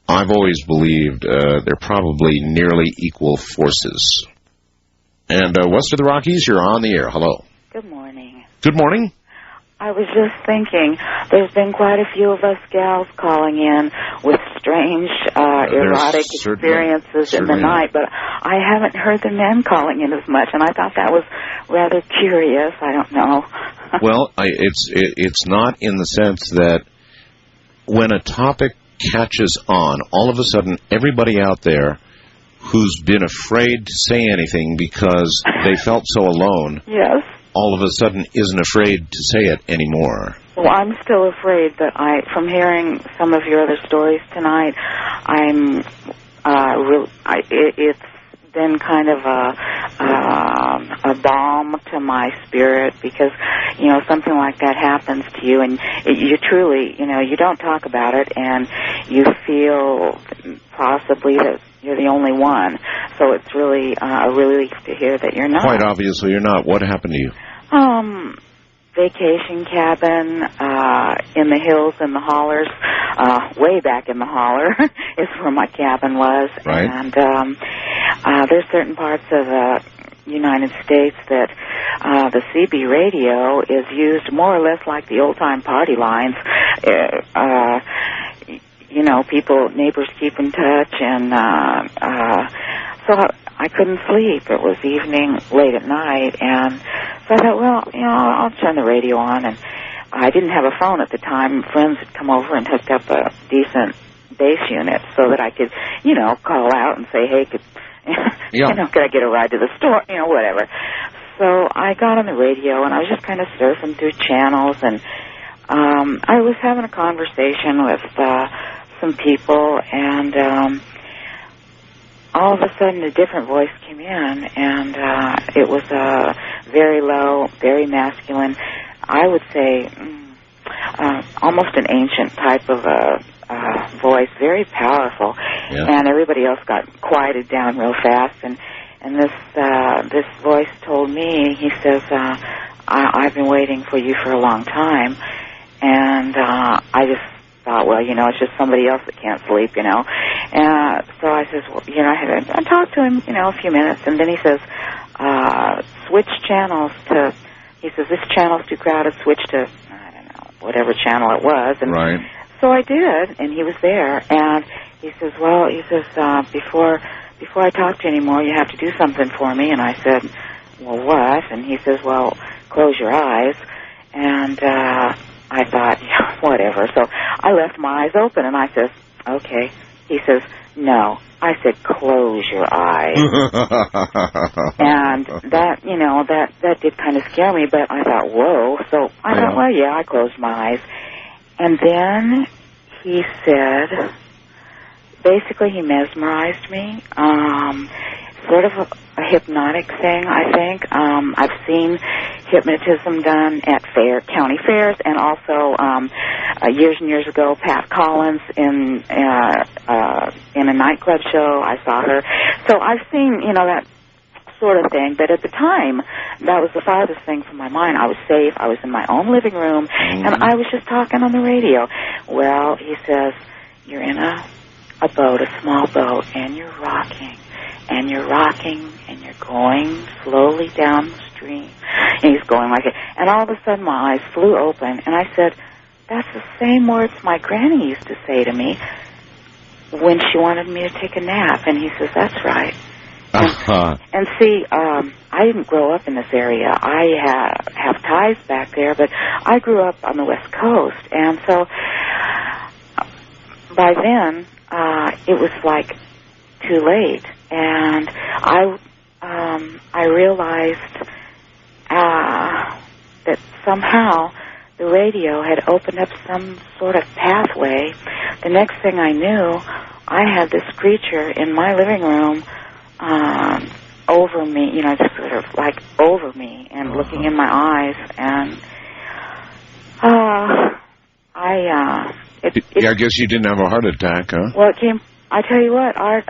I've always believed they're probably nearly equal forces. And west of the Rockies, you're on the air. Hello. Good morning. Good morning. I was just thinking, there's been quite a few of us gals calling in with strange, erotic experiences in the night, but I haven't heard the men calling in as much, and I thought that was rather curious. I don't know. Well, it's not in the sense that when a topic catches on, all of a sudden everybody out there who's been afraid to say anything because they felt so alone, yes, all of a sudden isn't afraid to say it anymore. Well, I'm still afraid that from hearing some of your other stories tonight, it's been kind of a balm to my spirit because, something like that happens to you and you truly, you don't talk about it and you feel possibly that you're the only one. So it's really a relief to hear that you're not. Quite obviously you're not. What happened to you? vacation cabin in the hills and the hollers, way back in the holler is where my cabin was. Right. And there's certain parts of the United States that the CB radio is used more or less like the old-time party lines. Neighbors keep in touch, and so I couldn't sleep. It was evening, late at night, and so I thought, well, I'll turn the radio on. And I didn't have a phone at the time. Friends had come over and hooked up a decent base unit so that I could, call out and say, hey, could I get a ride to the store, whatever. So I got on the radio, and I was just kind of surfing through channels, and I was having a conversation with some people, and all of a sudden a different voice came in, and it was very low, very masculine. I would say almost an ancient type of voice, very powerful. Yeah. And everybody else got quieted down real fast, and this voice told me, he says, I've been waiting for you for a long time. And I just thought, well, it's just somebody else that can't sleep, And so I says, well, I talked to him, a few minutes, and then he says, switch channels to, he says, this channel's too crowded, switch to, I don't know, whatever channel it was. And right. So I did, and he was there, and he says, well, before I talk to you anymore, you have to do something for me. And I said, well, what? And he says, well, close your eyes. And I thought, yeah, whatever. So I left my eyes open, and I says, okay. He says, no. I said, close your eyes. And that did kind of scare me, but I thought, whoa. So I thought, well, yeah, I closed my eyes. And then he said, basically he mesmerized me, sort of a hypnotic thing, I think. I've seen hypnotism done at county fairs, and also years and years ago, Pat Collins in a nightclub show. I saw her. So I've seen, that sort of thing. But at the time, that was the farthest thing from my mind. I was safe. I was in my own living room, and I was just talking on the radio. Well, he says, you're in a boat, a small boat, and you're rocking, and you're going slowly down the stream. And he's going like it. And all of a sudden, my eyes flew open, and I said, that's the same words my granny used to say to me when she wanted me to take a nap. And he says, that's right. And see, I didn't grow up in this area. I have ties back there, but I grew up on the West Coast. And so by then, it was like too late. And I realized that somehow the radio had opened up some sort of pathway. The next thing I knew, I had this creature in my living room over me, just sort of like over me and looking in my eyes. And I guess you didn't have a heart attack, huh? Well, it came. I tell you what, Art,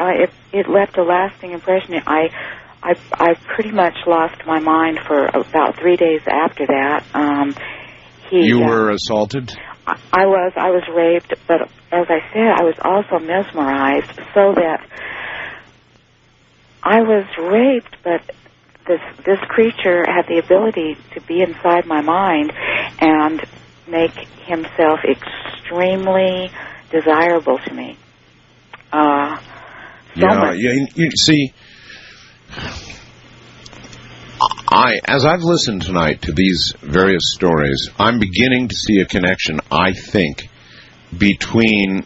it left a lasting impression. I pretty much lost my mind for about 3 days after that. You were assaulted? I was raped, but as I said, I was also mesmerized, so that I was raped, but this creature had the ability to be inside my mind and make himself extremely desirable to me. You see, as I've listened tonight to these various stories, I'm beginning to see a connection, I think, between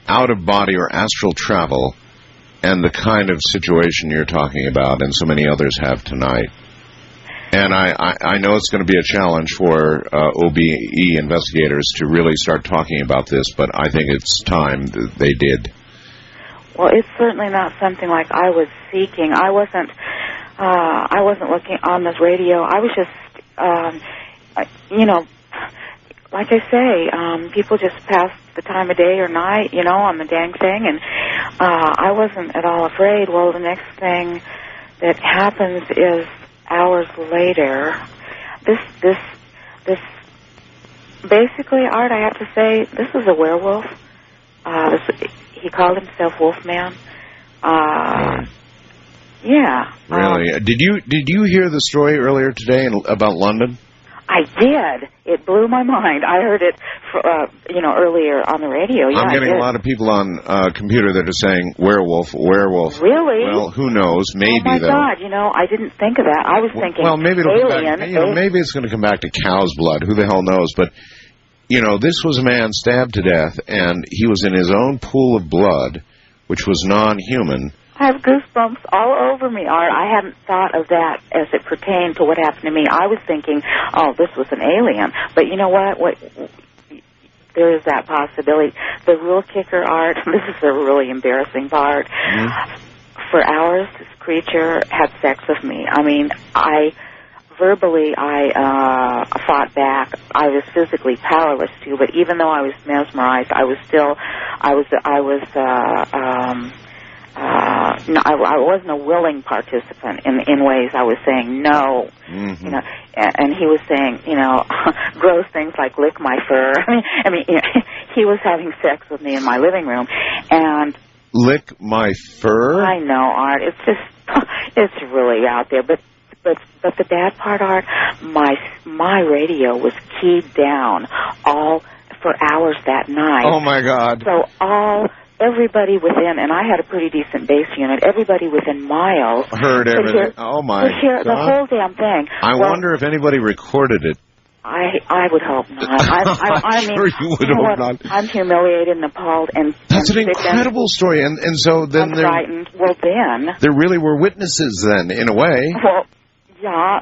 out-of-body or astral travel and the kind of situation you're talking about and so many others have tonight. And I know it's going to be a challenge for OBE investigators to really start talking about this, but I think it's time that they did. Well, it's certainly not something like I was seeking. I wasn't looking on this radio. I was just, like I say, people just pass the time of day or night, on the dang thing, and I wasn't at all afraid. Well, the next thing that happens is hours later, this basically, Art, I have to say, this is a werewolf. He called himself Wolfman. Yeah. Really? Did you hear the story earlier today about London? I did. It blew my mind. I heard it, earlier on the radio. Yeah, I'm getting a lot of people on computer that are saying werewolf. Really? Well, who knows? Maybe. Oh my though. God! I didn't think of that. I was thinking. Well, maybe it'll alien. come back, maybe it's going to come back to cow's blood. Who the hell knows? But this was a man stabbed to death, and he was in his own pool of blood, which was non-human. I have goosebumps all over me, Art. I hadn't thought of that as it pertained to what happened to me. I was thinking, oh, this was an alien. But you know what? There is that possibility. The real kicker, Art, this is a really embarrassing part. Mm-hmm. For hours, this creature had sex with me. I mean, I fought back. I was physically powerless to, but even though I was mesmerized, I wasn't a willing participant in ways. I was saying no, mm-hmm. And he was saying, gross things like lick my fur. I mean, he was having sex with me in my living room, and lick my fur. I know, Art. It's really out there, but the bad part, Art, my radio was keyed down all for hours that night. Oh my God! So everybody within, and I had a pretty decent base unit, everybody within miles heard everything. Oh my God! The whole damn thing. I wonder if anybody recorded it. I would hope not. I mean, sure you would hope not. I'm humiliated and appalled, and that's an incredible story. And so then I'm frightened. Well, then there really were witnesses. Then, in a way. Well, yeah.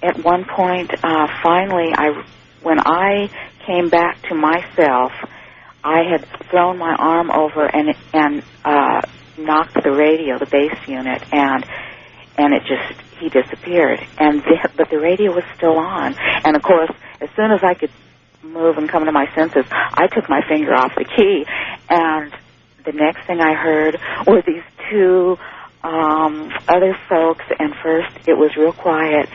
At one point, finally, when I came back to myself, I had thrown my arm over and knocked the radio, the base unit, and he disappeared. But the radio was still on. And of course, as soon as I could move and come to my senses, I took my finger off the key, and the next thing I heard were these two other folks, and first it was real quiet,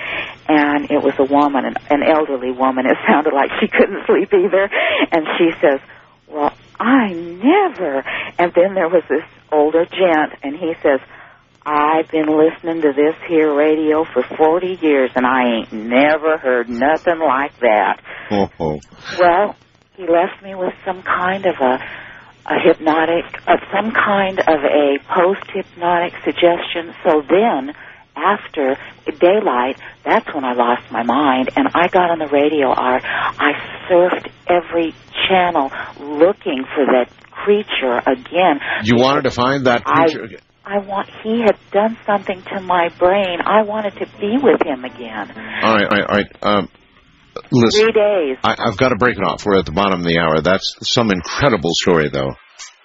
and it was a woman, an elderly woman. It sounded like she couldn't sleep either, and she says, well, I never. And then there was this older gent, and he says, I've been listening to this here radio for 40 years, and I ain't never heard nothing like that. Oh. Well, he left me with some kind of a hypnotic, some kind of a post-hypnotic suggestion. So then, after daylight, that's when I lost my mind, and I got on the radio, Art. I surfed every channel looking for that creature again. You wanted to find that creature again? He had done something to my brain. I wanted to be with him again. All right. Listen, 3 days. I've got to break it off. We're at the bottom of the hour. That's some incredible story, though.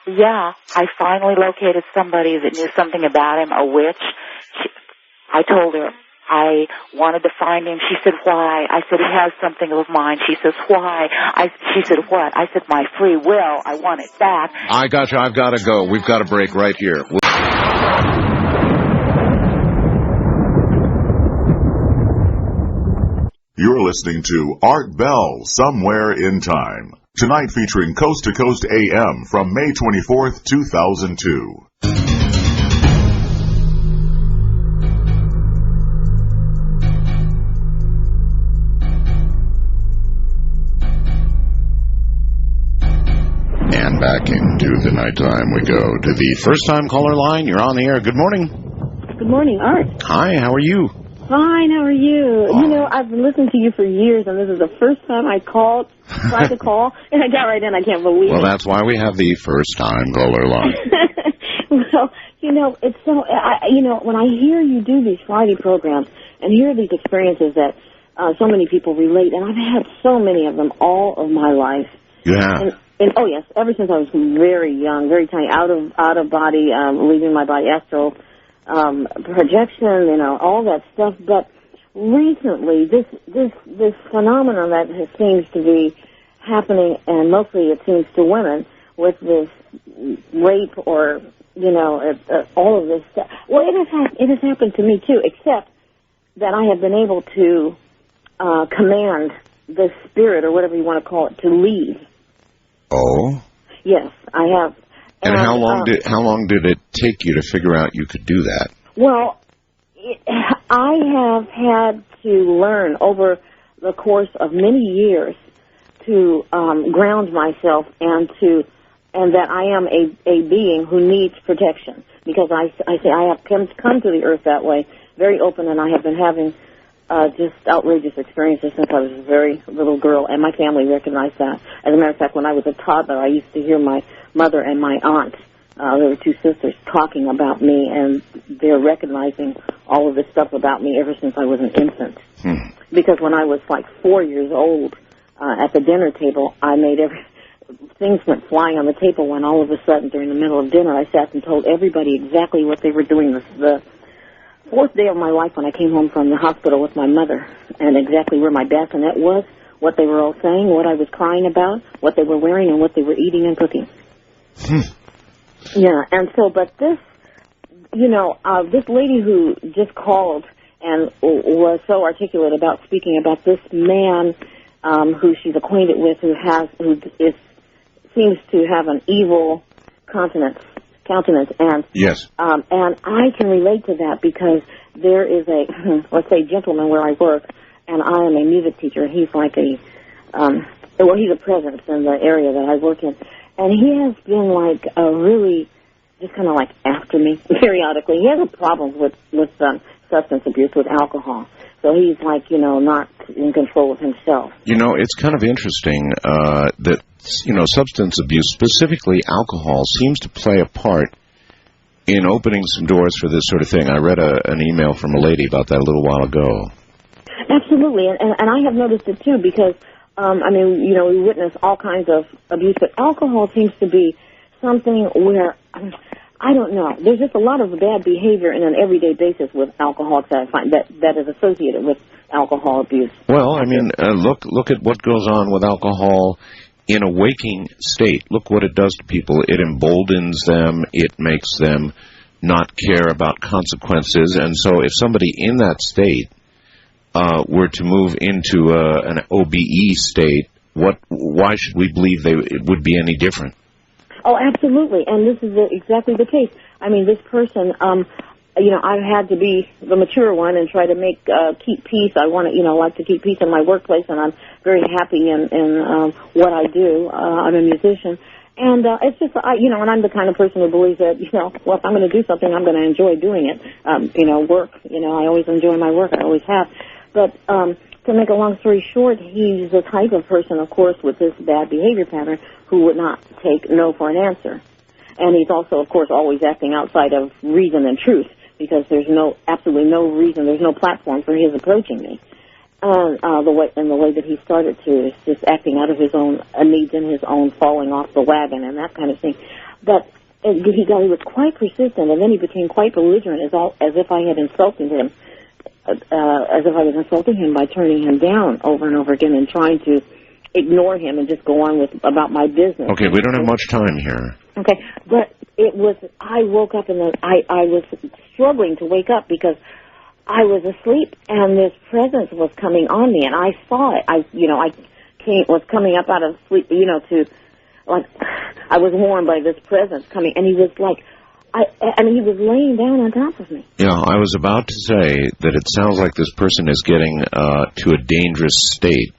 Yeah, I finally located somebody that knew something about him, a witch. I told her I wanted to find him. She said, why? I said, he has something of mine. She says, why? She said, what? I said, my free will. I want it back. I got you. I've got to go. We've got to break right here. You're listening to Art Bell, Somewhere in Time. Tonight featuring Coast to Coast AM from May 24th, 2002. And back into the nighttime we go to the first-time caller line. You're on the air. Good morning. Good morning, Art. Hi, how are you? Fine, how are you? Oh. I've been listening to you for years, and this is the first time I tried to call, and I got right in. I can't believe it. Well, that's why we have the first-time caller line. Well, it's so, when I hear you do these Friday programs and hear these experiences that so many people relate, and I've had so many of them all of my life. Yeah. And oh yes, ever since I was very young, very tiny, out of body, leaving my body, astral projection, all that stuff. But recently, this phenomenon that seems to be happening, and mostly it seems to women, with this rape or all of this stuff. Well, it has happened to me too, except that I have been able to command the spirit, or whatever you want to call it, to leave. Oh? Yes, I have. And how long did it take you to figure out you could do that? Well, I have had to learn over the course of many years to ground myself and that I am a being who needs protection, because I say I have come to the earth that way, very open, and I have been having just outrageous experiences since I was a very little girl, and my family recognized that. As a matter of fact, when I was a toddler, I used to hear my mother and my aunt, there were two sisters, talking about me, and they're recognizing all of this stuff about me ever since I was an infant. Because when I was like 4 years old, at the dinner table, I made things went flying on the table when all of a sudden, during the middle of dinner, I sat and told everybody exactly what they were doing the fourth day of my life when I came home from the hospital with my mother, and exactly where my bassinet was, what they were all saying, what I was crying about, what they were wearing, and what they were eating and cooking. Yeah, and so, but this, this lady who just called and was so articulate about speaking about this man who she's acquainted with, who seems to have an evil countenance, and yes, and I can relate to that, because there is a let's say gentleman where I work, and I am a music teacher. He's like he's a presence in the area that I work in, and he has been like really just kind of like after me periodically. He has a problem with substance abuse, with alcohol. So he's like, not in control of himself. It's kind of interesting that, substance abuse, specifically alcohol, seems to play a part in opening some doors for this sort of thing. I read an email from a lady about that a little while ago. Absolutely, and I have noticed it too, because, we witness all kinds of abuse, but alcohol seems to be something where, I don't know, there's just a lot of bad behavior in an everyday basis with alcoholics that I find that is associated with alcohol abuse. Well, look at what goes on with alcohol in a waking state. Look what it does to people. It emboldens them. It makes them not care about consequences. And so if somebody in that state were to move into an OBE state, why should we believe it would be any different? Oh, absolutely, and this is exactly the case. This person, I've had to be the mature one and try to keep peace. I want to, like to keep peace in my workplace, and I'm very happy in what I do. I'm a musician, and it's just, and I'm the kind of person who believes that, if I'm going to do something, I'm going to enjoy doing it. Work, I always enjoy my work. I always have, but. To make a long story short, he's the type of person, of course, with this bad behavior pattern, who would not take no for an answer. And he's also, of course, always acting outside of reason and truth, because there's absolutely no reason, there's no platform for his approaching me. And the way that he started to is just acting out of his own needs and his own falling off the wagon and that kind of thing. But he was quite persistent, and then he became quite belligerent, as if I had insulted him. As if I was insulting him by turning him down over and over again and trying to ignore him and just go on about my business. Okay, we don't have much time here. Okay, but I woke up and I was struggling to wake up because I was asleep and this presence was coming on me, and I saw it. I was coming up out of sleep, I was warned by this presence coming, and he was like, he was laying down on top of me. Yeah, I was about to say that it sounds like this person is getting to a dangerous state,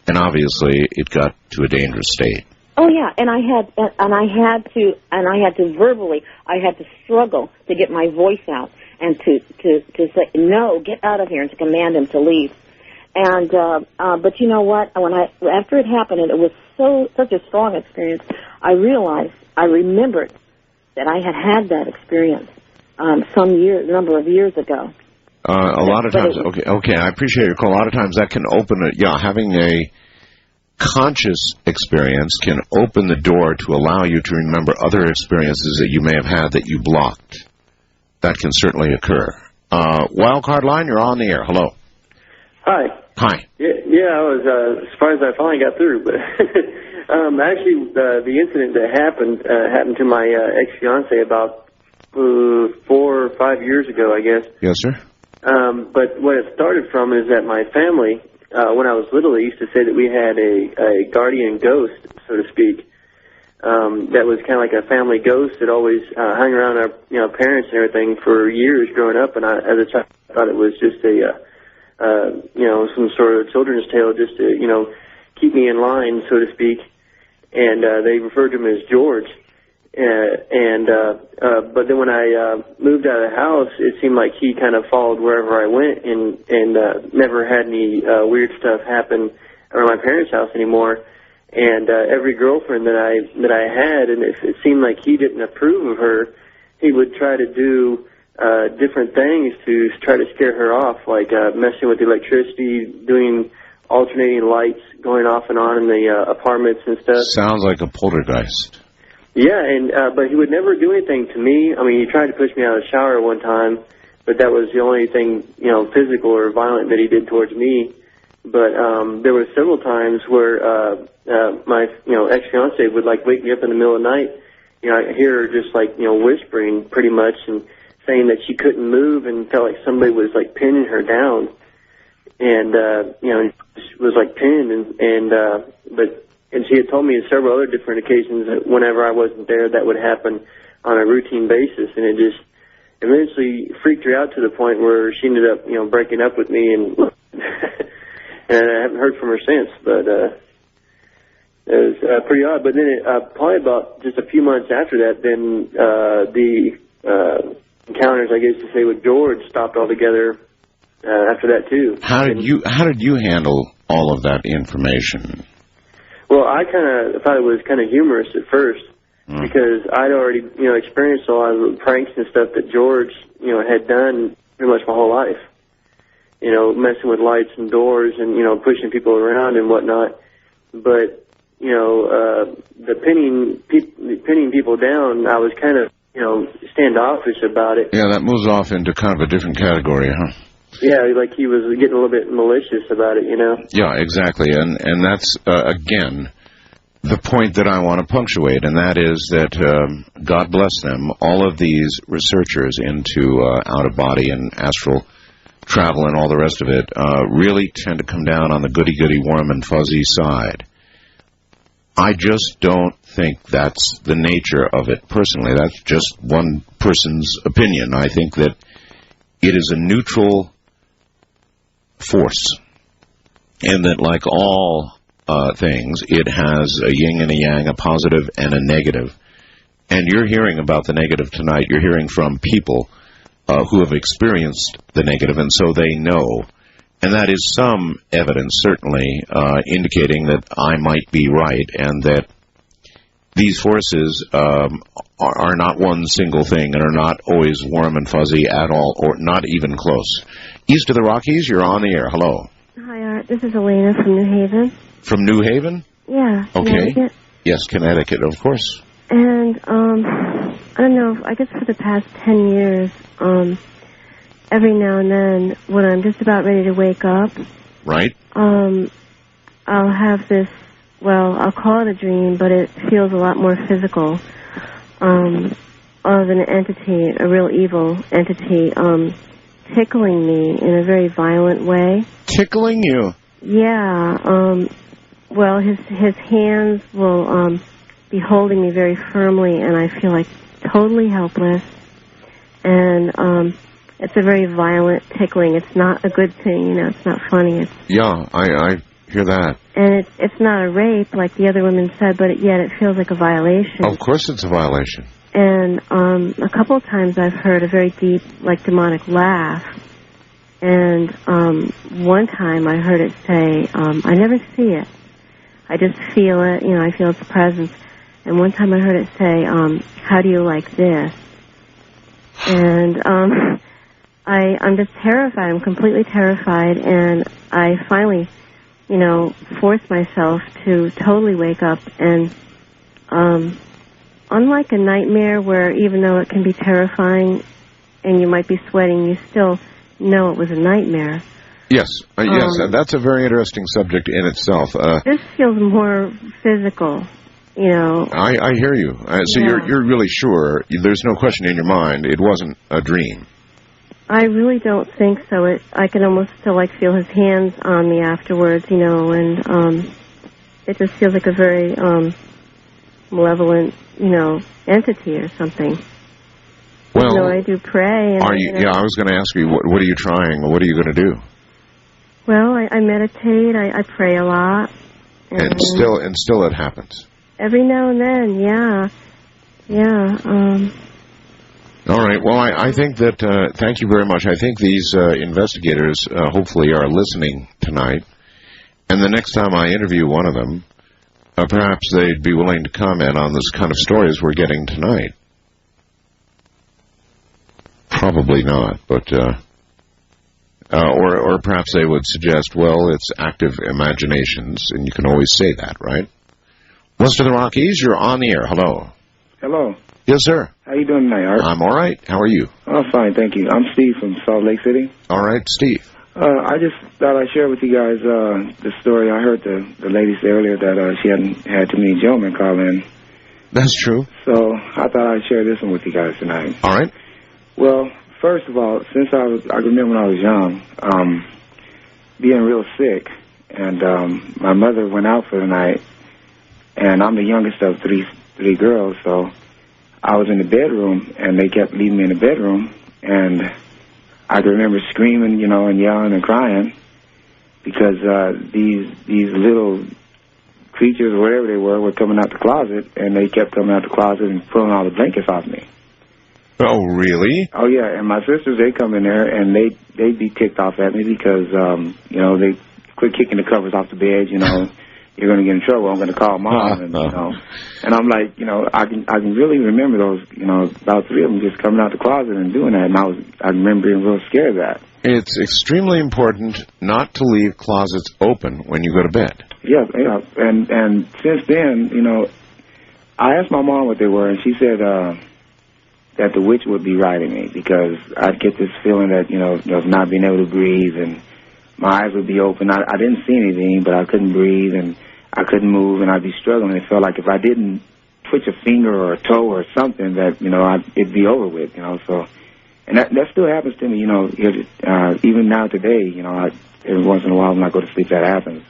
and obviously it got to a dangerous state. Oh yeah, and I had to verbally, I had to struggle to get my voice out and to say no, get out of here, and to command him to leave. And but you know what? After it happened, and it was such a strong experience, I remembered that I had that experience number of years ago. A lot of times, okay, I appreciate your call. A lot of times that can open having a conscious experience can open the door to allow you to remember other experiences that you may have had that you blocked. That can certainly occur. Wildcard line, you're on the air. Hello. Hi. Hi. Yeah, I was surprised I finally got through, but actually the incident that happened to my ex-fiance about 4 or 5 years ago, I guess. Yes, sir. But what it started from is that my family when I was little, they used to say that we had a guardian ghost, so to speak, that was kind of like a family ghost that always hung around our parents and everything for years growing up. And as a child, I thought it was just some sort of children's tale just to keep me in line, so to speak. And they referred to him as George. But then when I moved out of the house, it seemed like he kind of followed wherever I went, and never had any weird stuff happen around my parents' house anymore. And every girlfriend that I had, and it seemed like he didn't approve of her, he would try to do different things to try to scare her off, like messing with the electricity, doing alternating lights going off and on in the apartments and stuff. Sounds like a poltergeist. Yeah, but he would never do anything to me. I mean, he tried to push me out of the shower one time, but that was the only thing, physical or violent that he did towards me. But there were several times where my ex-fiancée would wake me up in the middle of the night. I hear her just whispering pretty much and saying that she couldn't move and felt like somebody was pinning her down, and she was pinned and she had told me on several other different occasions that whenever I wasn't there, that would happen on a routine basis, and it just eventually freaked her out to the point where she ended up breaking up with me, and and I haven't heard from her since, but it was pretty odd. But then probably about just a few months after that, then the encounters, I guess to say, with George stopped altogether after that too. How did you handle all of that information? Well, I kind of thought it was kind of humorous at first because I'd already experienced a lot of the pranks and stuff that George had done pretty much my whole life. Messing with lights and doors and pushing people around and whatnot. But the pinning people down, I was kind of standoffish about it. Yeah, that moves off into kind of a different category, huh? Yeah, like he was getting a little bit malicious about it, Yeah, exactly, and that's again the point that I want to punctuate, and that is that God bless them, all of these researchers into out of body and astral travel and all the rest of it really tend to come down on the goody-goody, warm and fuzzy side. I just don't think that's the nature of it personally. That's just one person's opinion. I think that it is a neutral force, and that like all things, it has a yin and a yang, a positive and a negative. And you're hearing about the negative tonight. You're hearing from people who have experienced the negative, and so they know. And that is some evidence, certainly, indicating that I might be right, and that these forces are not one single thing and are not always warm and fuzzy at all, or not even close. East of the Rockies, you're on the air. Hello. Hi, Art. This is Elena from New Haven. From New Haven? Yeah. Okay. Connecticut. Yes, Connecticut, of course. And, I don't know, I guess for the past 10 years, every now and then, when I'm just about ready to wake up, right, I'll have this, well, I'll call it a dream, but it feels a lot more physical, of an entity, a real evil entity, tickling me in a very violent way. Tickling you? Yeah. Well, his hands will be holding me very firmly, and I feel like totally helpless. And it's a very violent tickling. It's not a good thing, it's not funny. Yeah, I hear that. And it's not a rape like the other women said, but yet it feels like a violation. Of course it's a violation. And a couple of times I've heard a very deep, like, demonic laugh. And one time I heard it say, I never see it. I just feel it, I feel its presence. And one time I heard it say, how do you like this? And I'm just terrified. I'm completely terrified. And I finally, forced myself to totally wake up. And unlike a nightmare where even though it can be terrifying and you might be sweating, you still know it was a nightmare. Yes, yes, that's a very interesting subject in itself. This feels more physical, I hear you. So yeah. You're really sure, there's no question in your mind, it wasn't a dream. I really don't think so. I can almost still feel his hands on me afterwards, and it just feels like a very malevolent, entity or something. Well, I do pray. And I was going to ask you, what are you trying? What are you going to do? Well, I meditate. I pray a lot. And still it happens. Every now and then, yeah. All right. Well, I think that, thank you very much. I think these investigators hopefully are listening tonight. And the next time I interview one of them, perhaps they'd be willing to comment on this kind of stories we're getting tonight. Probably not, but, or perhaps they would suggest, well, it's active imaginations, and you can always say that, right? West of the Rockies, you're on the air. Hello. Hello. Yes, sir. How you doing tonight, Art? I'm all right. How are you? I'm fine, thank you. I'm Steve from Salt Lake City. All right, Steve. I just thought I'd share with you guys the story. I heard the lady say earlier that she hadn't had too many gentlemen call in. That's true. So I thought I'd share this one with you guys tonight. All right. Well, first of all, since I remember when I was young, being real sick, and my mother went out for the night, and I'm the youngest of three girls, so I was in the bedroom, and they kept leaving me in the bedroom, and I can remember screaming, and yelling and crying because these little creatures, or whatever they were coming out the closet, and they kept coming out the closet and pulling all the blankets off me. Oh, really? Oh, yeah, and my sisters, they come in there, and they'd be ticked off at me because, they quit kicking the covers off the bed, you're going to get in trouble, I'm going to call Mom, and, and I'm like, I can really remember those, about three of them just coming out the closet and doing that, and I remember being real scared of that. It's extremely important not to leave closets open when you go to bed. Yeah, and since then, I asked my mom what they were, and she said, that the witch would be riding me because I'd get this feeling that, of not being able to breathe, and my eyes would be open. I didn't see anything, but I couldn't breathe, and I couldn't move, and I'd be struggling. It felt like if I didn't twitch a finger or a toe or something that, it'd be over with, so. And that still happens to me, even now today, every once in a while when I go to sleep, that happens.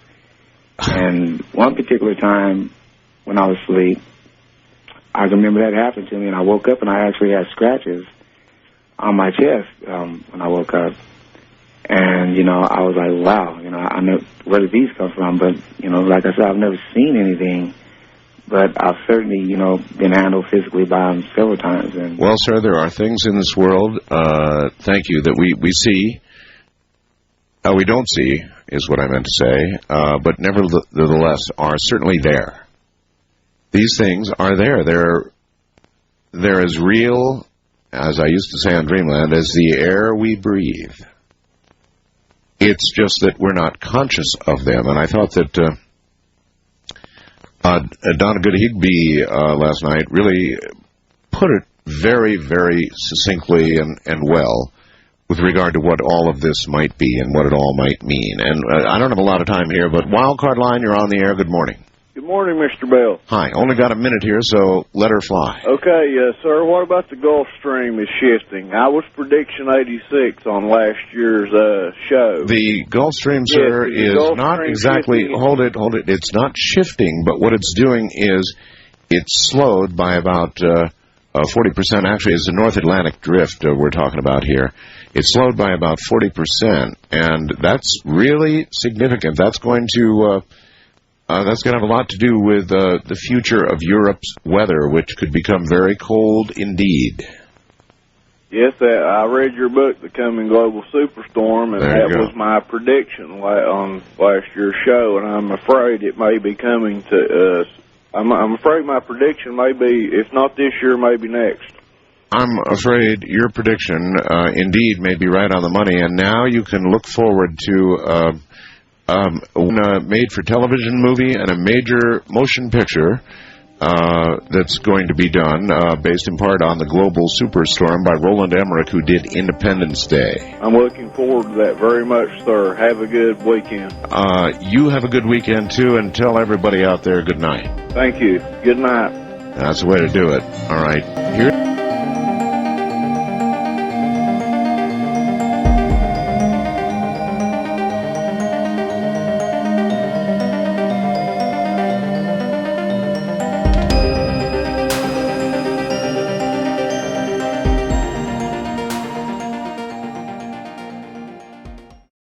And one particular time when I was asleep, I remember that happened to me, and I woke up, and I actually had scratches on my chest when I woke up. And, I was like, wow, I know where did these come from? But, like I said, I've never seen anything, but I've certainly, been handled physically by them several times. And well, sir, there are things in this world, thank you, that we see, we don't see, is what I meant to say, but nevertheless are certainly there. These things are there. They're as real, as I used to say on Dreamland, as the air we breathe. It's just that we're not conscious of them. And I thought that Donna Good-Higby last night really put it very, very succinctly and well with regard to what all of this might be and what it all might mean. And I don't have a lot of time here, but Wildcard Line, you're on the air. Good morning. Good morning, Mr. Bell. Hi. Only got a minute here, so let her fly. Okay, sir. What about the Gulf Stream is shifting? I was prediction 86 on last year's show. The Gulf Stream, sir, is not exactly... Hold it. It's not shifting, but what it's doing is it's slowed by about 40%. Actually, it's the North Atlantic drift we're talking about here. It's slowed by about 40%, and that's really significant. That's going to... that's going to have a lot to do with the future of Europe's weather, which could become very cold indeed. Yes, I read your book, The Coming Global Superstorm, and that was my prediction on last year's show, and I'm afraid it may be coming to us. I'm afraid my prediction may be, if not this year, maybe next. I'm afraid your prediction, indeed, may be right on the money, and now you can look forward to... a made-for-television movie and a major motion picture that's going to be done, based in part on the Global Superstorm by Roland Emmerich, who did Independence Day. I'm looking forward to that very much, sir. Have a good weekend. You have a good weekend, too, and tell everybody out there good night. Thank you. Good night. That's the way to do it. All right. Here's